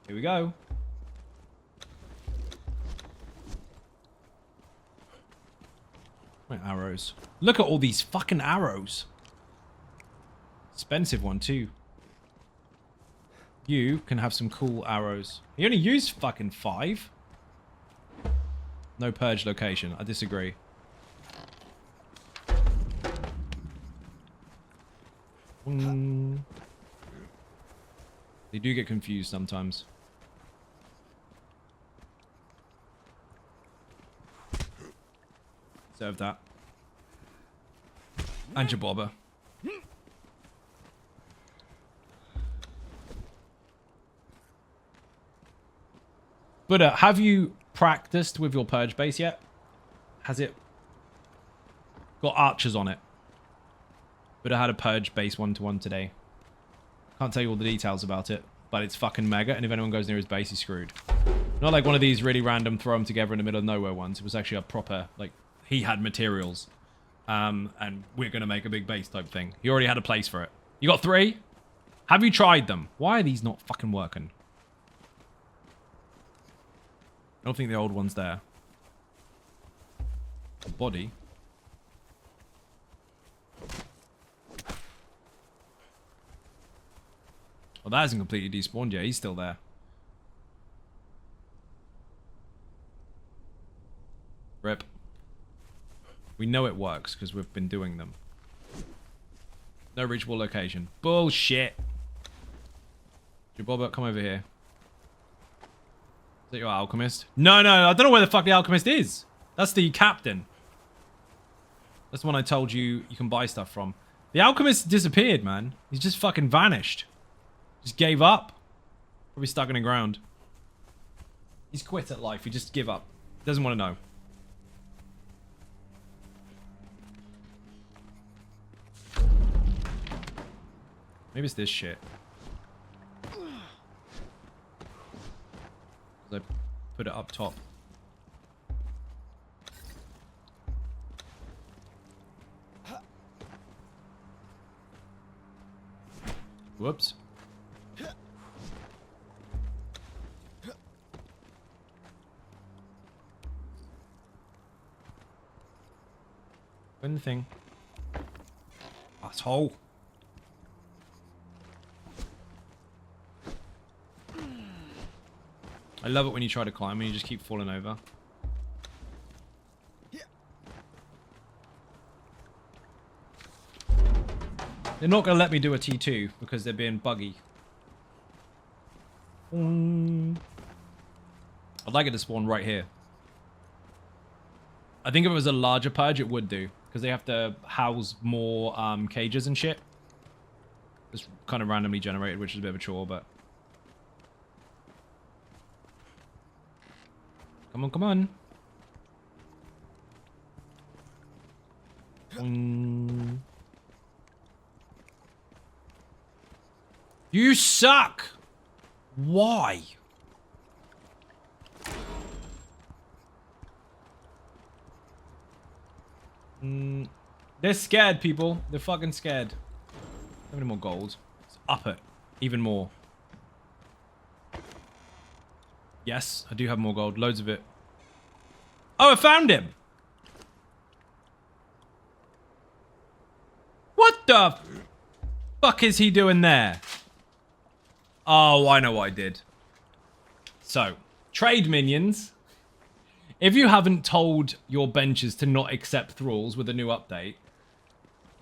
Here we go. My arrows. Look at all these fucking arrows. Expensive one too. You can have some cool arrows. You only used fucking 5. No purge location. I disagree. They do get confused sometimes. Serve that. And your bobber. But have you practiced with your purge base yet? Has it got archers on it? But I had a purge base 1-to-1 today. Can't tell you all the details about it, but it's fucking mega, and if anyone goes near his base, he's screwed. Not like one of these really random throw them together in the middle of nowhere ones. It was actually a proper, like, he had materials. And we're going to make a big base type thing. He already had a place for it. You got 3? Have you tried them? Why are these not fucking working? I don't think the old one's there. Body. Well, that hasn't completely despawned yet. He's still there. Rip. We know it works because we've been doing them. No reachable location. Bullshit. Jabobba, come over here. Is that your alchemist? No, I don't know where the fuck the alchemist is. That's the captain. That's the one I told you you can buy stuff from. The alchemist disappeared, man. He's just fucking vanished. Just gave up. Probably stuck in the ground. He's quit at life. He just give up. Doesn't want to know. Maybe it's this shit. I put it up top. Whoops. Win the thing. Asshole. I love it when you try to climb and you just keep falling over. They're not going to let me do a T2 because they're being buggy. I'd like it to spawn right here. I think if it was a larger purge, it would do. Because they have to house more cages and shit. It's kind of randomly generated, which is a bit of a chore, but... Come on. You suck! Why? They're scared, people. They're fucking scared. How many more gold? Let's up it. Even more. Yes, I do have more gold. Loads of it. Oh, I found him! What the fuck is he doing there? Oh, I know what I did. So, trade minions. If you haven't told your benches to not accept thralls with a new update,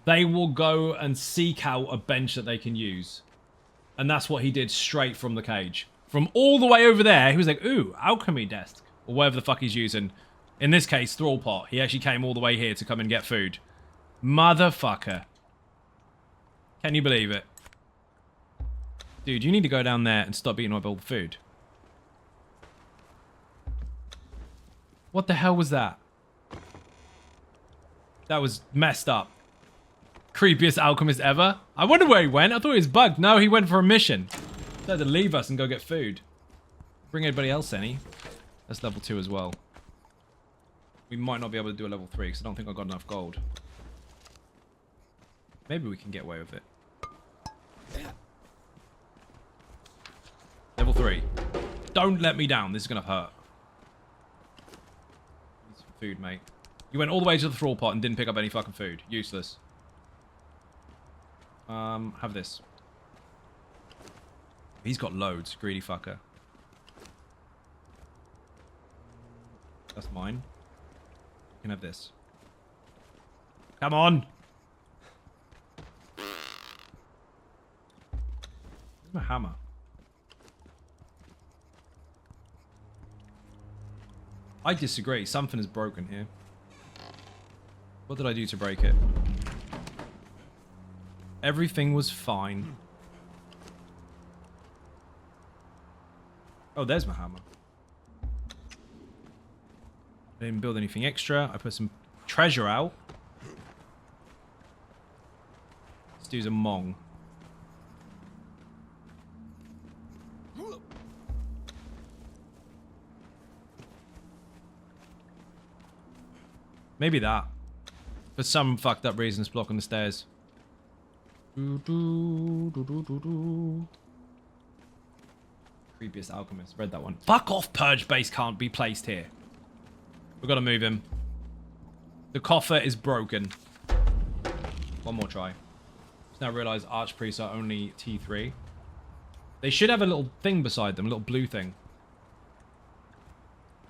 they will go and seek out a bench that they can use. And that's what he did straight from the cage. From all the way over there, he was like, ooh, alchemy desk. Or whatever the fuck he's using. In this case, Thrallpot. He actually came all the way here to come and get food. Motherfucker. Can you believe it? Dude, you need to go down there and stop eating all the food. What the hell was that? That was messed up. Creepiest alchemist ever? I wonder where he went. I thought he was bugged. No, he went for a mission. He had to leave us and go get food. Bring anybody else any. That's level 2 as well. We might not be able to do a level 3 because I don't think I've got enough gold. Maybe we can get away with it. Level 3. Don't let me down. This is going to hurt. Need some food, mate. You went all the way to the thrall pot and didn't pick up any fucking food. Useless. Have this. He's got loads. Greedy fucker. That's mine. You can have this. Come on! Where's my hammer? I disagree. Something is broken here. What did I do to break it? Everything was fine. Oh, there's my hammer. I didn't build anything extra. I put some treasure out. Let's do some mong. Maybe that. For some fucked up reason, it's blocking the stairs. Creepiest alchemist. Read that one. Fuck off, Purge base can't be placed here. We've got to move him. The coffer is broken. One more try. Just now realize archpriests are only T3. They should have a little thing beside them, a little blue thing.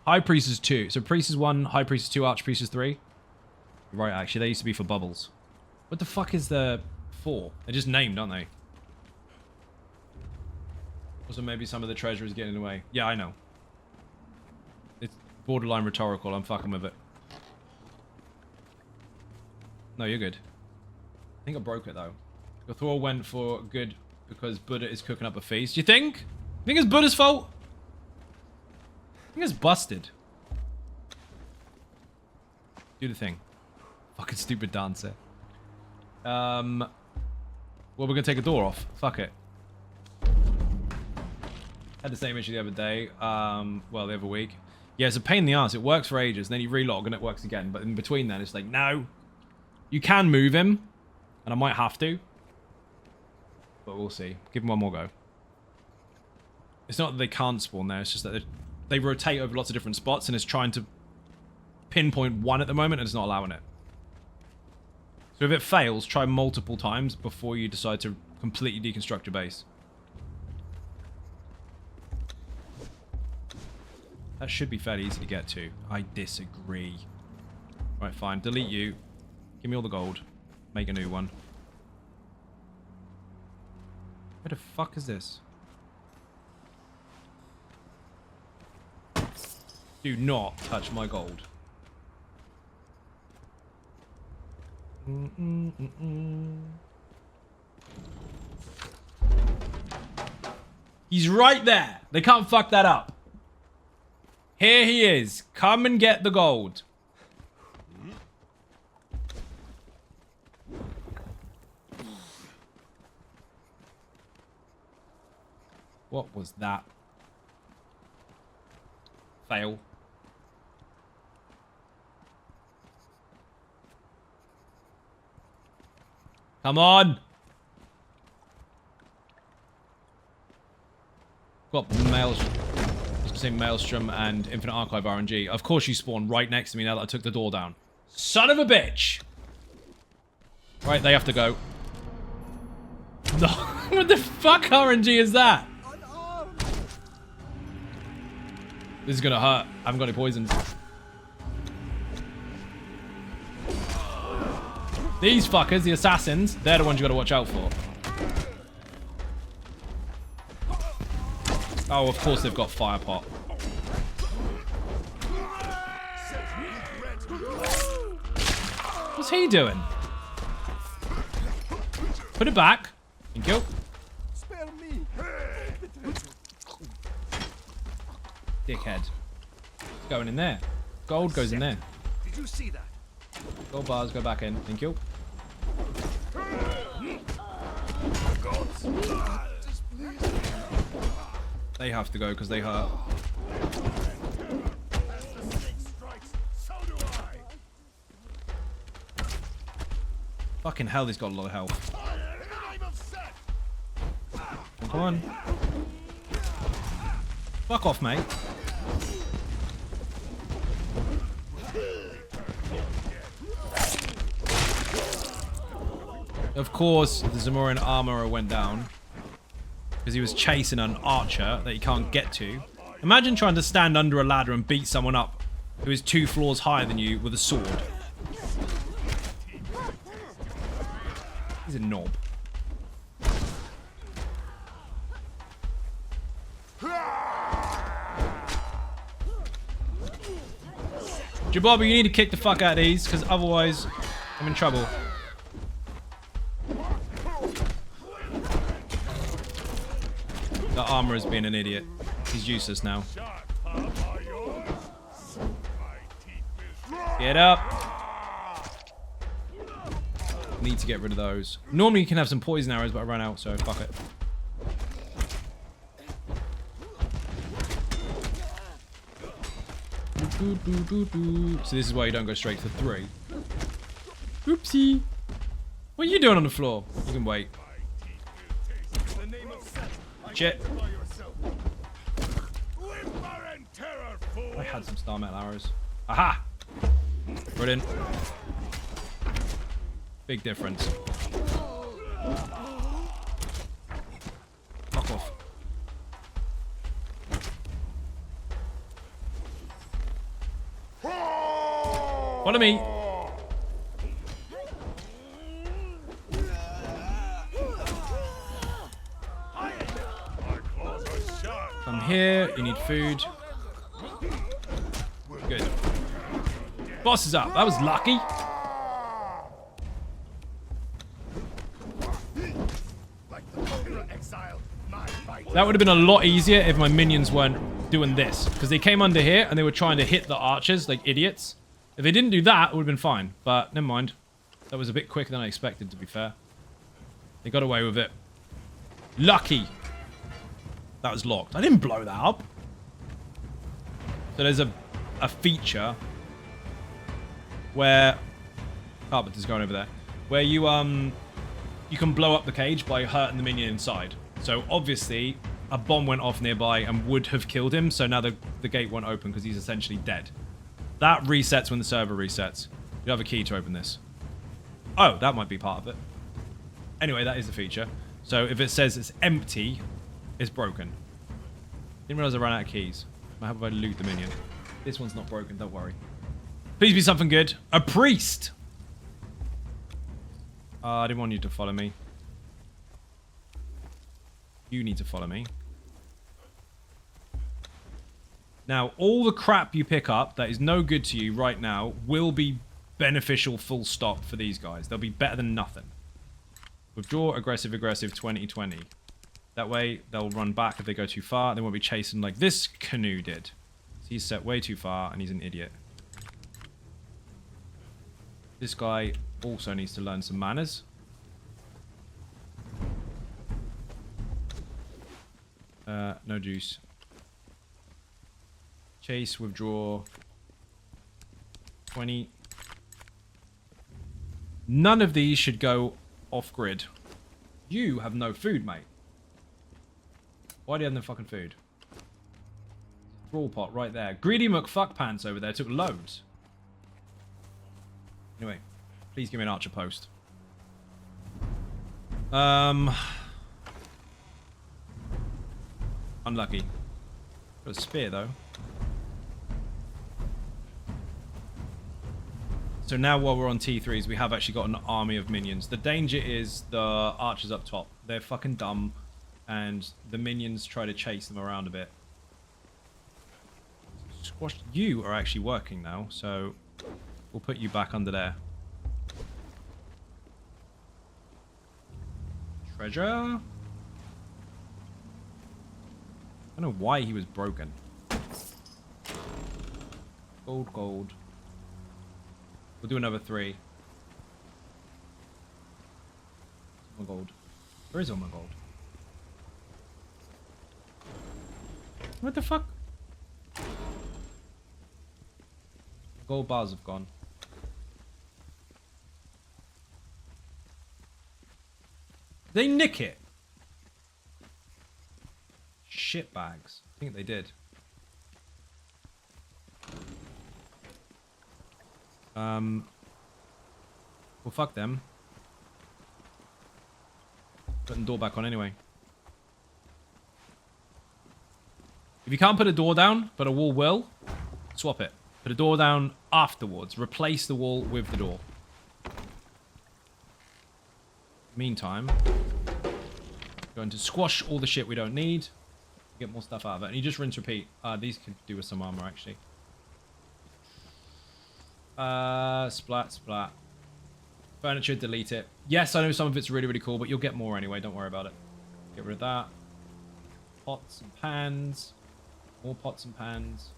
High priest is 2. So priest is 1, high priest is 2, archpriest is 3. Right, actually, they used to be for bubbles. What the fuck is the 4? They're just named, aren't they? Also, maybe some of the treasure is getting in the way. Yeah, I know. It's borderline rhetorical. I'm fucking with it. No, you're good. I think I broke it, though. Your Thor went for good because Buddha is cooking up a feast. You think? You think it's Buddha's fault? I think it's busted. Do the thing. Fucking stupid dancer. Well, we're gonna take a door off. Fuck it. Had the same issue the other day. Well, the other week. Yeah, it's a pain in the ass. It works for ages, and then you relog and it works again. But in between then, it's like, no. You can move him, and I might have to. But we'll see. Give him one more go. It's not that they can't spawn there. It's just that they rotate over lots of different spots, and it's trying to pinpoint one at the moment, and it's not allowing it. So if it fails, try multiple times before you decide to completely deconstruct your base. That should be fairly easy to get to. I disagree. Right, fine. Delete you. Give me all the gold. Make a new one. Where the fuck is this? Do not touch my gold. He's right there. They can't fuck that up. Here he is. Come and get the gold. What was that? Fail. Come on! Got Maelstrom and Infinite Archive RNG. Of course you spawn right next to me now that I took the door down. Son of a bitch! Right, they have to go. No, what the fuck RNG is that? This is gonna hurt. I haven't got any poisons. These fuckers, the assassins, they're the ones you gotta watch out for. Oh, of course they've got fire pot. What's he doing? Put it back. Thank you. Spare me. The treasure. Dickhead. It's going in there. Gold goes in there. Did you see that? Gold bars go back in. Thank you. They have to go because they hurt. So do I. Fucking hell, he's got a lot of health. In the name of Set. Come on. Fuck off, mate. Of course, the Zamoran armorer went down because he was chasing an archer that he can't get to. Imagine trying to stand under a ladder and beat someone up who is 2 floors higher than you with a sword. He's a knob. Jabobby, you need to kick the fuck out of these because otherwise I'm in trouble. The armor is being an idiot. He's useless now. Get up. Need to get rid of those. Normally you can have some poison arrows, but I ran out, so fuck it. So this is why you don't go straight for 3. Oopsie. What are you doing on the floor? You can wait. Shit. I had some star metal arrows. Aha! Brilliant. Big difference. Fuck off. Follow me. Come here. You need food. Good. Boss is up. That was lucky. That would have been a lot easier if my minions weren't doing this. Because they came under here and they were trying to hit the archers like idiots. If they didn't do that, it would have been fine. But never mind. That was a bit quicker than I expected, to be fair. They got away with it. Lucky. That was locked. I didn't blow that up. So there's a feature where Carpenter's going over there, where you can blow up the cage by hurting the minion inside. So obviously a bomb went off nearby and would have killed him, so now the gate won't open because he's essentially dead. That resets when the server resets. You have a key to open this. Oh, that might be part of it. Anyway, that is the feature. So if it says it's empty, it's broken. Didn't realize I ran out of keys. How about I loot the minion? This one's not broken, don't worry. Please be something good. A priest! I didn't want you to follow me. You need to follow me. Now, all the crap you pick up that is no good to you right now will be beneficial full stop for these guys. They'll be better than nothing. Withdraw, aggressive, 2020. That way, they'll run back if they go too far. They won't be chasing like this canoe did. So he's set way too far, and he's an idiot. This guy also needs to learn some manners. No juice. Chase, withdraw. 20. None of these should go off-grid. You have no food, mate. Why do you have no fucking food? Thrall pot right there. Greedy McFuckpants over there took loads. Anyway, please give me an archer post. Unlucky. Got a spear though. So now while we're on T3s, we have actually got an army of minions. The danger is the archers up top. They're fucking dumb. And the minions try to chase them around a bit. Squash, you are actually working now, so we'll put you back under there. Treasure? I don't know why he was broken. Gold, gold. We'll do another 3. All my gold. Where is all my gold? What the fuck? Gold bars have gone. They nick it. Shit bags. I think they did. Well, fuck them. Putting the door back on anyway. If you can't put a door down, but a wall will, swap it. Put a door down afterwards. Replace the wall with the door. Meantime, going to squash all the shit we don't need. Get more stuff out of it. And you just rinse, repeat. These could do with some armor, actually. Splat, splat. Furniture, delete it. Yes, I know some of it's really, really cool, but you'll get more anyway. Don't worry about it. Get rid of that. Pots and pans. More pots and pans.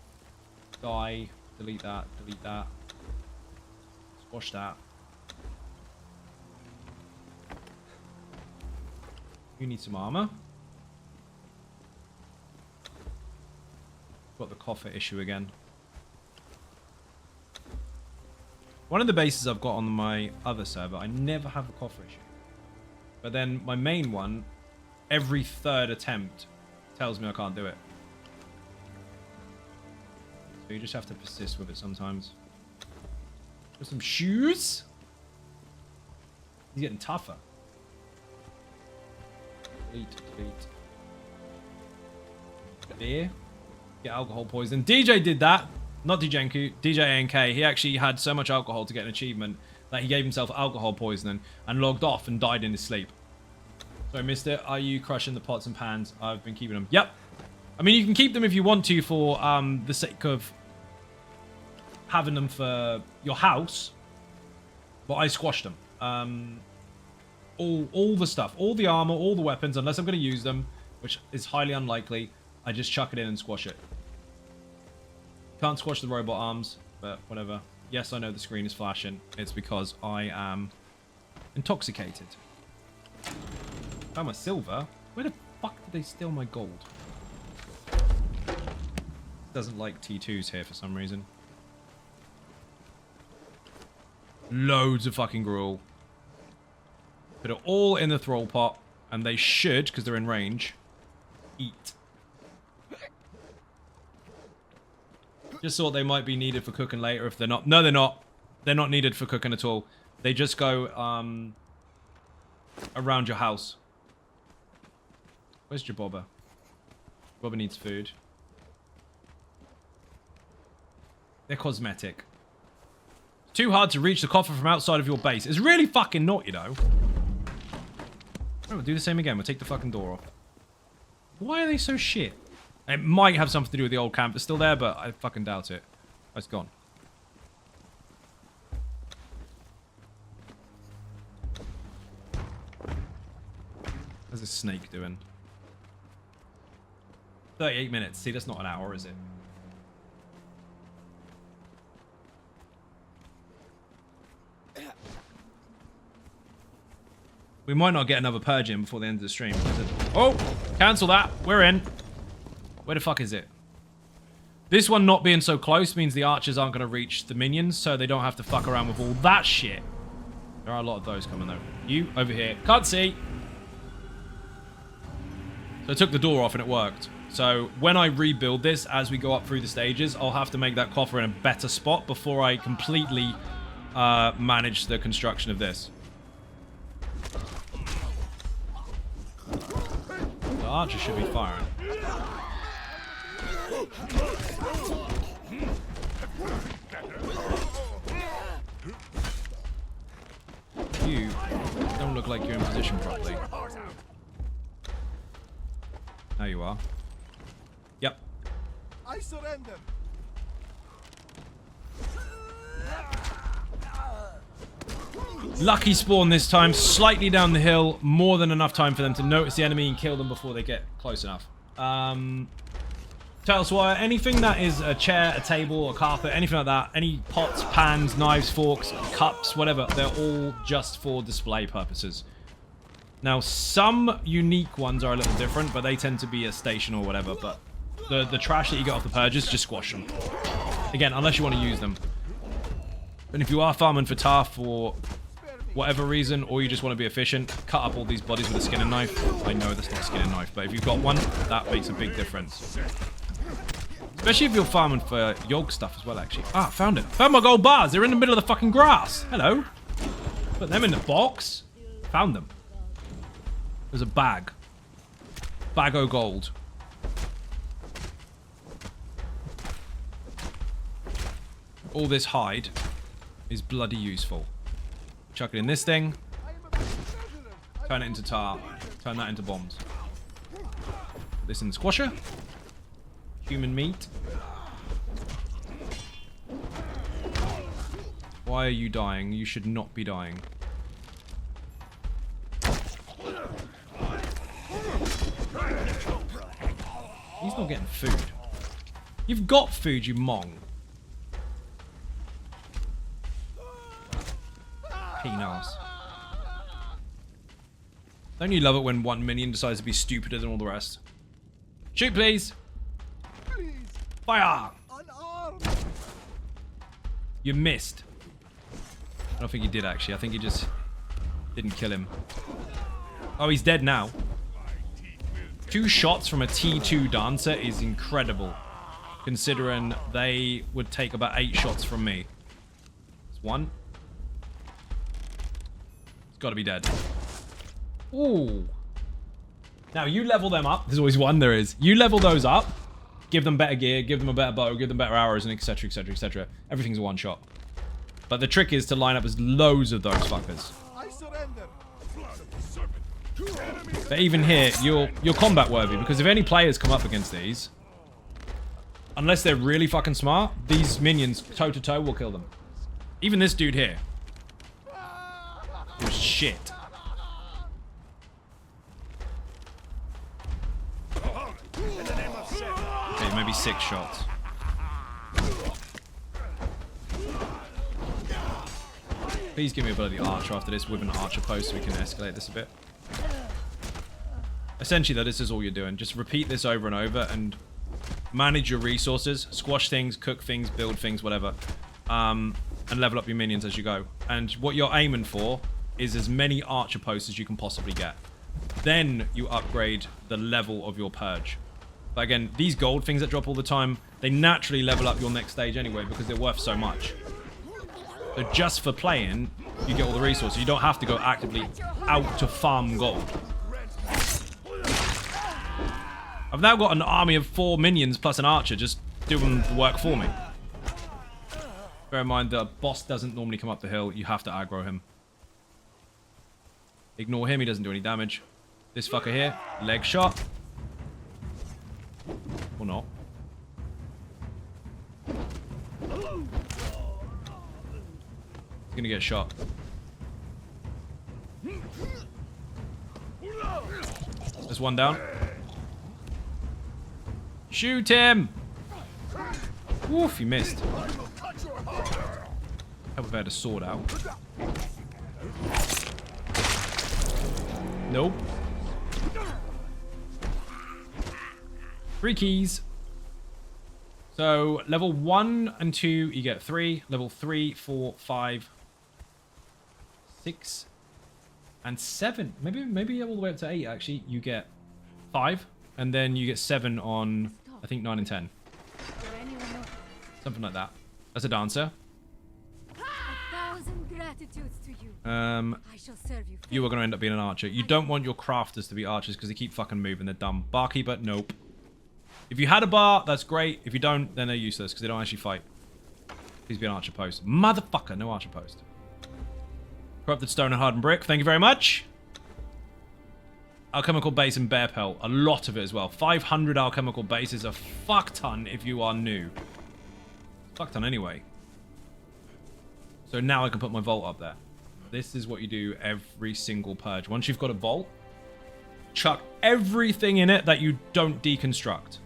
Dye. Delete that. Delete that. Squash that. You need some armor. Got the coffer issue again. One of the bases I've got on my other server, I never have a coffer issue. But then my main one, every 3rd attempt tells me I can't do it. So you just have to persist with it sometimes. Got some shoes. He's getting tougher. Delete, delete. Beer. Get alcohol poison. DJ did that. Not DJ NQ, DJ ANK. He actually had so much alcohol to get an achievement that he gave himself alcohol poisoning and logged off and died in his sleep. So I missed it. Are you crushing the pots and pans? I've been keeping them. Yep. I mean, you can keep them if you want to for the sake of having them for your house. But I squashed them. All the stuff, all the armor, all the weapons, unless I'm going to use them, which is highly unlikely, I just chuck it in and squash it. Can't squash the robot arms, but whatever. Yes, I know the screen is flashing. It's because I am intoxicated. Found my silver. Where the fuck did they steal my gold? Doesn't like T2s here for some reason. Loads of fucking gruel. Put it all in the thrall pot, and they should, because they're in range, eat. Just thought they might be needed for cooking later if they're not. No, they're not. They're not needed for cooking at all. They just go around your house. Where's Jabobba? Jabobba needs food. They're cosmetic. It's too hard to reach the coffer from outside of your base. It's really fucking naughty, though. Oh, we'll do the same again. We'll take the fucking door off. Why are they so shit? It might have something to do with the old camp. It's still there, but I fucking doubt it. Oh, it's gone. How's this snake doing? 38 minutes. See, that's not an hour, is it? We might not get another purge in before the end of the stream. Oh! Cancel that. We're in. Where the fuck is it? This one not being so close means the archers aren't going to reach the minions, so they don't have to fuck around with all that shit. There are a lot of those coming, though. You, over here. Can't see. So I took the door off and it worked. So when I rebuild this, as we go up through the stages, I'll have to make that coffer in a better spot before I completely manage the construction of this. The archer should be firing. You don't look like you're in position properly. Now you are. Yep. I surrender. Lucky spawn this time, slightly down the hill, more than enough time for them to notice the enemy and kill them before they get close enough. Tailswire, anything that is a chair, a table, a carpet, anything like that, any pots, pans, knives, forks, cups, whatever, they're all just for display purposes. Now, some unique ones are a little different, but they tend to be a station or whatever, but the trash that you get off the purges, just squash them. Again, unless you want to use them. And if you are farming for tar for whatever reason, or you just want to be efficient, cut up all these bodies with a skinning knife. I know that's not a skinning knife, but if you've got one, that makes a big difference. Especially if you're farming for yolk stuff as well, actually. Ah, found it. Found my gold bars. They're in the middle of the fucking grass. Hello. Put them in the box. Found them. There's a bag. Bag o' gold. All this hide is bloody useful. Chuck it in this thing. Turn it into tar. Turn that into bombs. Put this in the squasher. Human meat. Why are you dying? You should not be dying. He's not getting food. You've got food, you mong. Penis. Don't you love it when one minion decides to be stupider than all the rest? Shoot, please. Please, Fire. unarmed. You missed. I don't think you did, actually. I think you just didn't kill him. Oh, he's dead now. 2 shots from a T2 dancer is incredible, considering they would take about 8 shots from me. It's 1. It's got to be dead. Ooh. Now, you level them up. There's always one, there is. You level those up, give them better gear, give them a better bow, give them better arrows, and etc, etc, etc. Everything's a 1 shot. But the trick is to line up as loads of those fuckers. I surrender. But even here, you're combat worthy, because if any players come up against these, unless they're really fucking smart, these minions toe to toe will kill them. Even this dude here was shit. Okay, maybe 6 shots. Please give me a bloody archer after this with an archer post so we can escalate this a bit. Essentially, though, this is all you're doing. Just repeat this over and over and manage your resources. Squash things, cook things, build things, whatever. And level up your minions as you go. And what you're aiming for is as many archer posts as you can possibly get. Then you upgrade the level of your purge. But again, these gold things that drop all the time, they naturally level up your next stage anyway because they're worth so much. So just for playing, you get all the resources. You don't have to go actively out to farm gold. I've now got an army of 4 minions plus an archer just doing the work for me. Bear in mind, the boss doesn't normally come up the hill. You have to aggro him. Ignore him. He doesn't do any damage. This fucker here, leg shot. Or not. He's gonna get shot. There's one down. Shoot him! Woof, you missed. Hope if I had a sword out. Nope. 3 keys. So, level 1 and 2, you get 3. Level 3, 4, 5, 6, and 7. Maybe all the way up to 8, actually. You get 5. And then you get 7 on, I think, 9 and 10. Something like that. That's a dancer. 1,000 gratitudes to you. I shall serve you. You are going to end up being an archer. You don't want your crafters to be archers because they keep fucking moving. They're dumb. Barkeeper, nope. If you had a bar, that's great. If you don't, then they're useless because they don't actually fight. Please be an archer post. Motherfucker, no archer post. Corrupted stone and hardened brick. Thank you very much. Alchemical base and bear pelt. A lot of it as well. 500 alchemical base is a fuck ton if you are new. Fuck ton anyway. So now I can put my vault up there. This is what you do every single purge. Once you've got a vault, chuck everything in it that you don't deconstruct.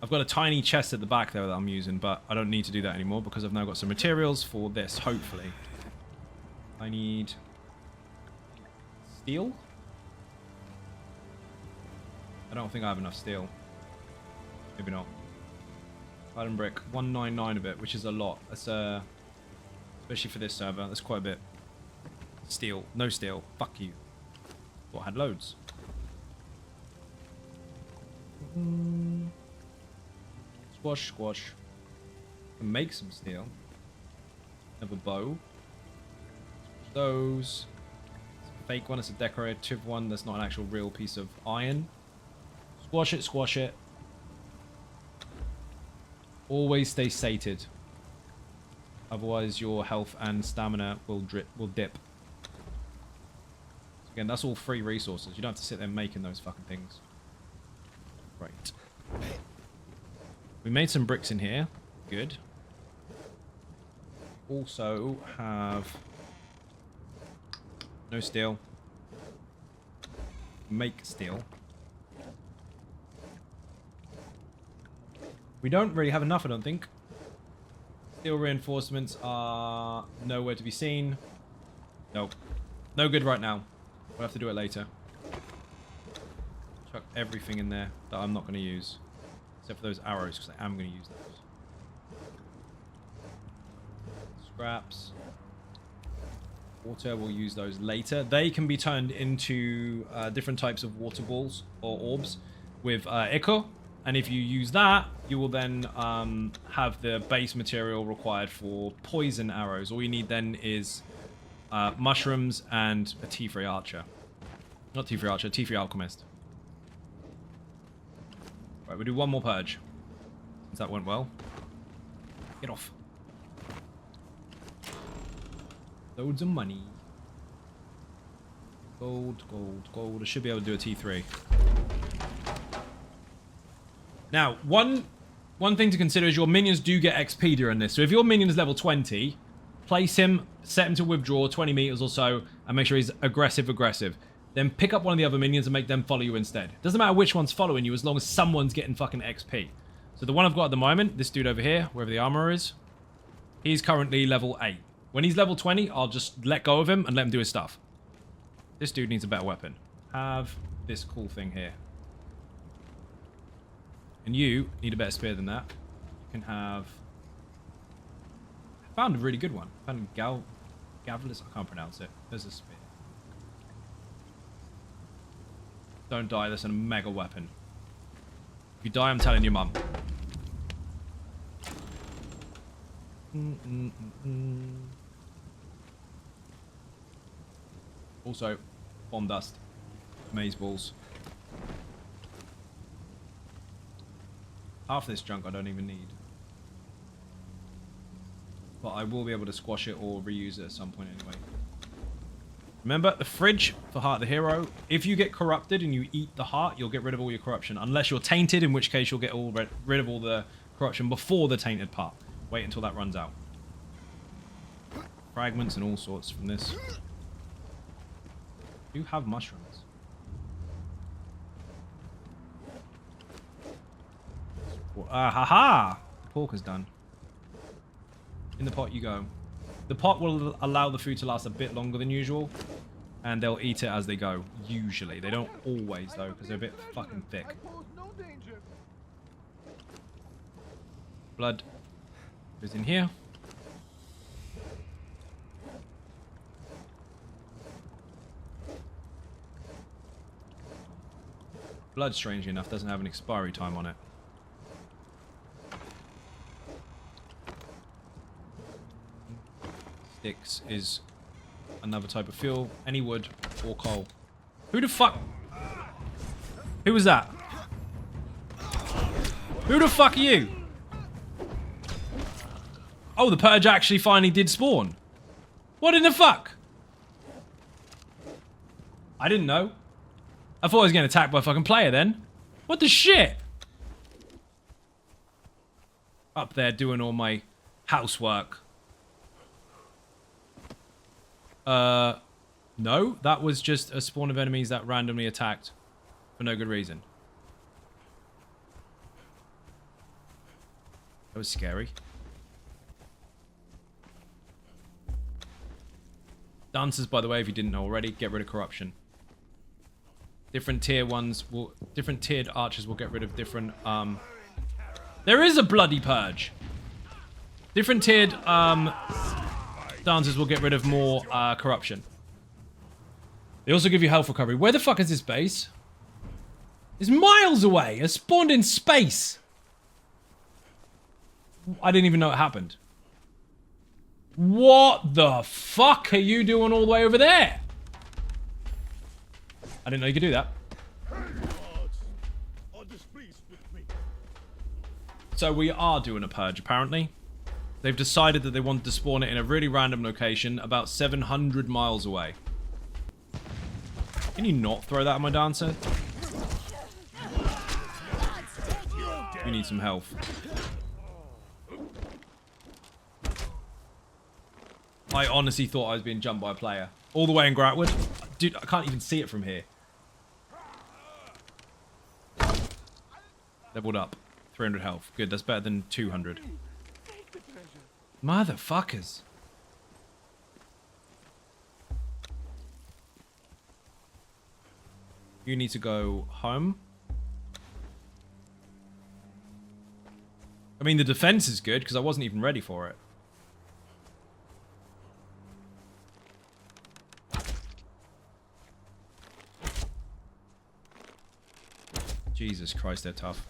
I've got a tiny chest at the back there that I'm using, but I don't need to do that anymore because I've now got some materials for this, hopefully. I need steel. I don't think I have enough steel. Maybe not. Iron brick, 199 of it, which is a lot. That's especially for this server, that's quite a bit. Steel, no steel. Fuck you. Thought I had loads. Squash, squash. Can make some steel. Have a bow. Those. It's a fake one. It's a decorative one. That's not an actual real piece of iron. Squash it, squash it. Always stay sated. Otherwise, your health and stamina will dip. Again, that's all free resources. You don't have to sit there making those fucking things. Right. We made some bricks in here. Good. Also have no steel. Make steel. We don't really have enough, I don't think. Steel reinforcements are nowhere to be seen. Nope. No good right now. We'll have to do it later. Chuck everything in there that I'm not going to use. Except for those arrows, because I am going to use those. Scraps. Water, we'll use those later. They can be turned into different types of water balls or orbs with Ichor. And if you use that, you will then have the base material required for poison arrows. All you need then is mushrooms and a T3 archer. Not T3 archer, T3 alchemist. Right, we'll do one more purge. Since that went well. Get off. Loads of money. Gold, gold, gold. I should be able to do a T3. Now, one thing to consider is your minions do get XP during this. So if your minion is level 20, place him, set him to withdraw 20 meters or so, and make sure he's aggressive. Then pick up one of the other minions and make them follow you instead. Doesn't matter which one's following you as long as someone's getting fucking XP. So the one I've got at the moment, this dude over here, wherever the armor is, he's currently level 8. When he's level 20, I'll just let go of him and let him do his stuff. This dude needs a better weapon. Have this cool thing here. And you need a better spear than that. You can have... I found a really good one. I found a Gavlis. I can't pronounce it. There's a spear. Don't die. That's a mega weapon. If you die, I'm telling your mum. Also, bomb dust. Maze balls. Half this junk I don't even need. But I will be able to squash it or reuse it at some point anyway. Remember, the fridge for Heart of the Hero. If you get corrupted and you eat the heart, you'll get rid of all your corruption. Unless you're tainted, in which case you'll get rid of all the corruption before the tainted part. Wait until that runs out. Fragments and all sorts from this. You have mushrooms. Haha! Pork is done. In the pot you go. The pot will allow the food to last a bit longer than usual. And they'll eat it as they go. Usually. They don't always, though, because they're a bit fucking thick. I pose no danger. Blood goes in here. Blood, strangely enough, doesn't have an expiry time on it. Sticks is another type of fuel. Any wood or coal. Who the fuck? Who was that? Who the fuck are you? Oh, the purge actually finally did spawn. What in the fuck? I didn't know. I thought I was getting attacked by a fucking player then. What the shit? Up there doing all my housework. No, that was just a spawn of enemies that randomly attacked for no good reason. That was scary. Dancers, by the way, if you didn't know already, get rid of corruption. Different tiered archers will get rid of different, There is a bloody purge! Different tiered, dancers will get rid of more, corruption. They also give you health recovery. Where the fuck is this base? It's miles away! It spawned in space! I didn't even know it happened. What the fuck are you doing all the way over there? I didn't know you could do that. So we are doing a purge, apparently. They've decided that they wanted to spawn it in a really random location about 700 miles away. Can you not throw that at my dancer? We need some health. I honestly thought I was being jumped by a player. All the way in Gratwood. Dude, I can't even see it from here. Leveled up. 300 health. Good, that's better than 200. Motherfuckers. You need to go home. I mean, the defense is good because I wasn't even ready for it. Jesus Christ, they're tough.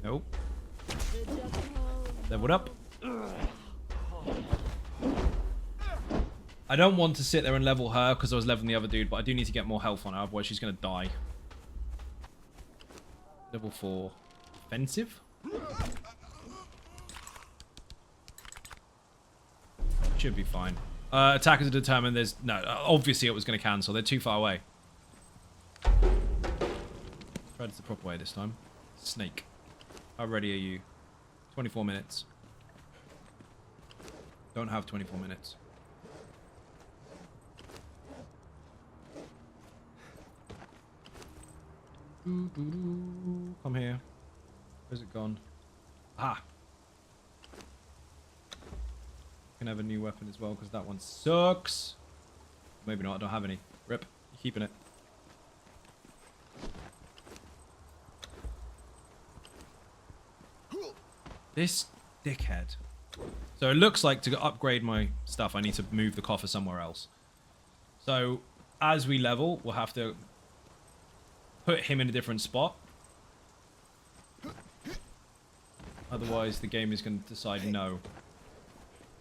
Nope. Leveled up. I don't want to sit there and level her because I was leveling the other dude, but I do need to get more health on her, otherwise she's going to die. Level 4. Offensive? Should be fine. Attackers are determined. There's... No, obviously it was going to cancel. They're too far away. Tried it the proper way this time. Snake. How ready are you? 24 minutes. Don't have 24 minutes. Come here. Where's it gone? Ah! Can have a new weapon as well because that one sucks. Maybe not. I don't have any. Rip. You're keeping it. This dickhead. So it looks like to upgrade my stuff, I need to move the coffer somewhere else. So as we level, we'll have to put him in a different spot. Otherwise, the game is going to decide no.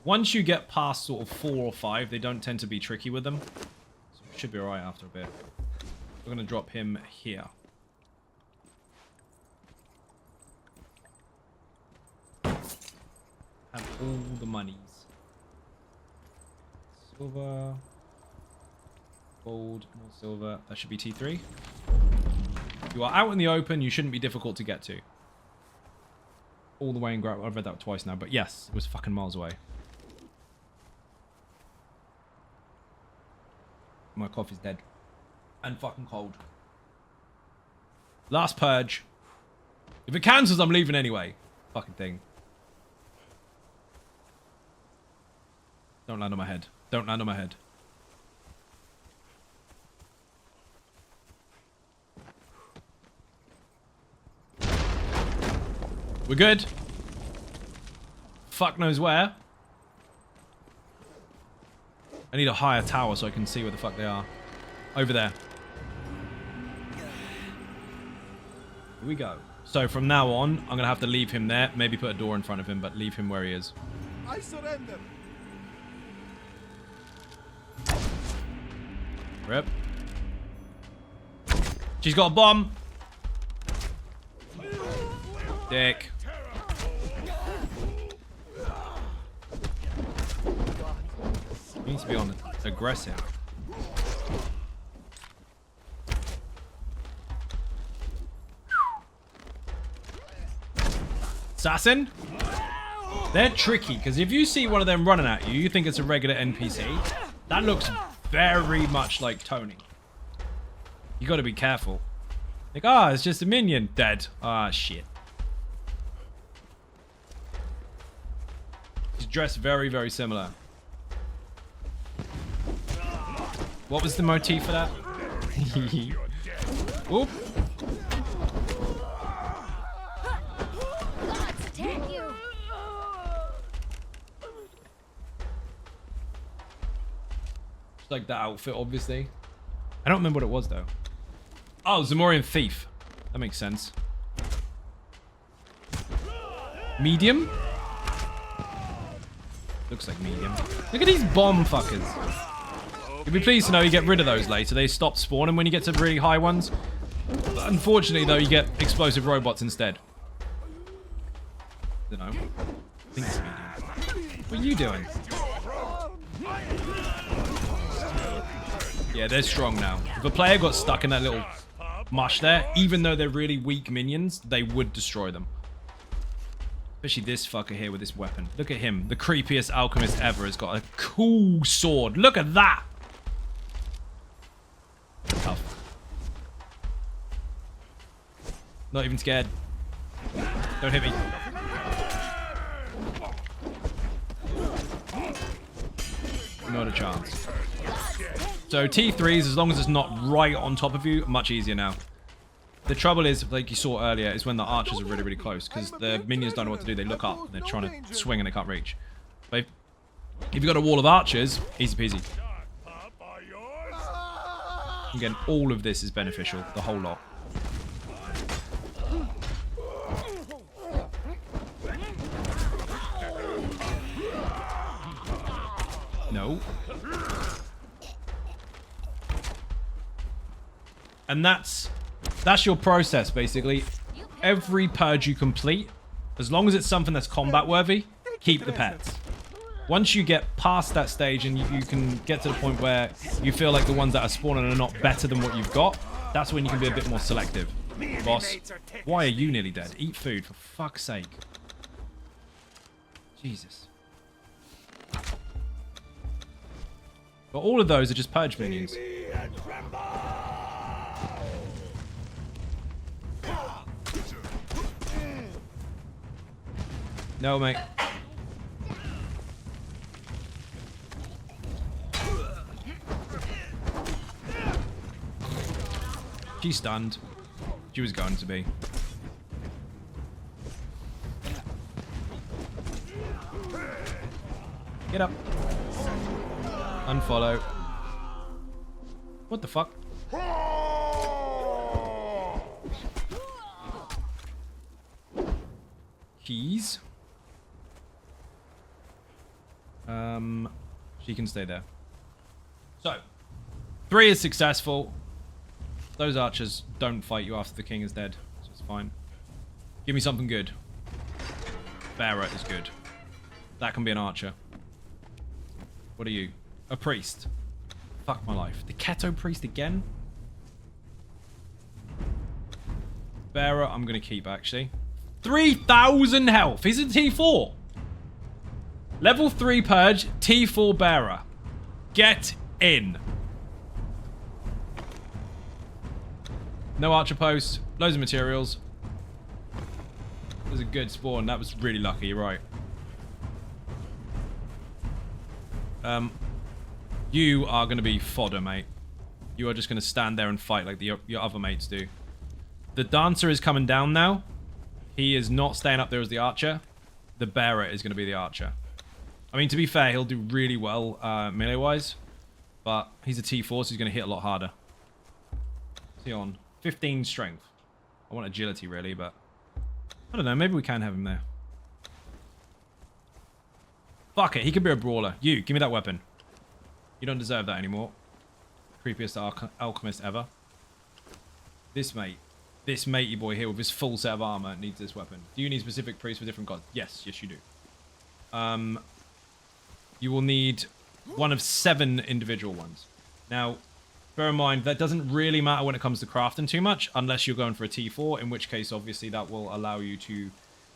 Once you get past sort of 4 or 5, they don't tend to be tricky with them. So it should be alright after a bit. We're going to drop him here. Have all the monies. Silver. Gold. More silver. That should be T3. You are out in the open. You shouldn't be difficult to get to. All the way in Grat. I've read that twice now, but yes, it was fucking miles away. My coffee's dead. And fucking cold. Last purge. If it cancels, I'm leaving anyway. Fucking thing. Don't land on my head. Don't land on my head. We're good. Fuck knows where. I need a higher tower so I can see where the fuck they are. Over there. Here we go. So from now on, I'm going to have to leave him there. Maybe put a door in front of him, but leave him where he is. I surrender. Rip. She's got a bomb. Dick. needs to be on aggressive. Assassin? They're tricky, because if you see one of them running at you, you think it's a regular NPC. That looks very much like Tony. You got to be careful. Like, ah, it's just a minion. Dead. Ah, shit. He's dressed very, very similar. What was the motif for that? Oop. Gods, take you. Just like that outfit, obviously. I don't remember what it was, though. Oh, Zamorian Thief. That makes sense. Medium? Looks like medium. Look at these bomb fuckers. You'll be pleased to know you get rid of those later. They stop spawning when you get to really high ones. But unfortunately, though, you get explosive robots instead. I don't know. I think it's medium. What are you doing? Yeah, they're strong now. If a player got stuck in that little mush there, even though they're really weak minions, they would destroy them. Especially this fucker here with this weapon. Look at him. The creepiest alchemist ever has got a cool sword. Look at that! Tough. Not even scared. Don't hit me. Not a chance. So T3s, as long as it's not right on top of you, much easier now. The trouble is, like you saw earlier, is when the archers are really, really close, because the minions don't know what to do. They look up, and they're trying to swing, and they can't reach. But if you've got a wall of archers, easy peasy. Again, all of this is beneficial, the whole lot. No. And that's your process, basically. Every purge you complete, as long as it's something that's combat worthy, keep the pets. Once you get past that stage and you can get to the point where you feel like the ones that are spawning are not better than what you've got, that's when you can be a bit more selective. Boss, why are you nearly dead? Eat food, for fuck's sake. Jesus. But all of those are just purge minions. No, mate. She's stunned. She was going to be. Get up. Unfollow. What the fuck? Keys. She can stay there. So, 3 is successful. Those archers don't fight you after the king is dead, so it's fine. Give me something good. Bearer is good. That can be an archer. What are you? A priest. Fuck my life. The Keto priest again? Bearer, I'm going to keep, actually. 3,000 health. He's a T4. Level 3 Purge, T4 Bearer. Get in. No archer posts. Loads of materials. It was a good spawn. That was really lucky, you're right. You are going to be fodder, mate. You are just going to stand there and fight like your other mates do. The Dancer is coming down now. He is not staying up there as the archer. The Bearer is going to be the archer. I mean, to be fair, he'll do really well melee-wise. But he's a T4, so he's going to hit a lot harder. What's he on? 15 strength. I want agility, really, but... I don't know, maybe we can have him there. Fuck it, he could be a brawler. You, give me that weapon. You don't deserve that anymore. Creepiest alchemist ever. This matey boy here with his full set of armor needs this weapon. Do you need specific priests for different gods? Yes, yes you do. You will need one of 7 individual ones. Now, bear in mind, that doesn't really matter when it comes to crafting too much, unless you're going for a T4, in which case, obviously, that will allow you to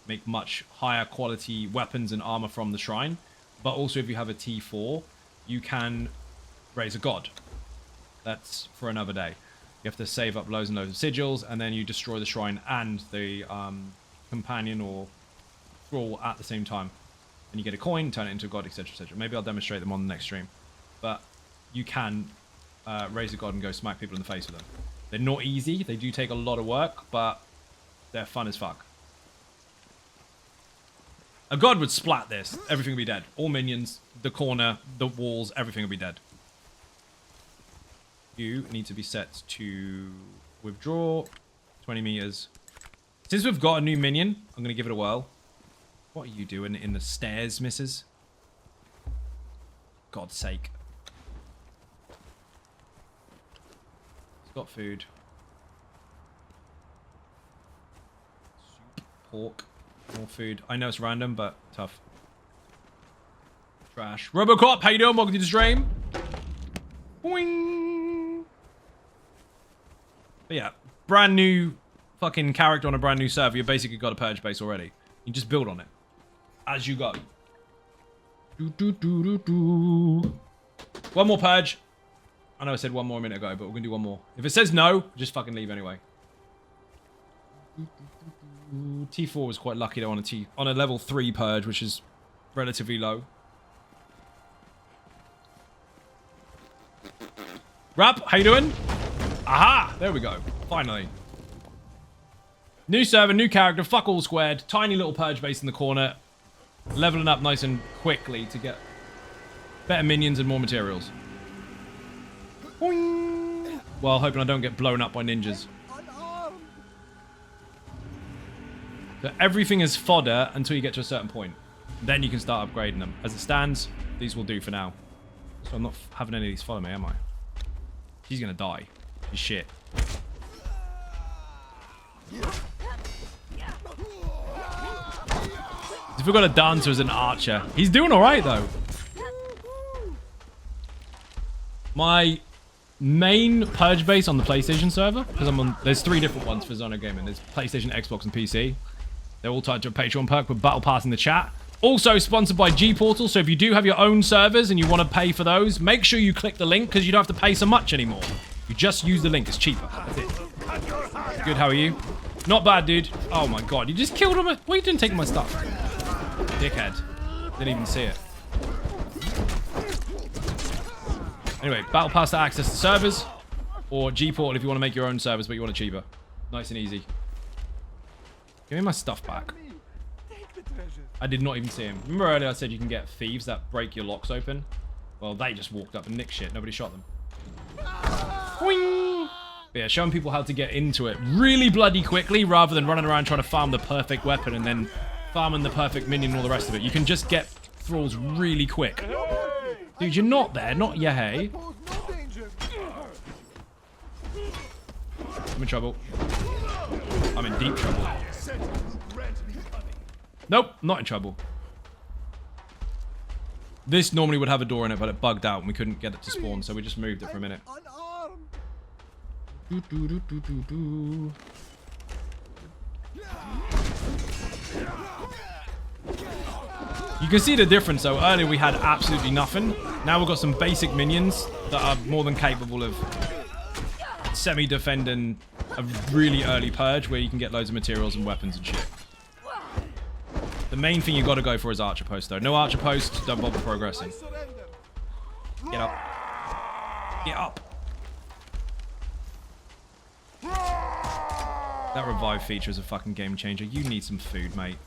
make much higher quality weapons and armor from the shrine. But also, if you have a T4, you can raise a god. That's for another day. You have to save up loads and loads of sigils, and then you destroy the shrine and the companion or thrall at the same time. And you get a coin, turn it into a god, etc, etc. Maybe I'll demonstrate them on the next stream. But you can raise a god and go smack people in the face with them. They're not easy. They do take a lot of work, but they're fun as fuck. A god would splat this. Everything would be dead. All minions, the corner, the walls, everything would be dead. You need to be set to withdraw 20 meters. Since we've got a new minion, I'm going to give it a whirl. What are you doing in the stairs, missus? God's sake. It's got food. Soup, pork, more food. I know it's random, but tough. Trash. Robocop, how you doing? Welcome to the stream. Boing. But yeah, brand new fucking character on a brand new server. You basically got a purge base already. You just build on it as you go. One more purge. I know I said one more a minute ago, but we're gonna do one more. If it says no, just fucking leave anyway. T4 was quite lucky though on a level 3 purge, which is relatively low. Rap, how you doing? Aha! There we go. Finally. New server, new character, fuck all squared. Tiny little purge base in the corner. Leveling up nice and quickly to get better minions and more materials. Boing. Well, hoping I don't get blown up by ninjas. So everything is fodder until you get to a certain point. Then you can start upgrading them. As it stands, these will do for now. So I'm not having any of these follow me, am I? She's gonna die. She's shit. If we've got a dancer as an archer. He's doing alright though. My main purge base on the PlayStation server, because there's 3 different ones for Xynode Gaming. There's PlayStation, Xbox, and PC. They're all tied to a Patreon perk with Battle Pass in the chat. Also sponsored by G Portal, so if you do have your own servers and you want to pay for those, make sure you click the link because you don't have to pay so much anymore. You just use the link, it's cheaper. That's it. Good, how are you? Not bad, dude. Oh my god, you just killed him. Why you didn't take my stuff? Dickhead. Didn't even see it. Anyway, Battle Pass to access the servers, or G Portal if you want to make your own servers, but you want it cheaper. Nice and easy. Give me my stuff back. I did not even see him. Remember earlier I said you can get thieves that break your locks open? Well, they just walked up and nicked shit. Nobody shot them. Boing! But yeah, showing people how to get into it really bloody quickly rather than running around trying to farm the perfect weapon and then farming the perfect minion and all the rest of it. You can just get thralls really quick. Dude, you're not there. Not yeah, hey. I'm in trouble. I'm in deep trouble. Nope, not in trouble. This normally would have a door in it, but it bugged out and we couldn't get it to spawn, so we just moved it for a minute. You can see the difference though. Earlier we had absolutely nothing. Now we've got some basic minions that are more than capable of semi-defending a really early purge where you can get loads of materials and weapons and shit. The main thing you got to go for is archer post though. No archer post, don't bother progressing. Get up. Get up. That revive feature is a fucking game changer. You need some food, mate.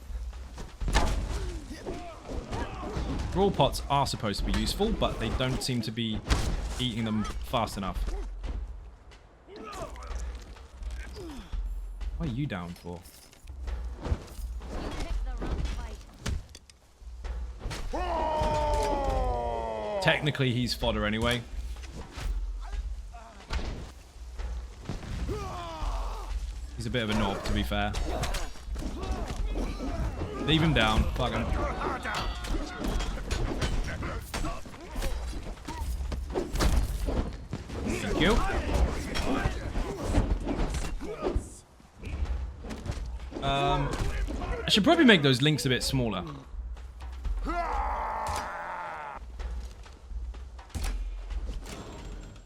Brawl pots are supposed to be useful, but they don't seem to be eating them fast enough. What are you down for? Technically, he's fodder anyway. He's a bit of a knob, to be fair. Leave him down. Fuck him. you. I should probably make those links a bit smaller.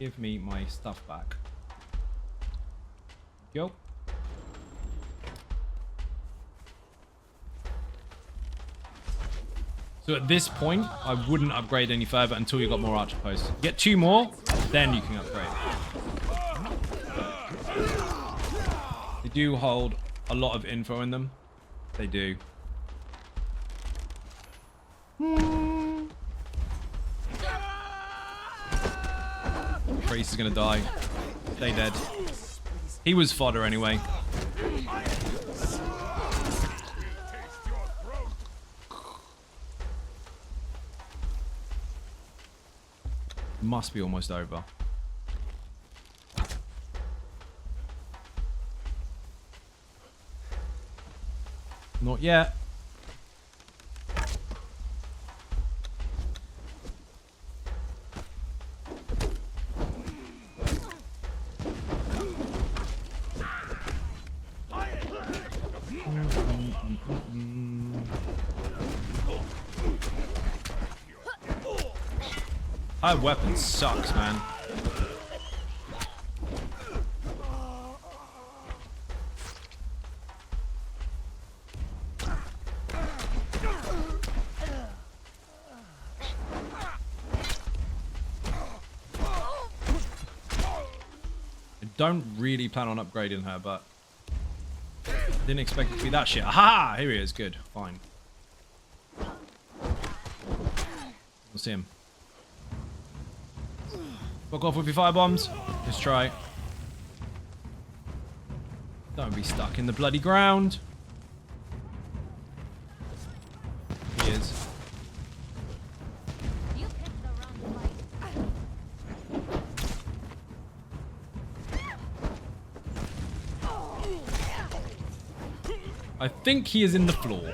Give me my stuff back. Go. So at this point, I wouldn't upgrade any further until you got more archer posts. Get 2 more, then you can upgrade. They do hold a lot of info in them. They do. Priest is gonna die. Stay dead. He was fodder anyway. Must be almost over. Not yet. Our weapon sucks, man. I don't really plan on upgrading her, but didn't expect it to be that shit. Aha! Here he is. Good. Fine. We'll see him. Fuck off with your firebombs. Let's try. Don't be stuck in the bloody ground. He is. You picked the wrong fight. I think he is in the floor.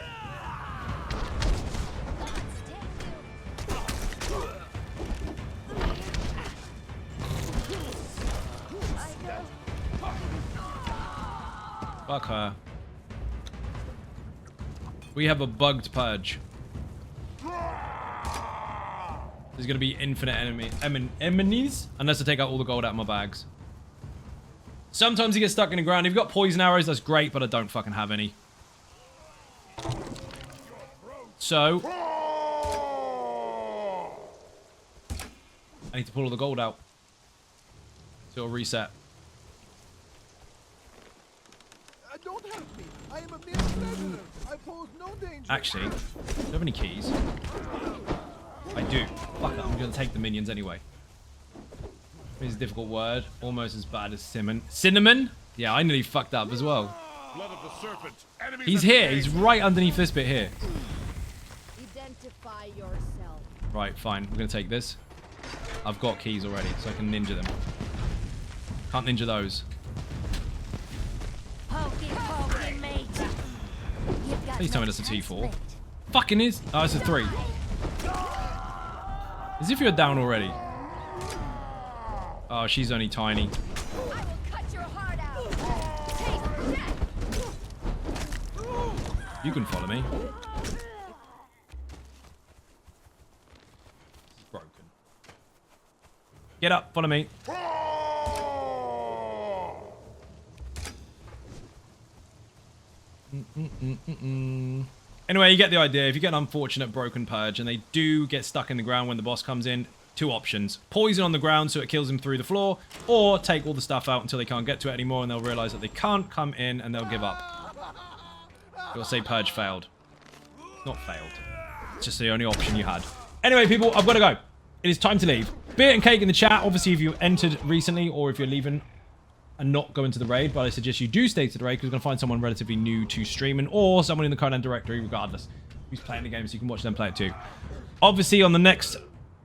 Fuck her. We have a bugged purge. There's gonna be infinite enemies unless I take out all the gold out of my bags. Sometimes he gets stuck in the ground. If you've got poison arrows, that's great, but I don't fucking have any. So I need to pull all the gold out. So it'll reset. Don't help me. I am a mere treasurer. I pose no danger. Actually, do you have any keys? I do. Fuck it, I'm gonna take the minions anyway. It's a difficult word. Almost as bad as cinnamon. Cinnamon? Yeah, I nearly fucked up as well. Blood of the serpent. Enemies He's at the here. gate. He's right underneath this bit here. Identify yourself. Right, fine. We're gonna take this. I've got keys already, so I can ninja them. Can't ninja those. Pokey, pokey, mate. You've got Please tell me no that's a chance T4. left. Fucking is. Oh, it's a 3. As if you're down already. Oh, she's only tiny. I will cut your heart out. Taste death. You can follow me. Broken. Get up, follow me. Anyway, you get the idea. If you get an unfortunate broken purge and they do get stuck in the ground when the boss comes in, 2 options. Poison on the ground so it kills them through the floor, or take all the stuff out until they can't get to it anymore and they'll realize that they can't come in and they'll give up. You'll say purge failed. Not failed. It's just the only option you had. Anyway, people, I've got to go. It is time to leave. Beer and cake in the chat. Obviously, if you entered recently or if you're leaving and not go into the raid, but I suggest you do stay to the raid because we're going to find someone relatively new to streaming or someone in the Conan directory, regardless, who's playing the game, so you can watch them play it too. Obviously, on the next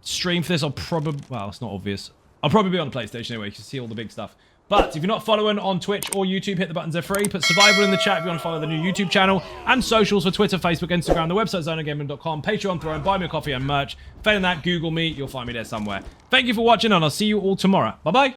stream for this, I'll probably... Well, it's not obvious. I'll probably be on the PlayStation anyway. You can see all the big stuff. But if you're not following on Twitch or YouTube, hit the buttons. They're free. Put survival in the chat if you want to follow the new YouTube channel. And socials for Twitter, Facebook, Instagram, the website zoneofgaming.com, Patreon, Throne, buy me a coffee and merch. Failing that, Google me. You'll find me there somewhere. Thank you for watching, and I'll see you all tomorrow. Bye-bye.